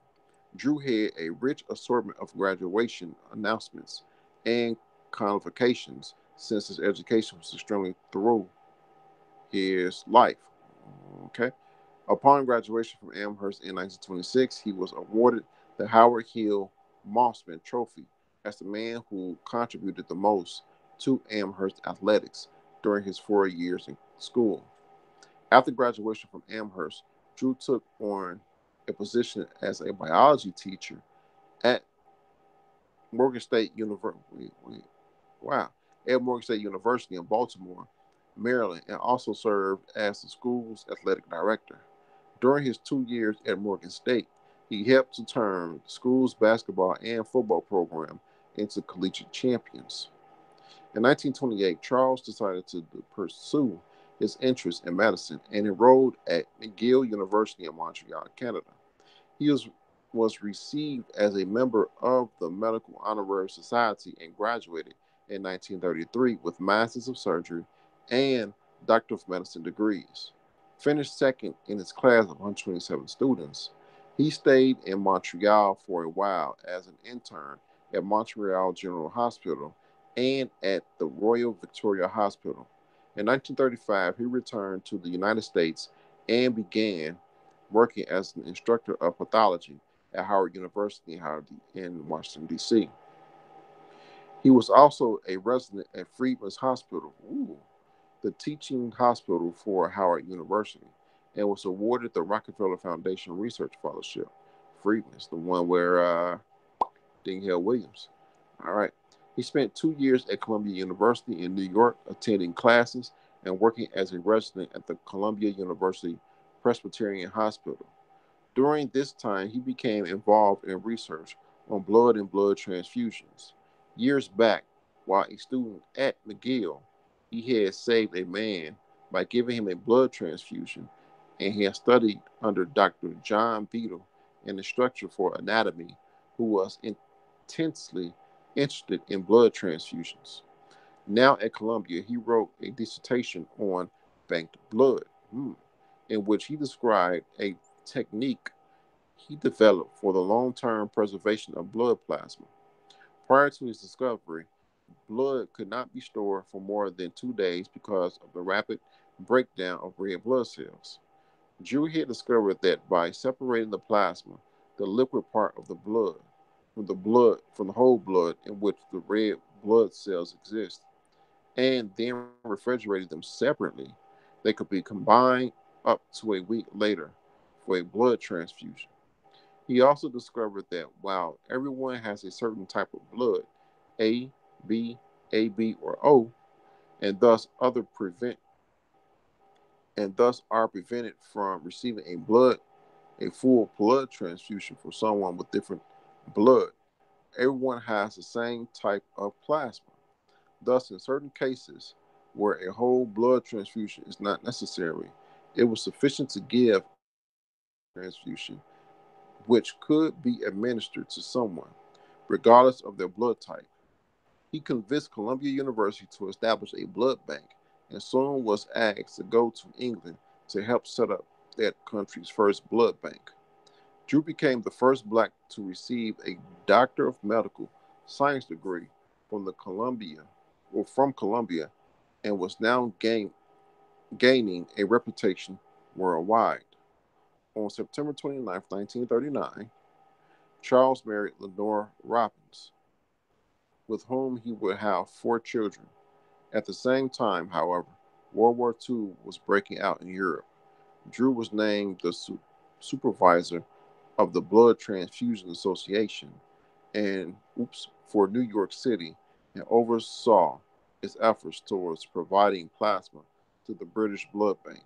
Drew had a rich assortment of graduation announcements and convocations since his education was extremely through his life. Okay. Upon graduation from Amherst in 1926, he was awarded the Howard Hill Mossman Trophy as the man who contributed the most to Amherst athletics during his 4 years in school. After graduation from Amherst, Drew took on a position as a biology teacher at Morgan State University. Wow, at Morgan State University in Baltimore, Maryland, and also served as the school's athletic director. During his 2 years at Morgan State, he helped to turn the school's basketball and football program into collegiate champions. In 1928, Charles decided to pursue his interest in medicine and enrolled at McGill University in Montreal, Canada. He was received as a member of the Medical Honorary Society and graduated in 1933 with Masters of Surgery and Doctor of Medicine degrees. Finished second in his class of 127 students. He stayed in Montreal for a while as an intern at Montreal General Hospital and at the Royal Victoria Hospital. In 1935, he returned to the United States and began working as an instructor of pathology at Howard University in Washington, D.C. He was also a resident at Freedman's Hospital, the teaching hospital for Howard University, and was awarded the Rockefeller Foundation Research Fellowship. Freedman's, the one where Ding Hill Williams. All right. He spent 2 years at Columbia University in New York, attending classes and working as a resident at the Columbia University Presbyterian Hospital. During this time, he became involved in research on blood and blood transfusions. Years back, while a student at McGill, he had saved a man by giving him a blood transfusion, and he had studied under Dr. John Beadle, an instructor for anatomy, who was intensely interested in blood transfusions. Now at Columbia, he wrote a dissertation on banked blood, in which he described a technique he developed for the long term preservation of blood plasma. Prior to his discovery, blood could not be stored for more than 2 days because of the rapid breakdown of red blood cells. Drew had discovered that by separating the plasma, the liquid part of the blood from the whole blood in which the red blood cells exist, and then refrigerated them separately, they could be combined up to a week later for a blood transfusion. He also discovered that while everyone has a certain type of blood, A, B, AB, or O, and thus other prevent and thus are prevented from receiving a full blood transfusion for someone with different blood, everyone has the same type of plasma. Thus, in certain cases where a whole blood transfusion is not necessary, it was sufficient to give a transfusion which could be administered to someone, regardless of their blood type. He convinced Columbia University to establish a blood bank and soon was asked to go to England to help set up that country's first blood bank. Drew became the first black to receive a Doctor of Medical Science degree from the Columbia or from Columbia and was now gaining a reputation worldwide. On September 29, 1939, Charles married Lenore Robbins, with whom he would have four children. At the same time, however, World War II was breaking out in Europe. Drew was named the supervisor of the Blood Transfusion Association and for New York City and oversaw its efforts towards providing plasma to the British Blood Bank.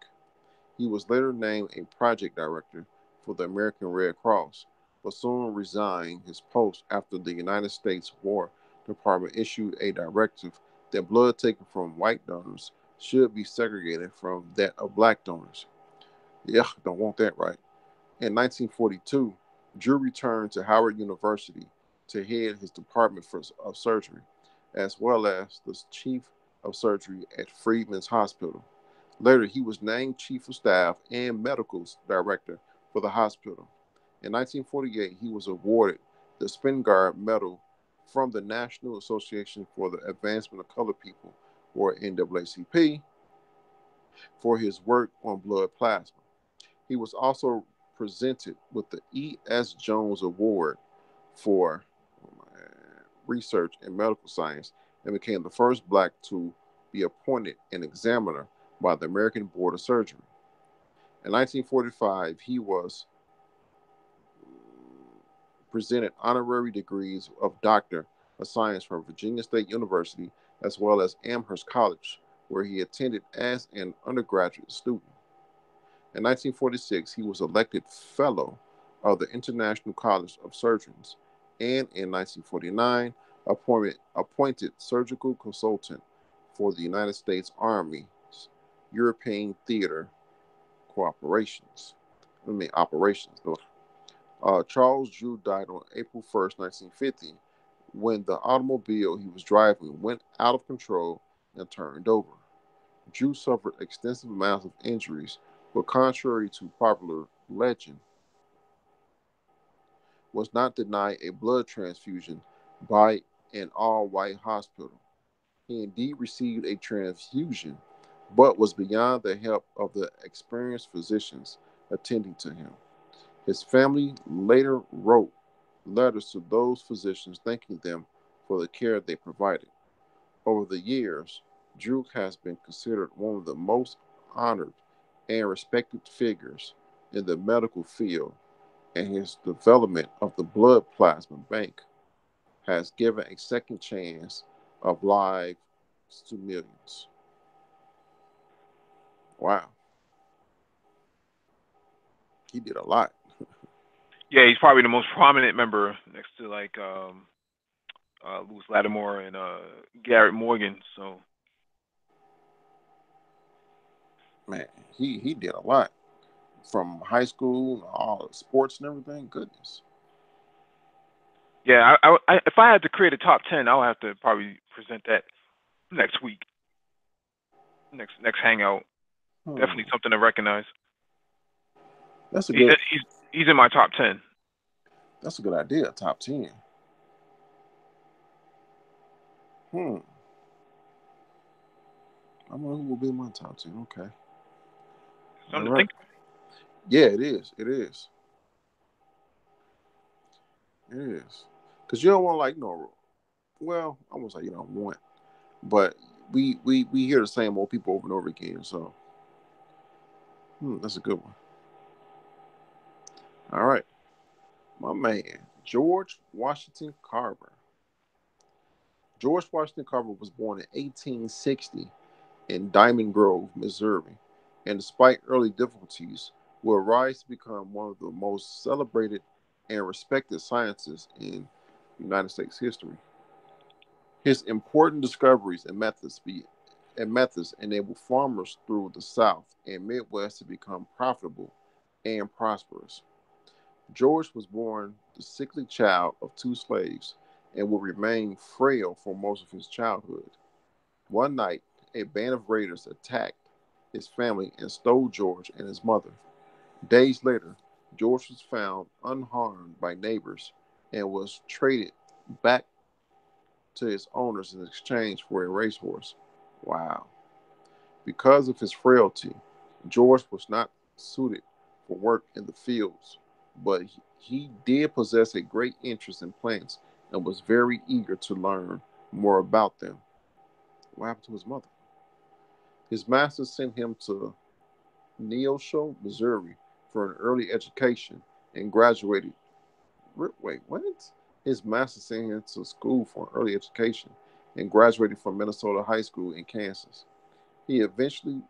He was later named a project director for the American Red Cross, but soon resigned his post after the United States War Department issued a directive that blood taken from white donors should be segregated from that of black donors. Yeah, don't want that, right? In 1942, Drew returned to Howard University to head his department of surgery, as well as the chief of surgery at Freedman's Hospital. Later, he was named chief of staff and medical director for the hospital. In 1948, he was awarded the Spingarn Medal from the National Association for the Advancement of Colored People, or NAACP, for his work on blood plasma. He was also presented with the E.S. Jones Award for research in medical science and became the first black to be appointed an examiner by the American Board of Surgery. In 1945, he was presented honorary degrees of Doctor of Science from Virginia State University as well as Amherst College, where he attended as an undergraduate student. In 1946, he was elected Fellow of the International College of Surgeons, and in 1949, appointed surgical consultant for the United States Army's European Theater Operations. Charles Drew died on April 1st, 1950, when the automobile he was driving went out of control and turned over. Drew suffered extensive amounts of injuries, but contrary to popular legend, was not denied a blood transfusion by an all-white hospital. He indeed received a transfusion, but was beyond the help of the experienced physicians attending to him. His family later wrote letters to those physicians thanking them for the care they provided. Over the years, Drew has been considered one of the most honored and respected figures in the medical field, and his development of the blood plasma bank has given a second chance of lives to millions. Wow, he did a lot. Yeah, he's probably the most prominent member next to like Louis Lattimore and Garrett Morgan. So Man, he did a lot from high school, all sports and everything. Goodness. yeah, if I had to create a top 10, I'll have to probably present that next week, next hangout. Hmm. Definitely something to recognize. That's a He, good. he's in my top 10. That's a good idea. Top 10. Hmm. I don't know who will be in my top 10. Okay. All Something to right. think. Yeah, it is. It is. It is. Because you don't want like no. Well, I won't say you don't want, but we hear the same old people over and over again. So that's a good one. All right, my man George Washington Carver. George Washington Carver was born in 1860 in Diamond Grove, Missouri, and despite early difficulties, will rise to become one of the most celebrated and respected scientists in United States history. His important discoveries and methods enabled farmers through the South and Midwest to become profitable and prosperous. George was born the sickly child of two slaves and would remain frail for most of his childhood. One night, a band of raiders attacked his family and stole George and his mother. Days later, George was found unharmed by neighbors and was traded back to his owners in exchange for a racehorse. Wow. Because of his frailty, George was not suited for work in the fields, but he did possess a great interest in plants and was very eager to learn more about them. What happened to his mother? His master sent him to Neosho, Missouri for an early education and graduated. Wait, what? His master sent him to school for an early education and graduated from Minnesota High School in Kansas. He eventually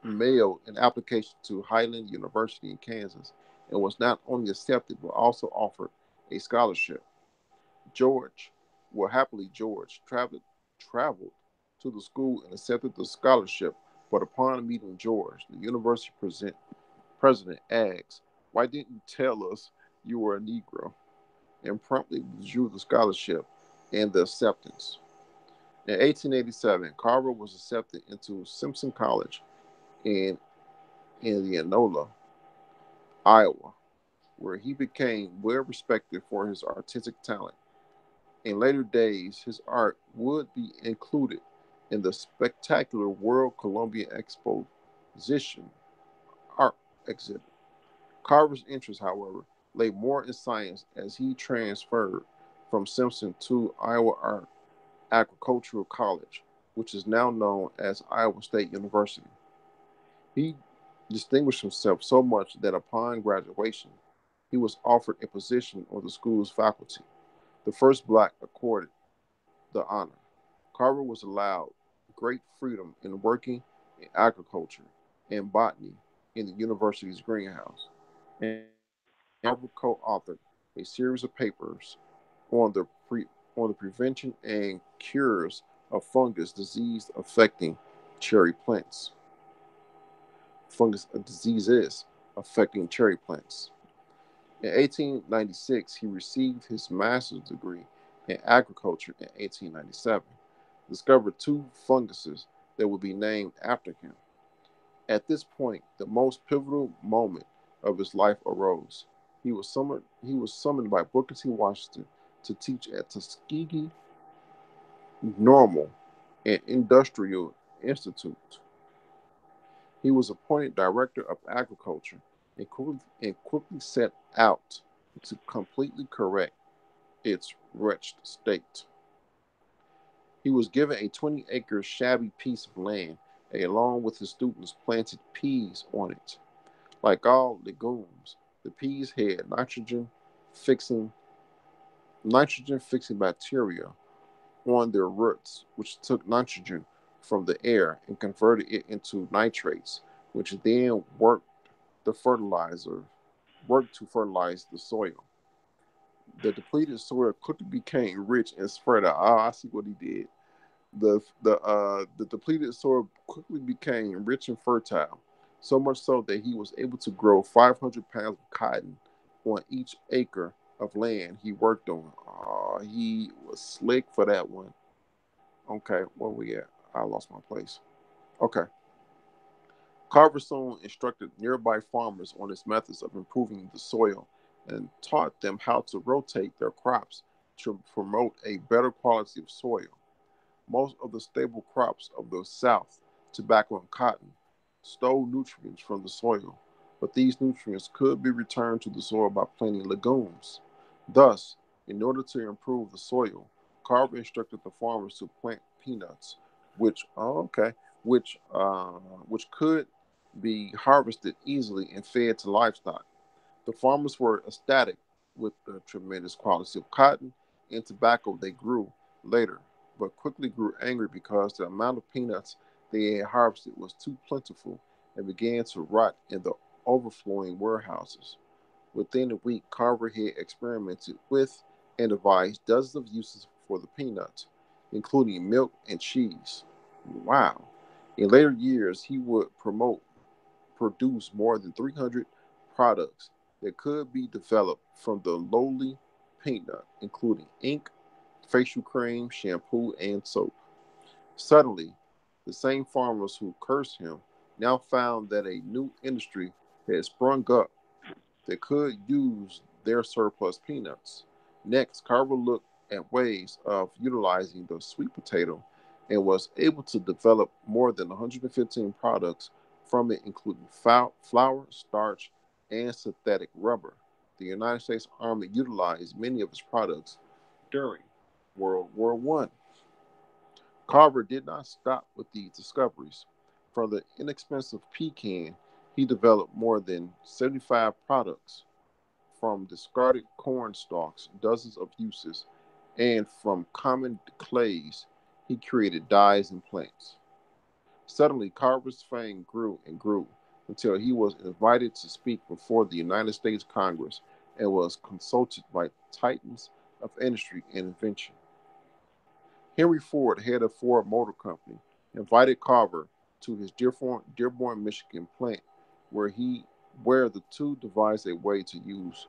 mailed an application to Highland University in Kansas and was not only accepted but also offered a scholarship. George, George traveled to the school and accepted the scholarship, but upon meeting George, the university president asked, "Why didn't you tell us you were a Negro?" and promptly withdrew the scholarship and the acceptance. In 1887, Carver was accepted into Simpson College in Indianola, Iowa, where he became well respected for his artistic talent. In later days, his art would be included in the spectacular World Columbian Exposition art exhibit. Carver's interest, however, lay more in science as he transferred from Simpson to Iowa Agricultural College, which is now known as Iowa State University. He distinguished himself so much that upon graduation, he was offered a position on the school's faculty, the first black accorded the honor. Carver was allowed great freedom in working in agriculture and botany in the university's greenhouse, and Carver co-authored a series of papers on the on the prevention and cures of fungus disease affecting cherry plants. Fungus diseases affecting cherry plants. In 1896, he received his master's degree in agriculture in 1897, discovered two funguses that would be named after him. At this point, the most pivotal moment of his life arose. He was summoned by Booker T. Washington to teach at Tuskegee Normal and Industrial Institute. He was appointed Director of Agriculture and quickly set out to completely correct its wretched state. He was given a 20-acre shabby piece of land, and along with his students planted peas on it. Like all legumes, the peas had fixing nitrogen fixing bacteria on their roots, which took nitrogen from the air and converted it into nitrates, which then the fertilizer worked to fertilize the soil. The depleted soil quickly became rich and spread out. Ah, I see what he did. The depleted soil quickly became rich and fertile, so much so that he was able to grow 500 pounds of cotton on each acre of land he worked on. Ah, he was slick for that one. Okay, where we at? I lost my place. Okay. Carver soon instructed nearby farmers on his methods of improving the soil and taught them how to rotate their crops to promote a better quality of soil. Most of the staple crops of the South, tobacco and cotton, stole nutrients from the soil, but these nutrients could be returned to the soil by planting legumes. Thus, in order to improve the soil, Carver instructed the farmers to plant peanuts, which which could be harvested easily and fed to livestock. The farmers were ecstatic with the tremendous quality of cotton and tobacco they grew later, but quickly grew angry because the amount of peanuts they had harvested was too plentiful and began to rot in the overflowing warehouses. Within a week, Carver had experimented with and devised dozens of uses for the peanut, including milk and cheese. Wow. In later years, he would produce more than 300 products that could be developed from the lowly peanut, including ink, facial cream, shampoo, and soap. Suddenly, The same farmers who cursed him now found that a new industry had sprung up that could use their surplus peanuts. Next, Carver looked at ways of utilizing the sweet potato and was able to develop more than 115 products from it, including flour, starch, and synthetic rubber. The United States Army utilized many of its products during World War One. Carver did not stop with these discoveries. From the inexpensive pecan, he developed more than 75 products. From discarded corn stalks, dozens of uses, and from common clays, he created dyes and plants. Suddenly, Carver's fame grew and grew until he was invited to speak before the United States Congress and was consulted by titans of industry and invention. Henry Ford, head of Ford Motor Company, invited Carver to his Dearborn, Michigan plant, where he where the two devised a way to use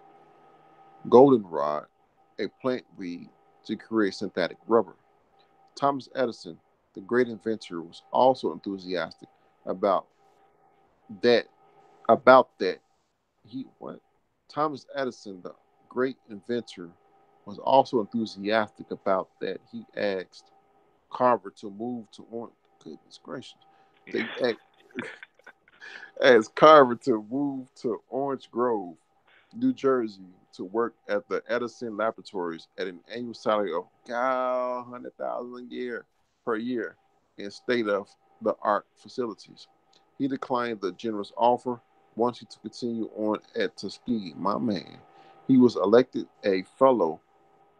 goldenrod, a plant weed, to create synthetic rubber. Thomas Edison, the great inventor, was also enthusiastic about that. About that, he what? Thomas Edison, the great inventor, was also enthusiastic about that. He asked Carver to move to Orange. Goodness gracious! They asked Carver to move to Orange Grove, New Jersey, to work at the Edison Laboratories at an annual salary of 100,000 a year per year in state of the art facilities. He declined the generous offer, wanting to continue on at Tuskegee. My man, he was elected a fellow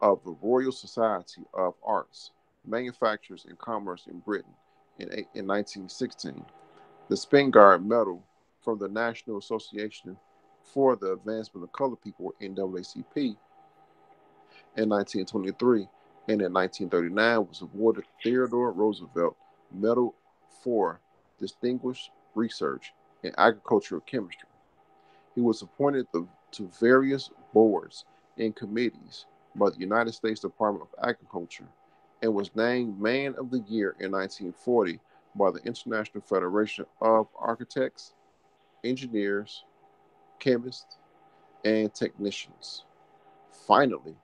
of the Royal Society of Arts, Manufacturers and Commerce in Britain in 1916. The Spingarn Medal from the National Association for the Advancement of Colored People, NAACP, in 1923, and in 1939 was awarded Theodore Roosevelt Medal for Distinguished Research in Agricultural Chemistry. He was appointed to various boards and committees by the United States Department of Agriculture and was named Man of the Year in 1940 by the International Federation of Architects, Engineers, Chemists, and Technicians. Finally,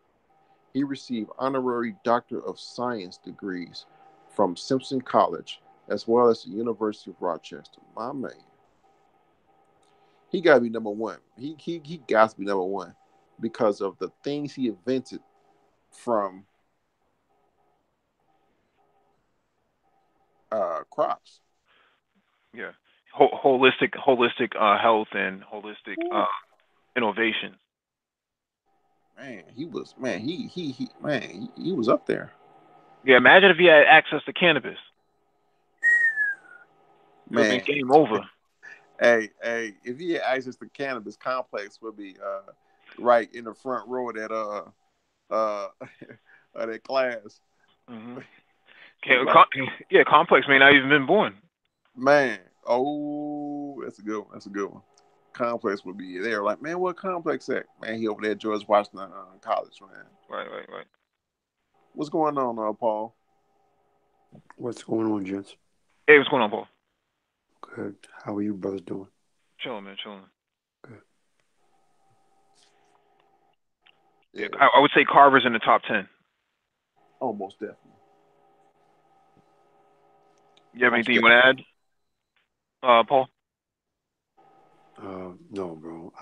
he received honorary Doctor of Science degrees from Simpson College as well as the University of Rochester. My man, he got to be number one. He got to be number one because of the things he invented from crops. Yeah. Holistic health and holistic Ooh, innovation. man, he was man. He was up there. Yeah, imagine if he had access to cannabis. It would have been Man, game over. hey, if he had access to cannabis, complex would be right in the front row of that uh of that class. Hmm. Like, Yeah, complex may not even been born. man, oh, that's a good one. That's a good one. Complex would be there. Like, man, what complex at? Man, he over there at George Washington College, man. Right. What's going on, Paul? What's going on, gents? Hey, what's going on, Paul? Good. How are you brothers doing? Chilling, man, chilling. Good. Yeah, Yeah, I would say Carver's in the top 10. almost definitely. You have Most anything you definitely. want to add, Paul? No, bro.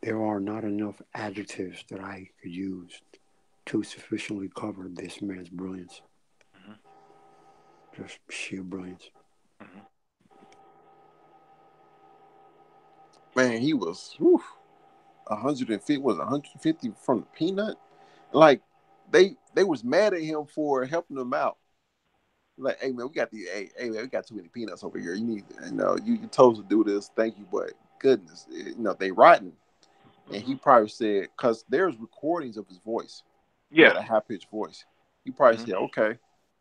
There are not enough adjectives that I could use to sufficiently cover this man's brilliance. Hmm. Just sheer brilliance. Hmm. Man, he was 150 was 150 from the peanut. Like they was mad at him for helping them out. Like, hey man, hey man, we got too many peanuts over here. You need, you told us to do this. Thank you, but goodness, they rotten. And Hmm. he probably said, because there's recordings of his voice. He Yeah. had a high pitched voice. He probably Hmm. said, okay,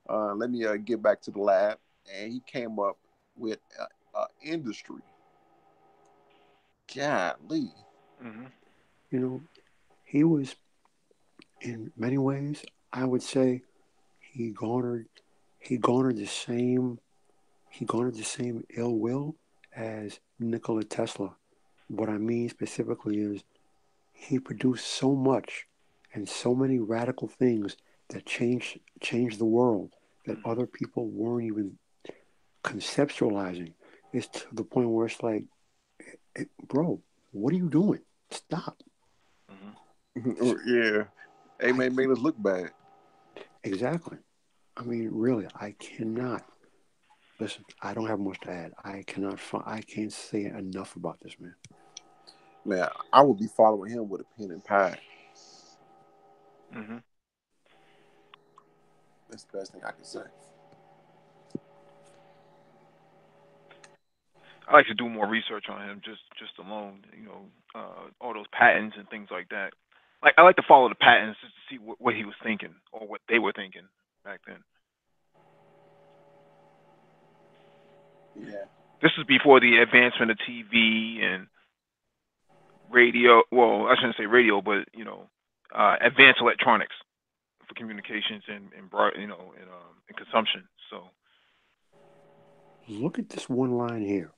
let me get back to the lab, and he came up with a industry. Golly, Hmm. You know, he was, in many ways, I would say, he garnered he garnered the same. he garnered the same ill will as Nikola Tesla. What I mean specifically is he produced so much and so many radical things that changed the world that other people weren't even conceptualizing. It's to the point where it's like, bro, what are you doing? Stop. Yeah. Hey, I man, made us look bad. exactly. I mean, really, I cannot listen. I don't have much to add. I cannot. I can't say enough about this man. Man, I would be following him with a pen and pad. Mm-hmm. That's the best thing I can say. I like to do more research on him, just alone. All those patents and things like that. Like I like to follow the patents just to see what he was thinking or what they were thinking back then. Yeah. This is before the advancement of TV and radio. Well, I shouldn't say radio, but advanced electronics for communications and consumption. So Look at this one line here.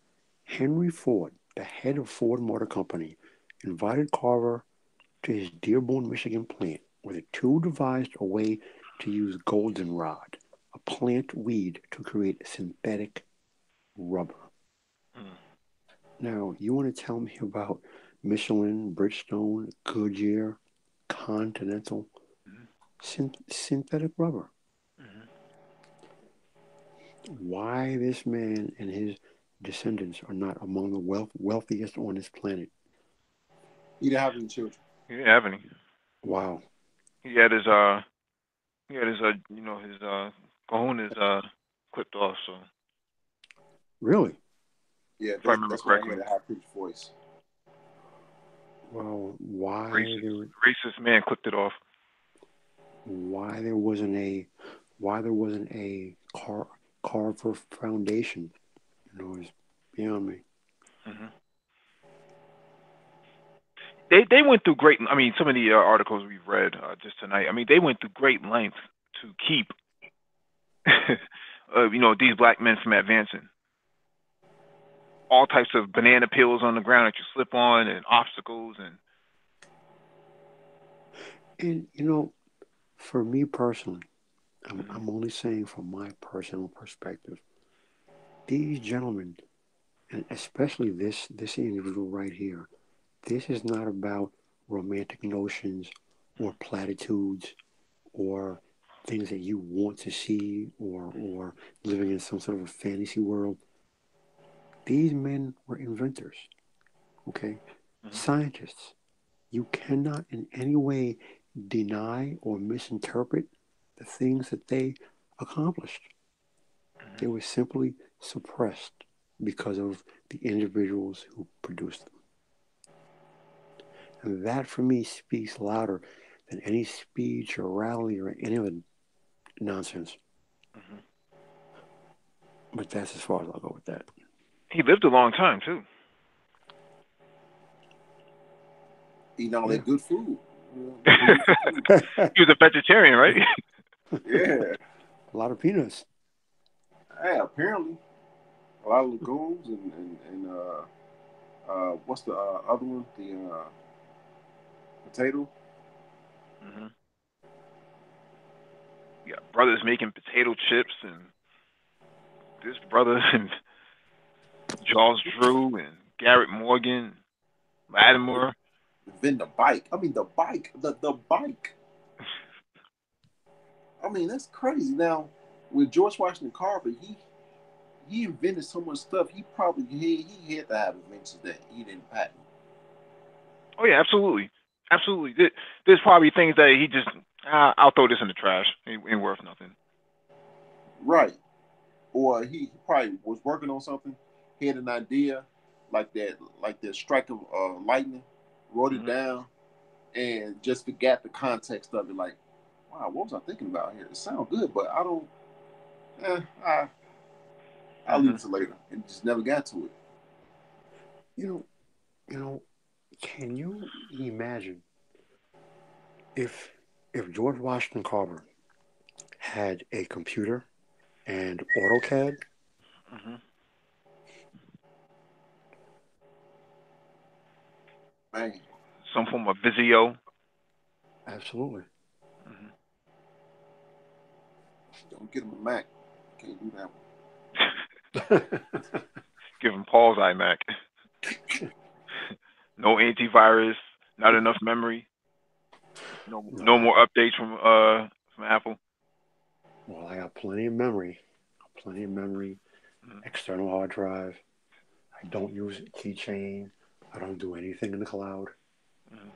Henry Ford, the head of Ford Motor Company, invited Carver to his Dearborn, Michigan plant, where the two devised a way to use goldenrod, a plant weed, to create synthetic rubber. mm, Now, you want to tell me about Michelin, Bridgestone, Goodyear, Continental, mm, synthetic rubber? mm. Why this man and his descendants are not among the wealthiest on this planet? He didn't have any children. He didn't have any. Wow. He had his his cojones clipped off. So Really? Yeah, if I remember that's why he correctly, had a high pitched voice. Well, why racist there racist man clipped it off. why there wasn't a Carver Foundation? Is beyond me. Hmm. They went through great. I mean, some of the articles we've read just tonight. I mean, they went through great lengths to keep these black men from advancing. All types of banana peels on the ground that you slip on, and obstacles, and And for me personally, mhm, I'm only saying from my personal perspective, these gentlemen, and especially this individual right here, this is not about romantic notions or platitudes or things that you want to see or living in some sort of a fantasy world. These men were inventors, okay? mhm, Scientists. You cannot in any way deny or misinterpret the things that they accomplished. mhm, They were simply suppressed because of the individuals who produced them. And that for me speaks louder than any speech or rally or any other nonsense. mhm. But that's as far as I'll go with that. He lived a long time too. Eating all Yeah. that good food. He was a vegetarian, right? Yeah. A lot of peanuts. Hey, apparently a lot of legumes and what's the other one? The potato. Hmm. You got brothers making potato chips, and this brother and Charles Drew and Garrett Morgan, Latimer. Then the bike. I mean the bike. The bike. I mean that's crazy. Now with George Washington Carver, he invented so much stuff. He had to have inventions that he didn't patent. Oh yeah, absolutely, absolutely. There's probably things that he just I'll throw this in the trash. Ain't worth nothing. Right. Or he probably was working on something, he had an idea like that strike of lightning, wrote it Hmm. down, and just forgot the context of it. Like, wow, what was I thinking about here? It sounds good, but I don't. Eh, I I'll leave Hmm. it to later, and just never got to it. You know, you know, can you imagine if George Washington Carver had a computer and AutoCAD, Mm-hmm. Man, Some form of Vizio. Absolutely. Mm-hmm. don't get him a Mac. Can't do that Give him Paul's iMac. No antivirus, not enough memory, no No, more updates from Apple. well, I got plenty of memory. Plenty of memory. Mm-hmm. External hard drive. I don't use keychain. I don't do anything in the cloud. Mm-hmm.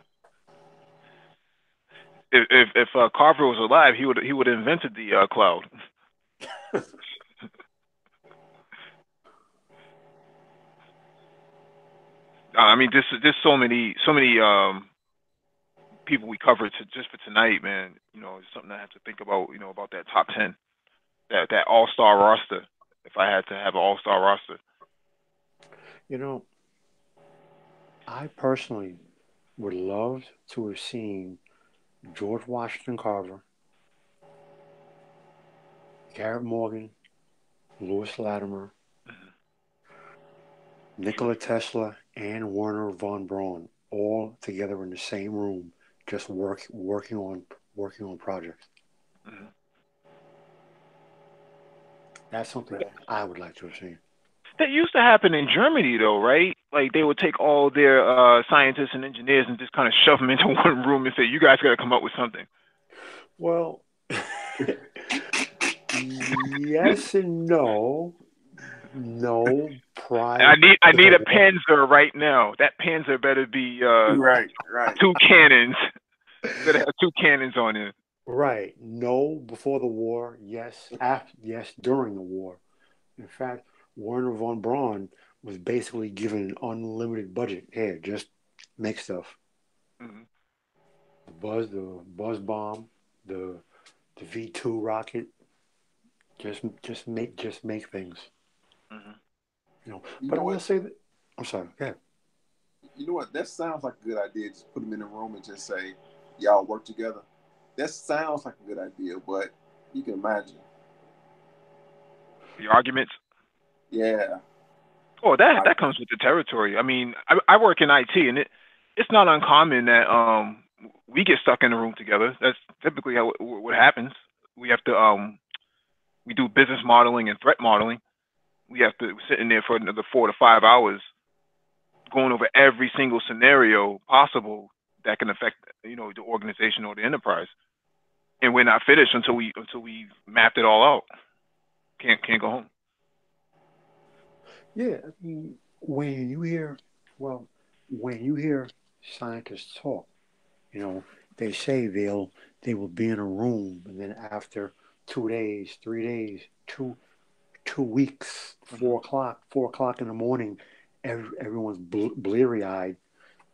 If Carver was alive, he would have invented the cloud. I mean, just so many people we covered just for tonight, man. It's something I have to think about. About that top 10, that all star roster. If I had to have an all star roster. You know, I personally would love to have seen George Washington Carver, Garrett Morgan, Lewis Latimer, Mhm. Nikola Tesla, and Werner von Braun all together in the same room, just working on projects. Mhm. That's something I would like to have seen. That used to happen in Germany, though, right? Like they would take all their scientists and engineers and just kind of shove them into one room and say, "You guys got to come up with something." Well, yes and no. No, And I prior need I to the need a war. Panzer right now. That Panzer better be Right, right. two cannons. Better have two cannons on it. Right. No, before the war. Yes. Yes, during the war. In fact, Werner von Braun was basically given an unlimited budget. Here, just make stuff. Hmm. The buzz bomb, the V2 rocket. Just make things. Hmm. You But know I will what? say that. I'm sorry. Yeah. You know what? That sounds like a good idea. Just put them in a room and just say, y'all work together. That sounds like a good idea, but you can imagine. The arguments. Yeah. Oh, that I, that comes with the territory. I mean, I work in IT, and it's not uncommon that we get stuck in a room together. That's typically what happens. We have to we do business modeling and threat modeling. We have to sit in there for another 4 to 5 hours going over every single scenario possible that can affect the organization or the enterprise. And we're not finished until we mapped it all out. Can't go home. Yeah. I mean, well, when you hear scientists talk, you know, they say they will be in a room, and then after 2 days, 3 days, two weeks, Hmm. 4 o'clock in the morning, everyone's bleary eyed,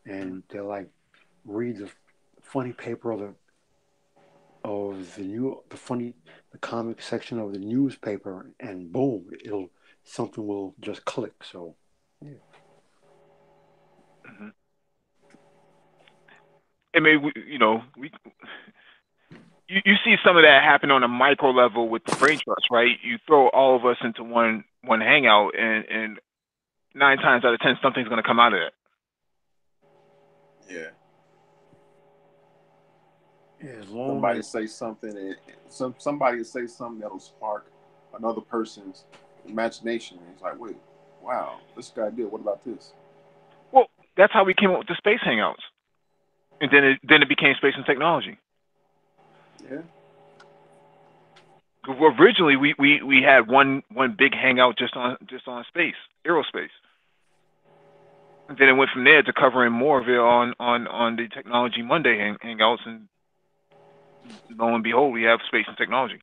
Hmm. and they're like, read the funny paper of the comic section of the newspaper, and boom, it'll something will just click. So yeah. Hmm. And maybe you see some of that happen on a micro level with the brain trust, right? You throw all of us into one hangout, and 9 times out of 10, something's going to come out of it. yeah. Yeah, as long Somebody as say something, and somebody will say something that'll spark another person's imagination. And it's like, wait, wow, this guy did. What about this? Well, that's how we came up with the space hangouts, and then it became space and technology. Yeah. Originally, we had one big hangout just on space, aerospace, and then it went from there to covering more of it on the technology Monday hangouts, and lo and behold, we have space and technology.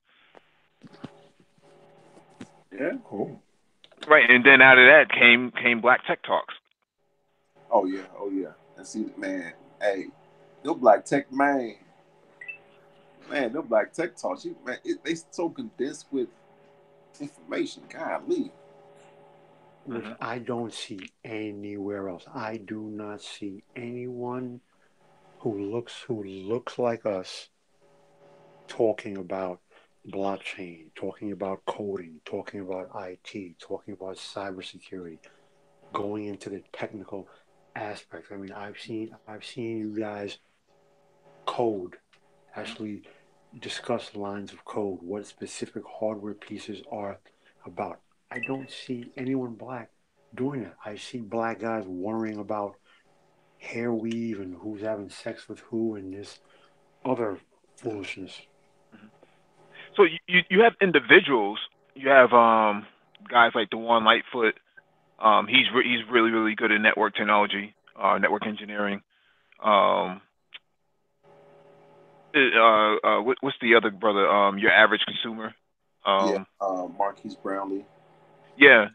Yeah. cool. Right, and then out of that came Black Tech Talks. Oh yeah. Oh yeah. And see, man, hey, no black tech man, no black tech talks. You man, they so condensed with information. Golly. Which Hmm. I don't see anywhere else. I do not see anyone who looks like us talking about blockchain, talking about coding, talking about IT, talking about cybersecurity, going into the technical aspects. I mean, I've seen you guys code, actually discuss lines of code, what specific hardware pieces are about. I don't see anyone black doing that. I see black guys worrying about hair weave and who's having sex with who and this other foolishness. So you have individuals. You have guys like Dewan Lightfoot. He's really really good in network technology, network engineering. Um, what's the other brother? Your average consumer. Yeah, Um, Marquise Brownlee. yeah.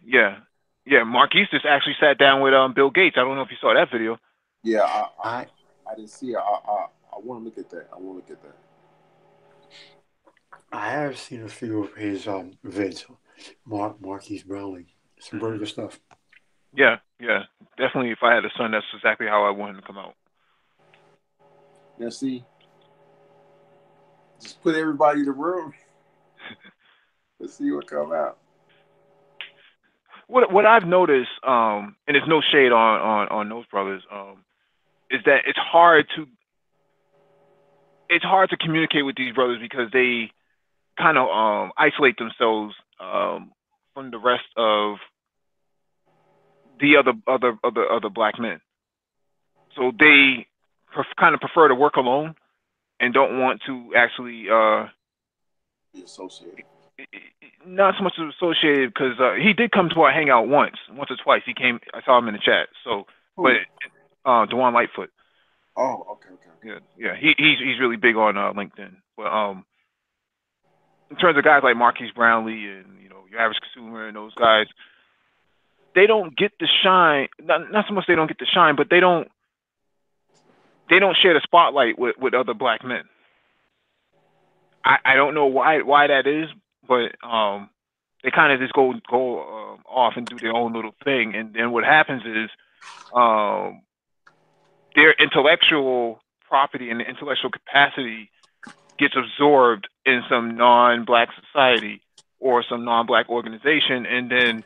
Marquise just actually sat down with Bill Gates. I don't know if you saw that video. Yeah, I I didn't see it. I want to look at that. I want to look at that. I have seen a few of his vids. Marquise Brownlee, some very good stuff. Yeah. Definitely. If I had a son, that's exactly how I want him to come out. Now, see, just put everybody in the room. Let's see what come out. What I've noticed, and it's no shade on those brothers, is that it's hard to communicate with these brothers because they kind of isolate themselves from the rest of the other black men. So they kind of prefer to work alone and don't want to actually Be associated. not so much associated because he did come to our hangout once or twice. He came. I saw him in the chat. So, Who? but Dewan Lightfoot. Oh, okay. Yeah. He's really big on LinkedIn. But in terms of guys like Marquise Brownlee and your average consumer and those guys, they don't get the shine. Not so much they don't get the shine, but they don't share the spotlight with other black men. I don't know why that is, but they kind of just go off and do their own little thing, and then what happens is um, their intellectual property and the intellectual capacity gets absorbed in some non-black society or some non-black organization, and then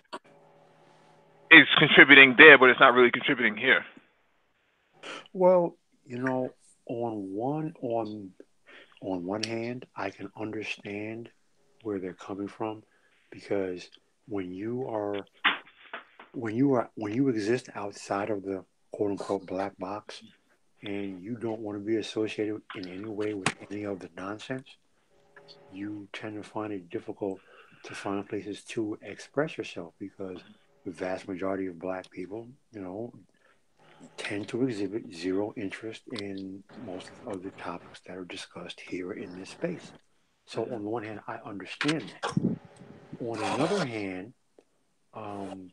it's contributing there, but it's not really contributing here. Well, on one hand, I can understand where they're coming from because when you exist outside of the quote unquote black box and you don't want to be associated in any way with any of the nonsense, you tend to find it difficult to find places to express yourself because the vast majority of black people, tend to exhibit zero interest in most of the topics that are discussed here in this space. So on the one hand, I understand that. On another hand, um,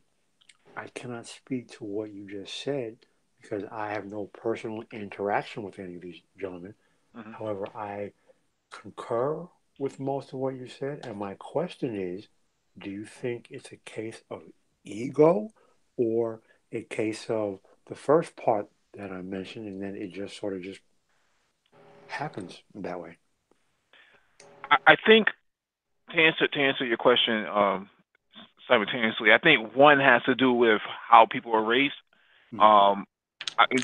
I cannot speak to what you just said because I have no personal interaction with any of these gentlemen. Mm-hmm. However, I concur with most of what you said. And my question is, do you think it's a case of ego or a case of the first part that I mentioned and then it just sort of just happens that way? I think to answer your question simultaneously, I think one has to do with how people are raised. Um,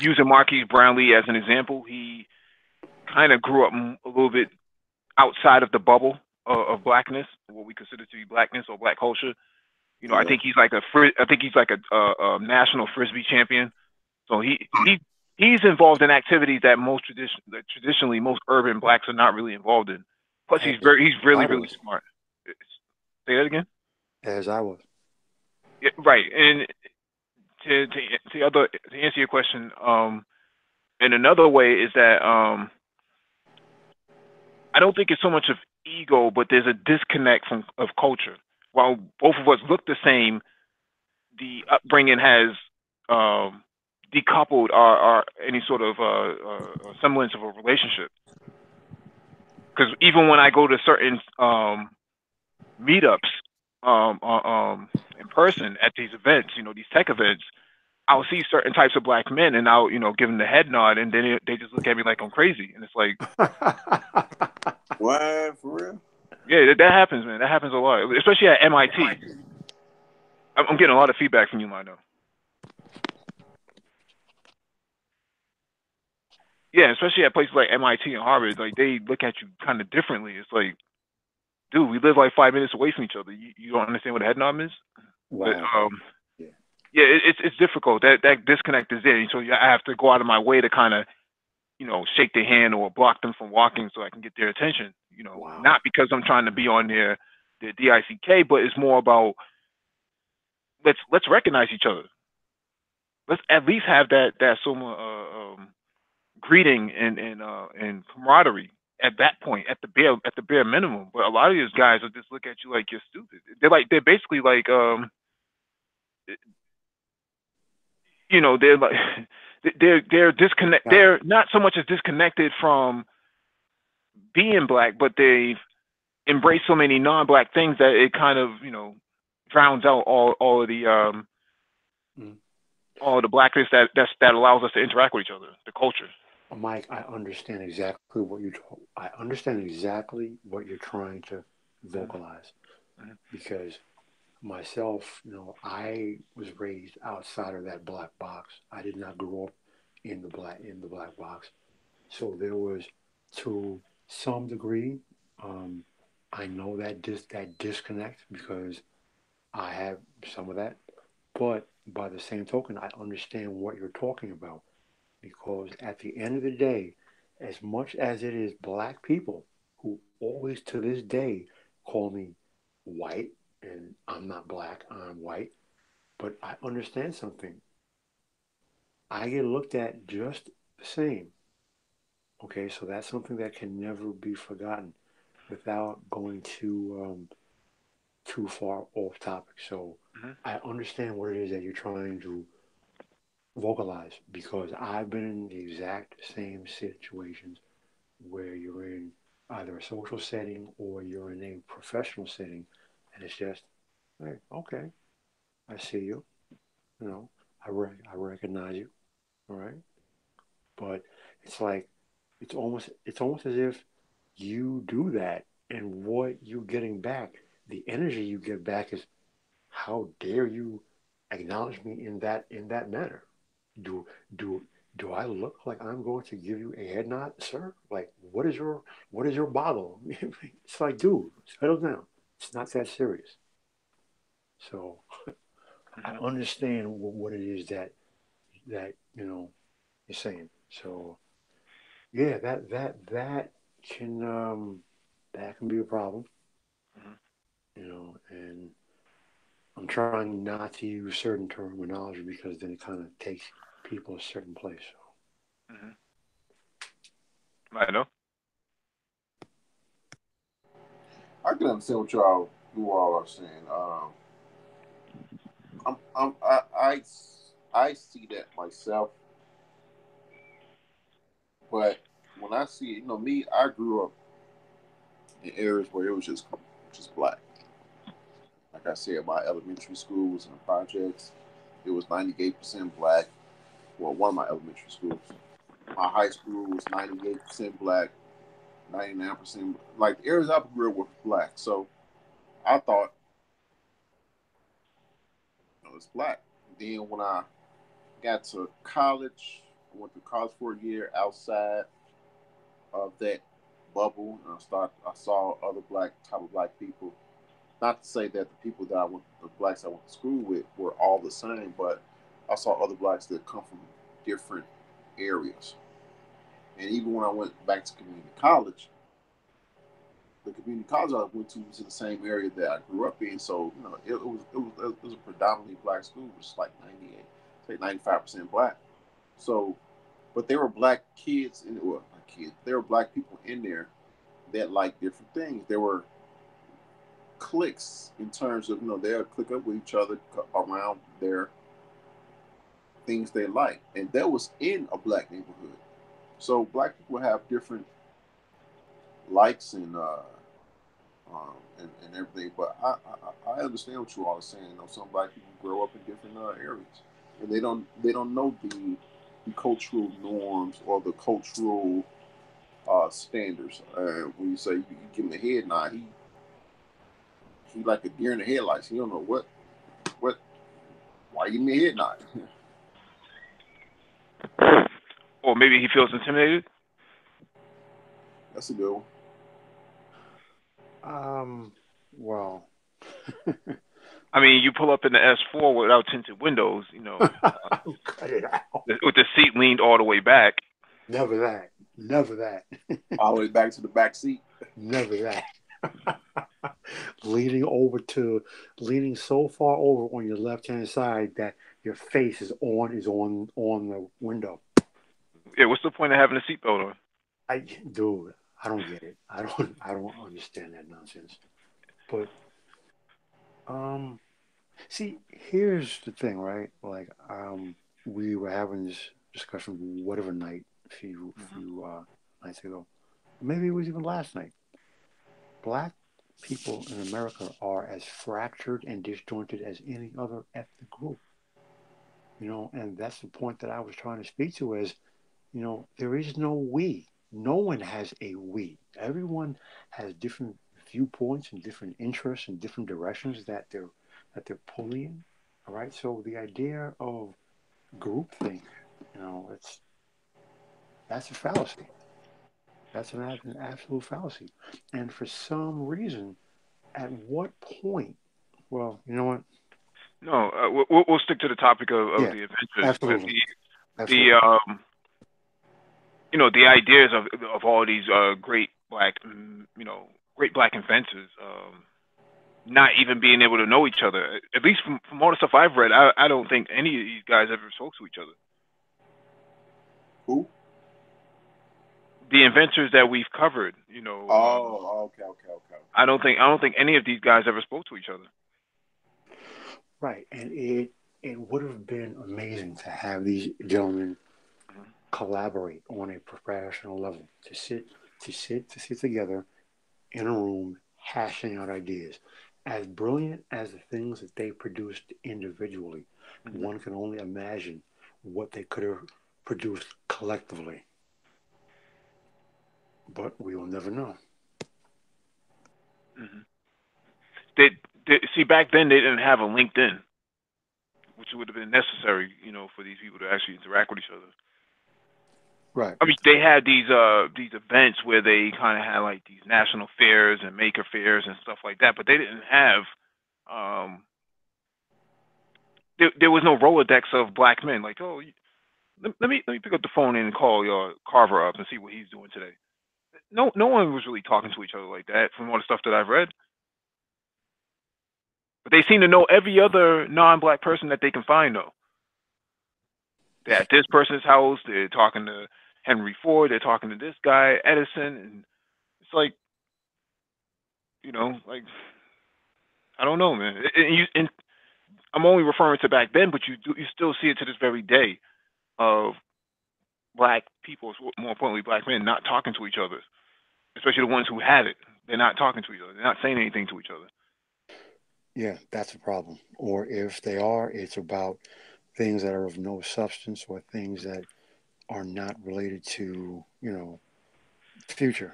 using Marquise Brownlee as an example, he kind of grew up a little bit outside of the bubble of blackness, what we consider to be blackness or black culture. Yeah. I think he's like a national frisbee champion. So he's involved in activities that traditionally most urban blacks are not really involved in. Plus, he's really really smart. Say that again. As I was. Yeah, right. And to answer your question, in another way is that I don't think it's so much of ego, but there's a disconnect of culture. While both of us look the same, the upbringing has decoupled our any sort of semblance of a relationship. Because even when I go to certain meetups in person at these events, these tech events, I'll see certain types of black men, and I'll give them the head nod, and then they just look at me like I'm crazy, and it's like, what, for real? Yeah, that happens, man. That happens a lot, especially at MIT. I'm getting a lot of feedback from you, Mino. Yeah, especially at places like MIT and Harvard, like they look at you kind of differently. It's like, dude, we live like 5 minutes away from each other. You don't understand what a head knob is? But Wow. Yeah. yeah, it's difficult. That disconnect is there. So I have to go out of my way to kind of shake their hand or block them from walking so I can get their attention. Wow. Not because I'm trying to be on their DICK, but it's more about let's recognize each other. Let's at least have that sort of greeting and camaraderie at that point, at the bare minimum. But a lot of these guys will just look at you like you're stupid. They're basically like they're like they're disconnect. Yeah. They're not so much as disconnected from being black, but they've embraced so many non-black things that it kind of drowns out Mm. all the blackness that allows us to interact with each other, the culture. Mike, I understand exactly what I understand exactly what you're trying to vocalize, Mm-hmm. because myself, I was raised outside of that black box. I did not grow up in the black box. So there was, to some degree, um, I know that disconnect because I have some of that. But by the same token, I understand what you're talking about, because at the end of the day, as much as it is black people who always to this day call me white, and I'm not black, I'm white, but I understand something. I get looked at just the same. Okay, so that's something that can never be forgotten without going too far off topic. So Mm-hmm. I understand what it is that you're trying to vocalize, because I've been in the exact same situations where you're in either a social setting or you're in a professional setting, and it's just, hey, okay, I see you, you know, I recognize you, all right, but it's like it's almost as if you do that, and what you're getting back, the energy you get back is, how dare you acknowledge me in that manner? Do do do I look like I'm going to give you a head nod, sir? Like, what is your bottle? It's like, dude, settle down. It's not that serious. So I Mm-hmm. understand what it is that you're saying. So yeah, that can be a problem, Mm-hmm. and I'm trying not to use certain terminology because then it kind of takes people a certain place. Mm-hmm. I know. I can understand what you all are saying. I see that myself, but when I see it, me, I grew up in areas where it was just black. Like I said, my elementary school was in the projects. It was 98% black. Well, one of my elementary schools. My high school was 98% black, 99%. Like the areas I grew up with black. So I thought it was black. Then when I got to college, I went to college for a year outside of that bubble, and I saw other type of black people. Not to say that the people the blacks I went to school with were all the same, but I saw other blacks that come from different areas. And even when I went back to community college, the community college I went to was in the same area that I grew up in. So it was a predominantly black school, which is like 98, say 95% black. So, but there were black kids in well, not kids. There were black people in there that liked different things. There were cliques in terms of they'll click up with each other around their things they like, and that was in a black neighborhood. So black people have different likes and everything. But I understand what you all are saying. Some black people grow up in different areas, and they don't know the cultural norms or the cultural standards. When you say you give him a head nod, he like a deer in the headlights. He don't know what, why you give me a head nod? Or maybe he feels intimidated. That's a good one. Well, I mean, you pull up in the S4 without tinted windows, you know, cut it out. with the seat leaned all the way back. Never that. Never that. All the way back to the back seat. Never that. leaning so far over on your left hand side that your face is on the window. Yeah, what's the point of having a seatbelt on? I don't get it. I don't understand that nonsense. But see, here's the thing, right? Like we were having this discussion whatever night a few nights ago. Maybe it was even last night. Black people in America are as fractured and disjointed as any other ethnic group. You know, and that's the point that I was trying to speak to is, you know, there is no we. No one has a we. Everyone has different viewpoints and different interests and different directions that they're pulling in. All right. So the idea of groupthink, you know, that's a fallacy. That's an absolute fallacy. And for some reason, at what point? Well, you know what? No, we'll stick to the topic of Yeah, the adventures. absolutely. You know, the ideas of all these great black, great black inventors, not even being able to know each other. At least from all the stuff I've read, I don't think any of these guys ever spoke to each other. Who? The inventors that we've covered, you know. Okay. I don't think any of these guys ever spoke to each other. Right, and it would have been amazing to have these gentlemen collaborate on a professional level, to sit together in a room hashing out ideas. As brilliant as the things that they produced individually, one can only imagine what they could have produced collectively. But we will never know. See, back then they didn't have a LinkedIn, which would have been necessary, you know, for these people to actually interact with each other. Right. I mean, they had these events where they kind of had like these national fairs and maker fairs and stuff like that, but they didn't have. There was no Rolodex of black men. Like, oh, let me pick up the phone and call your Carver up and see what he's doing today. No one was really talking to each other like that from all the stuff that I've read. But they seem to know every other non-black person that they can find, though. They're at this person's house. They're talking to Henry Ford. They're talking to this guy, Edison. And it's like, you know, like, I don't know, man. And I'm only referring to back then, but you still see it to this very day of black people, more importantly, black men, not talking to each other, especially the ones who have it. They're not talking to each other. They're not saying anything to each other. Yeah, that's a problem. Or if they are, it's about things that are of no substance or things that are not related to, you know, future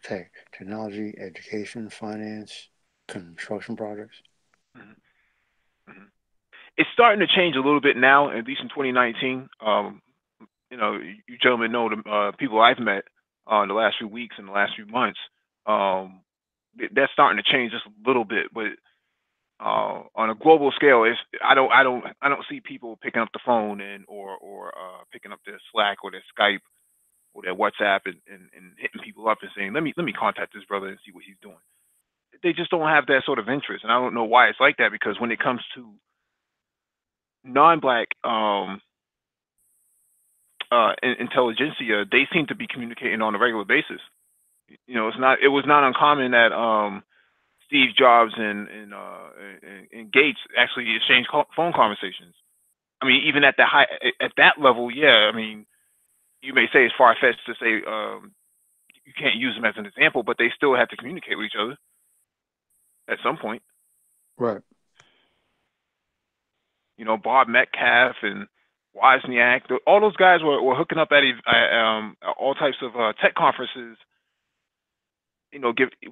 technology, education, finance, construction projects. Mm-hmm. It's starting to change a little bit now, at least in 2019. You know, you gentlemen know the people I've met in the last few weeks and the last few months. That's starting to change just a little bit, but on a global scale, I don't see people picking up the phone or picking up their Slack or their Skype or their WhatsApp and hitting people up and saying, let me contact this brother and see what he's doing. They just don't have that sort of interest, and I don't know why it's like that, because when it comes to non-black intelligentsia, they seem to be communicating on a regular basis. You know, it was not uncommon that Steve Jobs and Gates actually exchanged phone conversations. I mean, even at that level, yeah. I mean, you may say it's far fetched to say you can't use them as an example, but they still have to communicate with each other at some point. Right. You know, Bob Metcalf and Wozniak, all those guys were hooking up at all types of tech conferences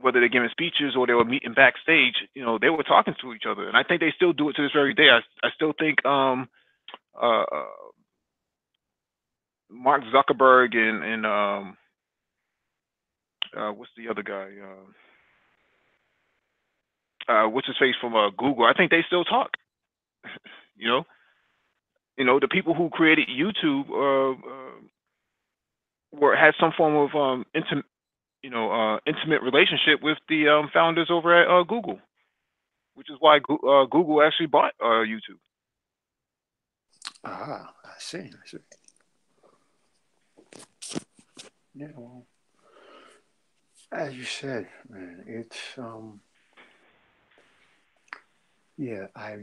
whether they're giving speeches or they were meeting backstage, they were talking to each other, and I think they still do it to this very day. I still think uh, Mark Zuckerberg and what's the other guy? What's his face from Google? I think they still talk. you know, the people who created YouTube had some form of intimate relationship with the founders over at Google, which is why Google actually bought YouTube. Ah, I see. Yeah, well, as you said, man, it's yeah, I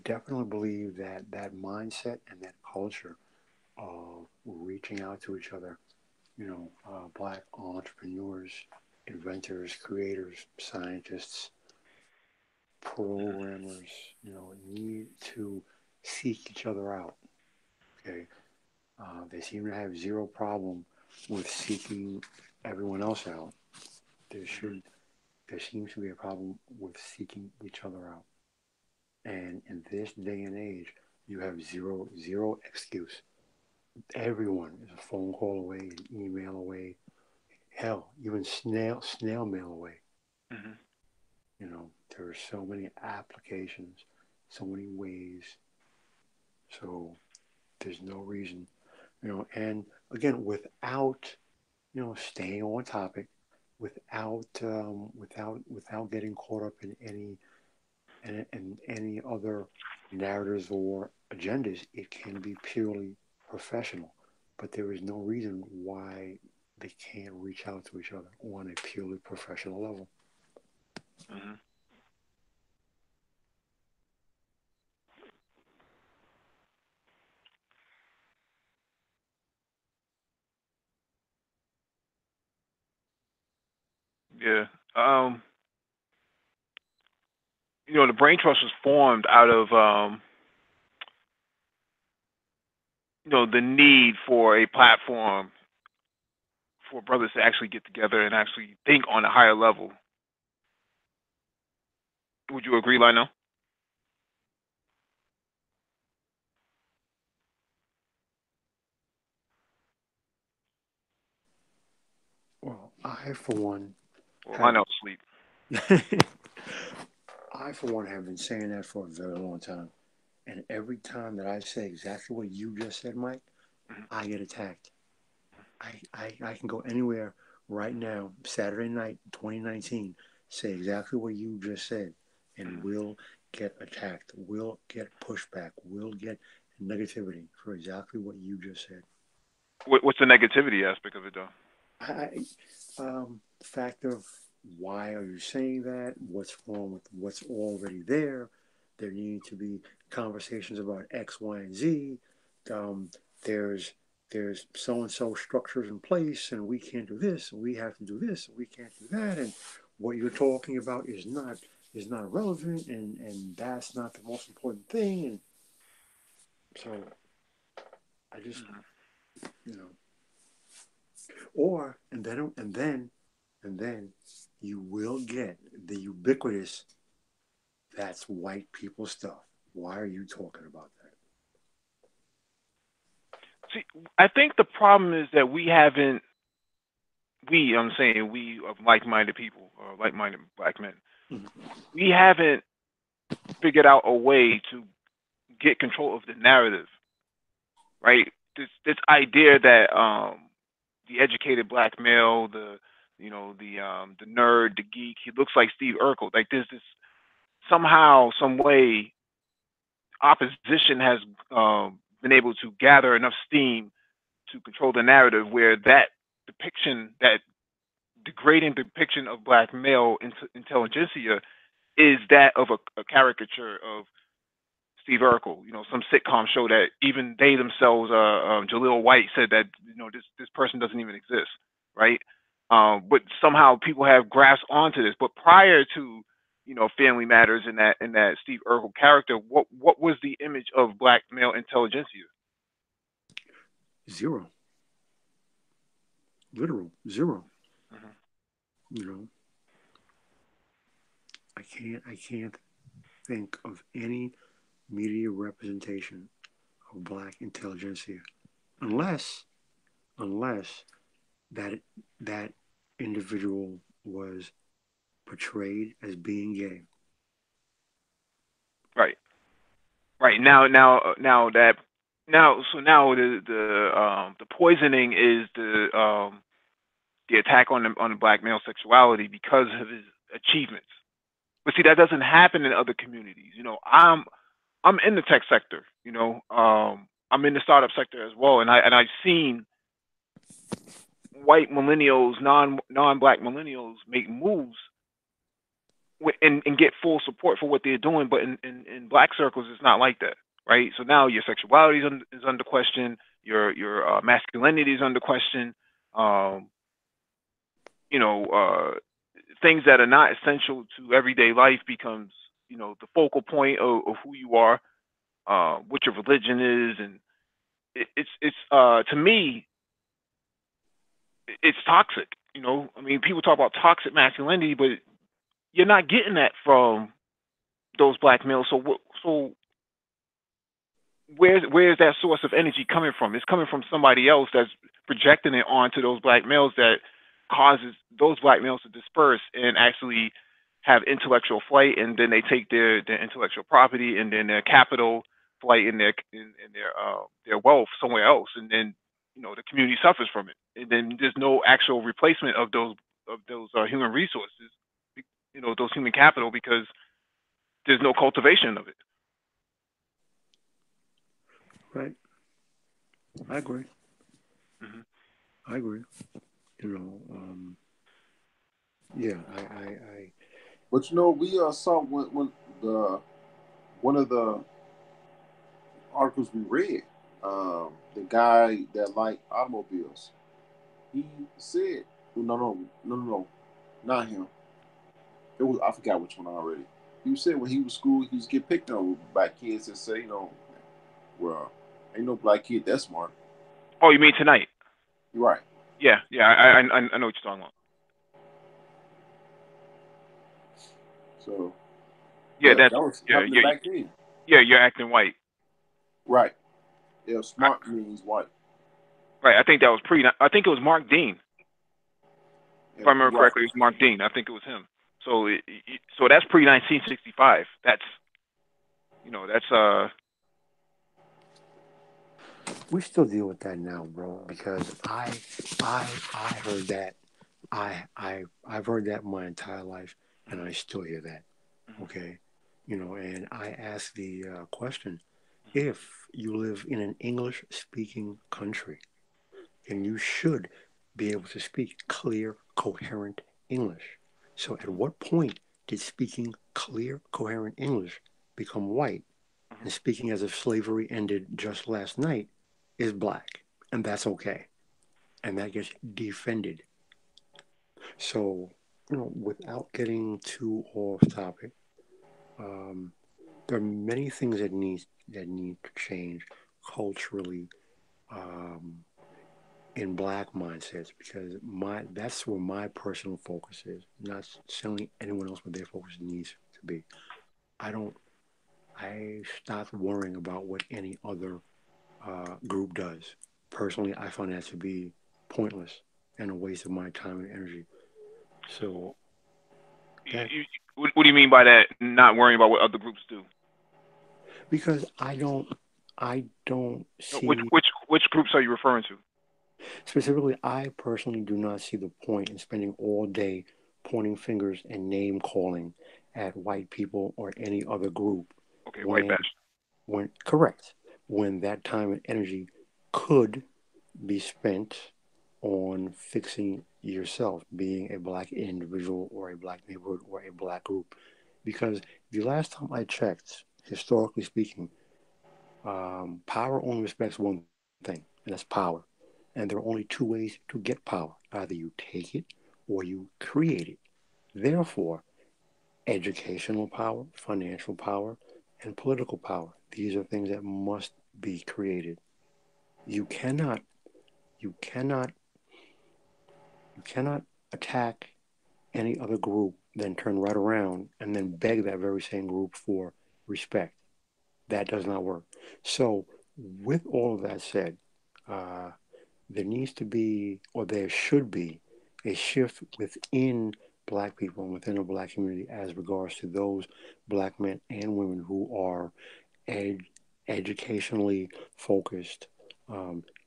definitely believe that that mindset and that culture of reaching out to each other, black entrepreneurs, inventors, creators, scientists, programmers, need to seek each other out. Okay, they seem to have zero problem with seeking everyone else out. There should there seems to be a problem with seeking each other out. And in this day and age, you have zero excuse. Everyone is a phone call away, an email away, hell, even snail mail away. Mm-hmm. There are so many applications, so many ways. So there's no reason, and again, without, staying on topic, without getting caught up in any other narratives or agendas, it can be purely professional. But there is no reason why they can't reach out to each other on a purely professional level. Mm-hmm. Yeah. The Brain Trust was formed out of the need for a platform for brothers to actually get together and actually think on a higher level. Would you agree, Lionel? Well, I for one Well, have Lionel's asleep. I for one have been saying that for a very long time. And every time that I say exactly what you just said, Mike, Mm-hmm. I get attacked. I can go anywhere right now, Saturday night, 2019, say exactly what you just said, and we'll get attacked. We'll get pushback. We'll get negativity for exactly what you just said. What's the negativity aspect of it, though? Fact of why are you saying that? What's wrong with what's already there? There need to be conversations about X, Y, and Z. Um, there's so and so structures in place, and we can't do this, and we have to do this, and we can't do that, and what you're talking about is not relevant, and that's not the most important thing, and so I just you know, or and then you will get the ubiquitous that's white people stuff. Why are you talking about that? See, I think the problem is that we haven't. I'm saying we of like-minded people or like-minded black men. Mm-hmm. We haven't figured out a way to get control of the narrative, right? This idea that the educated black male, the nerd, the geek, he looks like Steve Urkel. Like there's this somehow, some way, opposition has been able to gather enough steam to control the narrative where that depiction, that degrading depiction of black male intelligentsia is that of a caricature of Steve Urkel. Some sitcom show that even they themselves, Jaleel White said that this person doesn't even exist, right? But somehow people have grasped onto this. But prior to Family Matters and that Steve Urkel character, what was the image of black male intelligentsia? Zero. Literal zero. Mm-hmm. I can't think of any media representation of black intelligentsia unless unless that individual was portrayed as being gay. Right. Right. Now the poisoning is the attack on the black male sexuality because of his achievements. But see, that doesn't happen in other communities. I'm in the tech sector. I'm in the startup sector as well, and I've seen white millennials, non black millennials make moves and get full support for what they're doing. But in black circles, it's not like that, right? So now your sexuality is under question, your masculinity is under question. Um, Things that are not essential to everyday life becomes the focal point of who you are, what your religion is, and it's to me it's toxic. I mean, people talk about toxic masculinity, but you're not getting that from those black males. So where's that source of energy coming from? It's coming from somebody else that's projecting it onto those black males that causes those black males to disperse and actually have intellectual flight, and then they take their intellectual property and then their capital flight and their wealth somewhere else, and then the community suffers from it, and then there's no actual replacement of those human resources, those human capital, because there's no cultivation of it. Right? I agree. Hmm. I agree. You know, yeah, I But we saw when the one of the articles we read, the guy that liked automobiles, he said, no, not him. It was, I forgot which one already. He said when he was school, he used to get picked on by kids that say, well, ain't no black kid that smart. Oh, you mean tonight? You're right. Yeah, yeah, I know what you're talking about. So Yeah, that's that was yeah, happening back then. you're acting white. Right. Yeah, I, smart means white. right, I think that was pre. I think it was Mark Dean. If I And remember right. correctly, it was Mark Dean. I think it was him. So that's pre 1965. That's. we still deal with that now, bro, because I heard that. I've heard that my entire life, and I still hear that. Mhm, Okay, and I ask the question: if you live in an English-speaking country, and you should be able to speak clear, coherent English. So, at what point did speaking clear, coherent English become white? mhm. And speaking as if slavery ended just last night is black. And that's okay. And that gets defended. So, without getting too off topic, um, there are many things that need to change culturally, um, in black mindsets, because that's where my personal focus is. Not telling anyone else what their focus needs to be. I don't. I stopped worrying about what any other group does. Personally, I find that to be pointless and a waste of my time and energy. So that What do you mean by that? Not worrying about what other groups do. because I don't Which see, which which groups are you referring to? specifically, I personally do not see the point in spending all day pointing fingers and name calling at white people or any other group Okay, white when bash. when correct, when that time and energy could be spent on fixing yourself, being a black individual or a black neighborhood or a black group. Because the last time I checked, historically speaking, power only respects one thing, and that's power. And there are only two ways to get power: either you take it or you create it. Therefore, educational power, financial power, and political power. These are things that must be created. You cannot, you cannot, you cannot attack any other group then turn right around and then beg that very same group for respect. That does not work. So, with all of that said, uh, there needs to be, or there should be, a shift within Black people and within the Black community as regards to those Black men and women who are ed- educationally focused,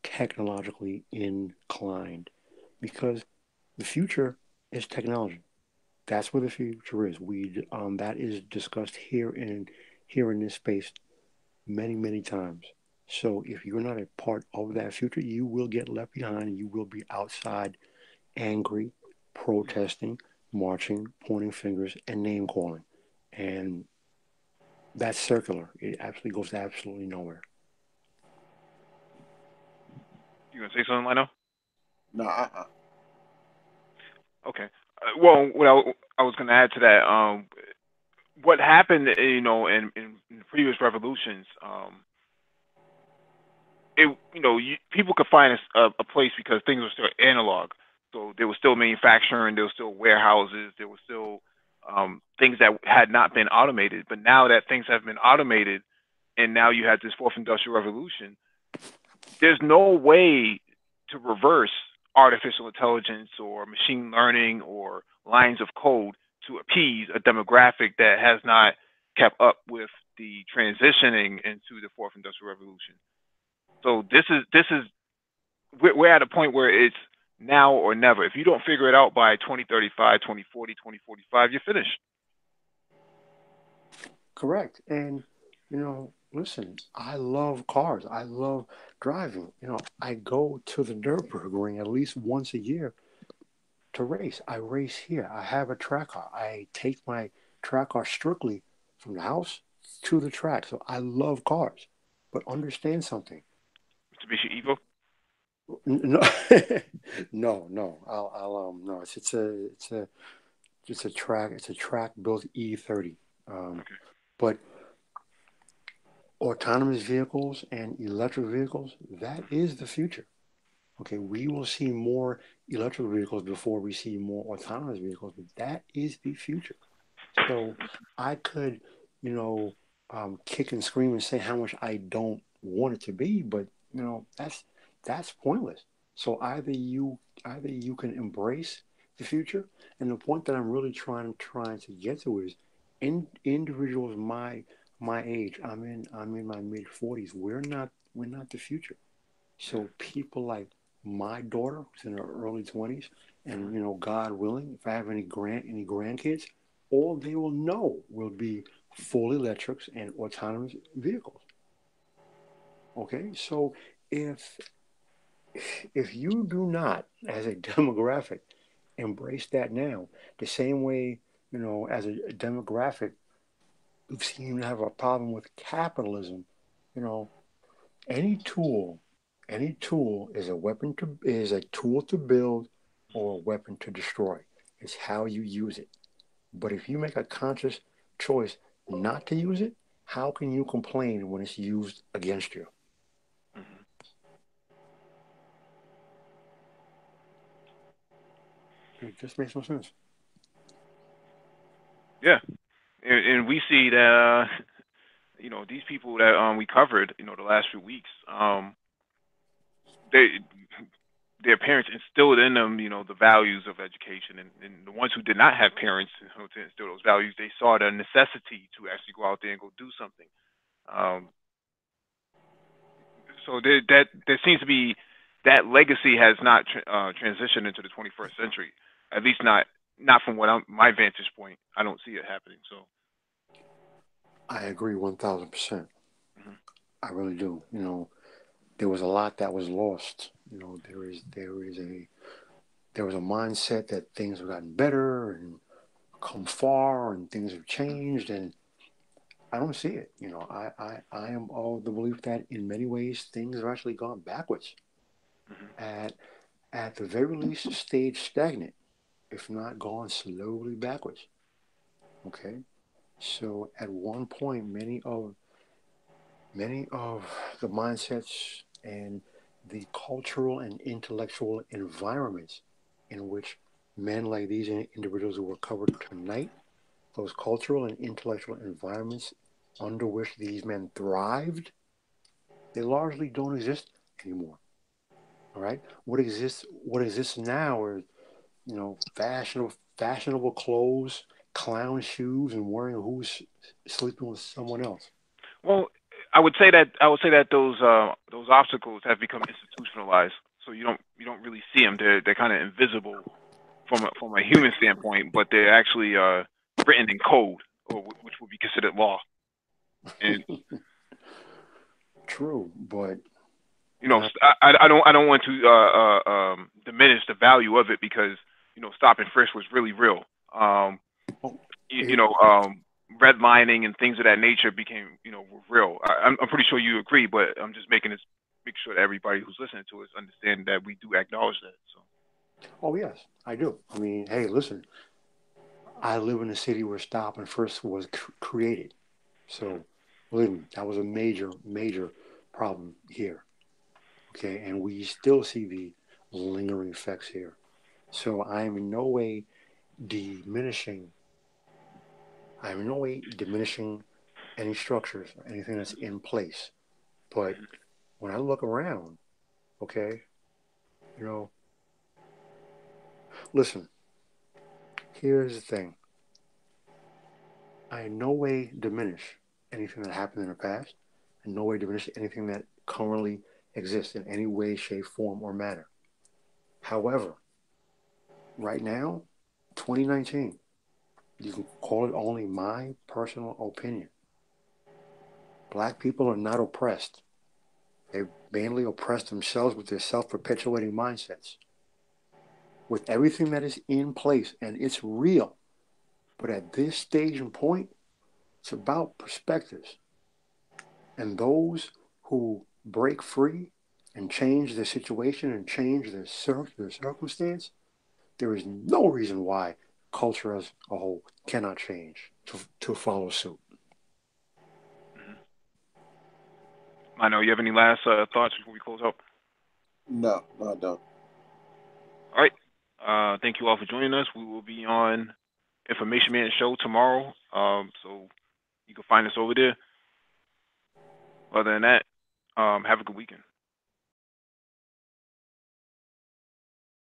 technologically inclined, because the future is technology. That's where the future is. We that is discussed here in this space many times. So if you're not a part of that future, you will get left behind and you will be outside angry, protesting, marching, pointing fingers, and name calling. And that's circular. It actually goes absolutely nowhere. You gonna say something, Lino? No, Okay. Well, what I was gonna add to that, what happened, in previous revolutions, people could find a place because things were still analog. So there was still manufacturing, there was still warehouses, there was still things that had not been automated. But now that things have been automated, and now you have this fourth industrial revolution, there's no way to reverse artificial intelligence or machine learning or lines of code to appease a demographic that has not kept up with the transitioning into the fourth industrial revolution. So this is we're at a point where it's now or never. If you don't figure it out by 2035, 2040, 2045, you're finished. Correct. And, listen, I love cars. I love driving. I go to the Nürburgring at least once a year to race. I race here. I have a track car. I take my track car strictly from the house to the track. So I love cars. But understand something. Mitsubishi Evo. No, no. No. It's a track built E30. Okay. But autonomous vehicles and electric vehicles, that is the future. Okay, we will see more electric vehicles before we see more autonomous vehicles, but that is the future. So I could, you know, kick and scream and say how much I don't want it to be, but that's pointless. So either you can embrace the future, and the point that I'm really trying to get to is individuals my age. I'm in my mid 40s. We're not the future. Yeah. So people like my daughter, who's in her early 20s, Mhm. and God willing, if I have any grandkids, all they will know will be full electrics and autonomous vehicles. Okay, so if if you do not, as a demographic, embrace that now, the same way as a demographic, who seem to have a problem with capitalism, you know, any tool, any tool is a tool to build or a weapon to destroy. It's how you use it. But if you make a conscious choice not to use it, how can you complain when it's used against you? Mhm. It just makes no sense. Yeah, and we see that these people that we covered the last few weeks, they their parents instilled in them the values of education, and the ones who did not have parents to instill those values, they saw the necessity to actually go out there and go do something. Um, so there seems to be that legacy has not transitioned into the 21st century, at least not from my vantage point. I don't see it happening. So. I agree 1,000%. Mhm. I really do. There was a lot that was lost. There was a mindset that things have gotten better and come far and things have changed, and I don't see it. I am of the belief that in many ways things have actually gone backwards. Mhm. At at the very least, stayed stagnant, if not gone slowly backwards. Okay, so at one point, many of the mindsets and the cultural and intellectual environments in which Men like these individuals who were covered tonight, those cultural and intellectual environments under which these men thrived, they largely don't exist anymore. All right, what exists now are fashionable clothes, clown shoes, and worrying who's sleeping with someone else. Well, I would say that those obstacles have become institutionalized. So you don't really see them. They're kind of invisible from a human standpoint, but they're actually written in code, or which would be considered law. And True, but you know, I don't want to diminish the value of it because stop and frisk was really real. Um, oh, you, you it, know, um, redlining and things of that nature became were real. I'm pretty sure you agree, but I'm just make sure that everybody who's listening to us understand that we do acknowledge that. So oh yes, I do. I mean, hey, listen, I live in a city where stop and frisk was created, so believe me, that was a major, major problem here. Okay, and we still see the lingering effects here. So I am in no way diminishing. I am in no way diminishing any structures or anything that's in place. But when I look around, okay, you know, listen, here's the thing. I in no way diminish anything that happened in the past, in no way diminish anything that currently exists in any way, shape, form, or manner. However, right now, 2019, you can call it only my personal opinion. Black people are not oppressed. They mainly oppress themselves with their self perpetuating mindsets. With everything that is in place, and it's real. But at this stage and point, it's about perspectives. And those who break free and change their situation and change their circumstance, there is no reason why culture as a whole cannot change to follow suit. mhm. I know you have any last thoughts before we close out. No, no, I don't. All right. Thank you all for joining us. We will be on Information Man Show tomorrow. So you can find us over there. Other than that, have a good weekend.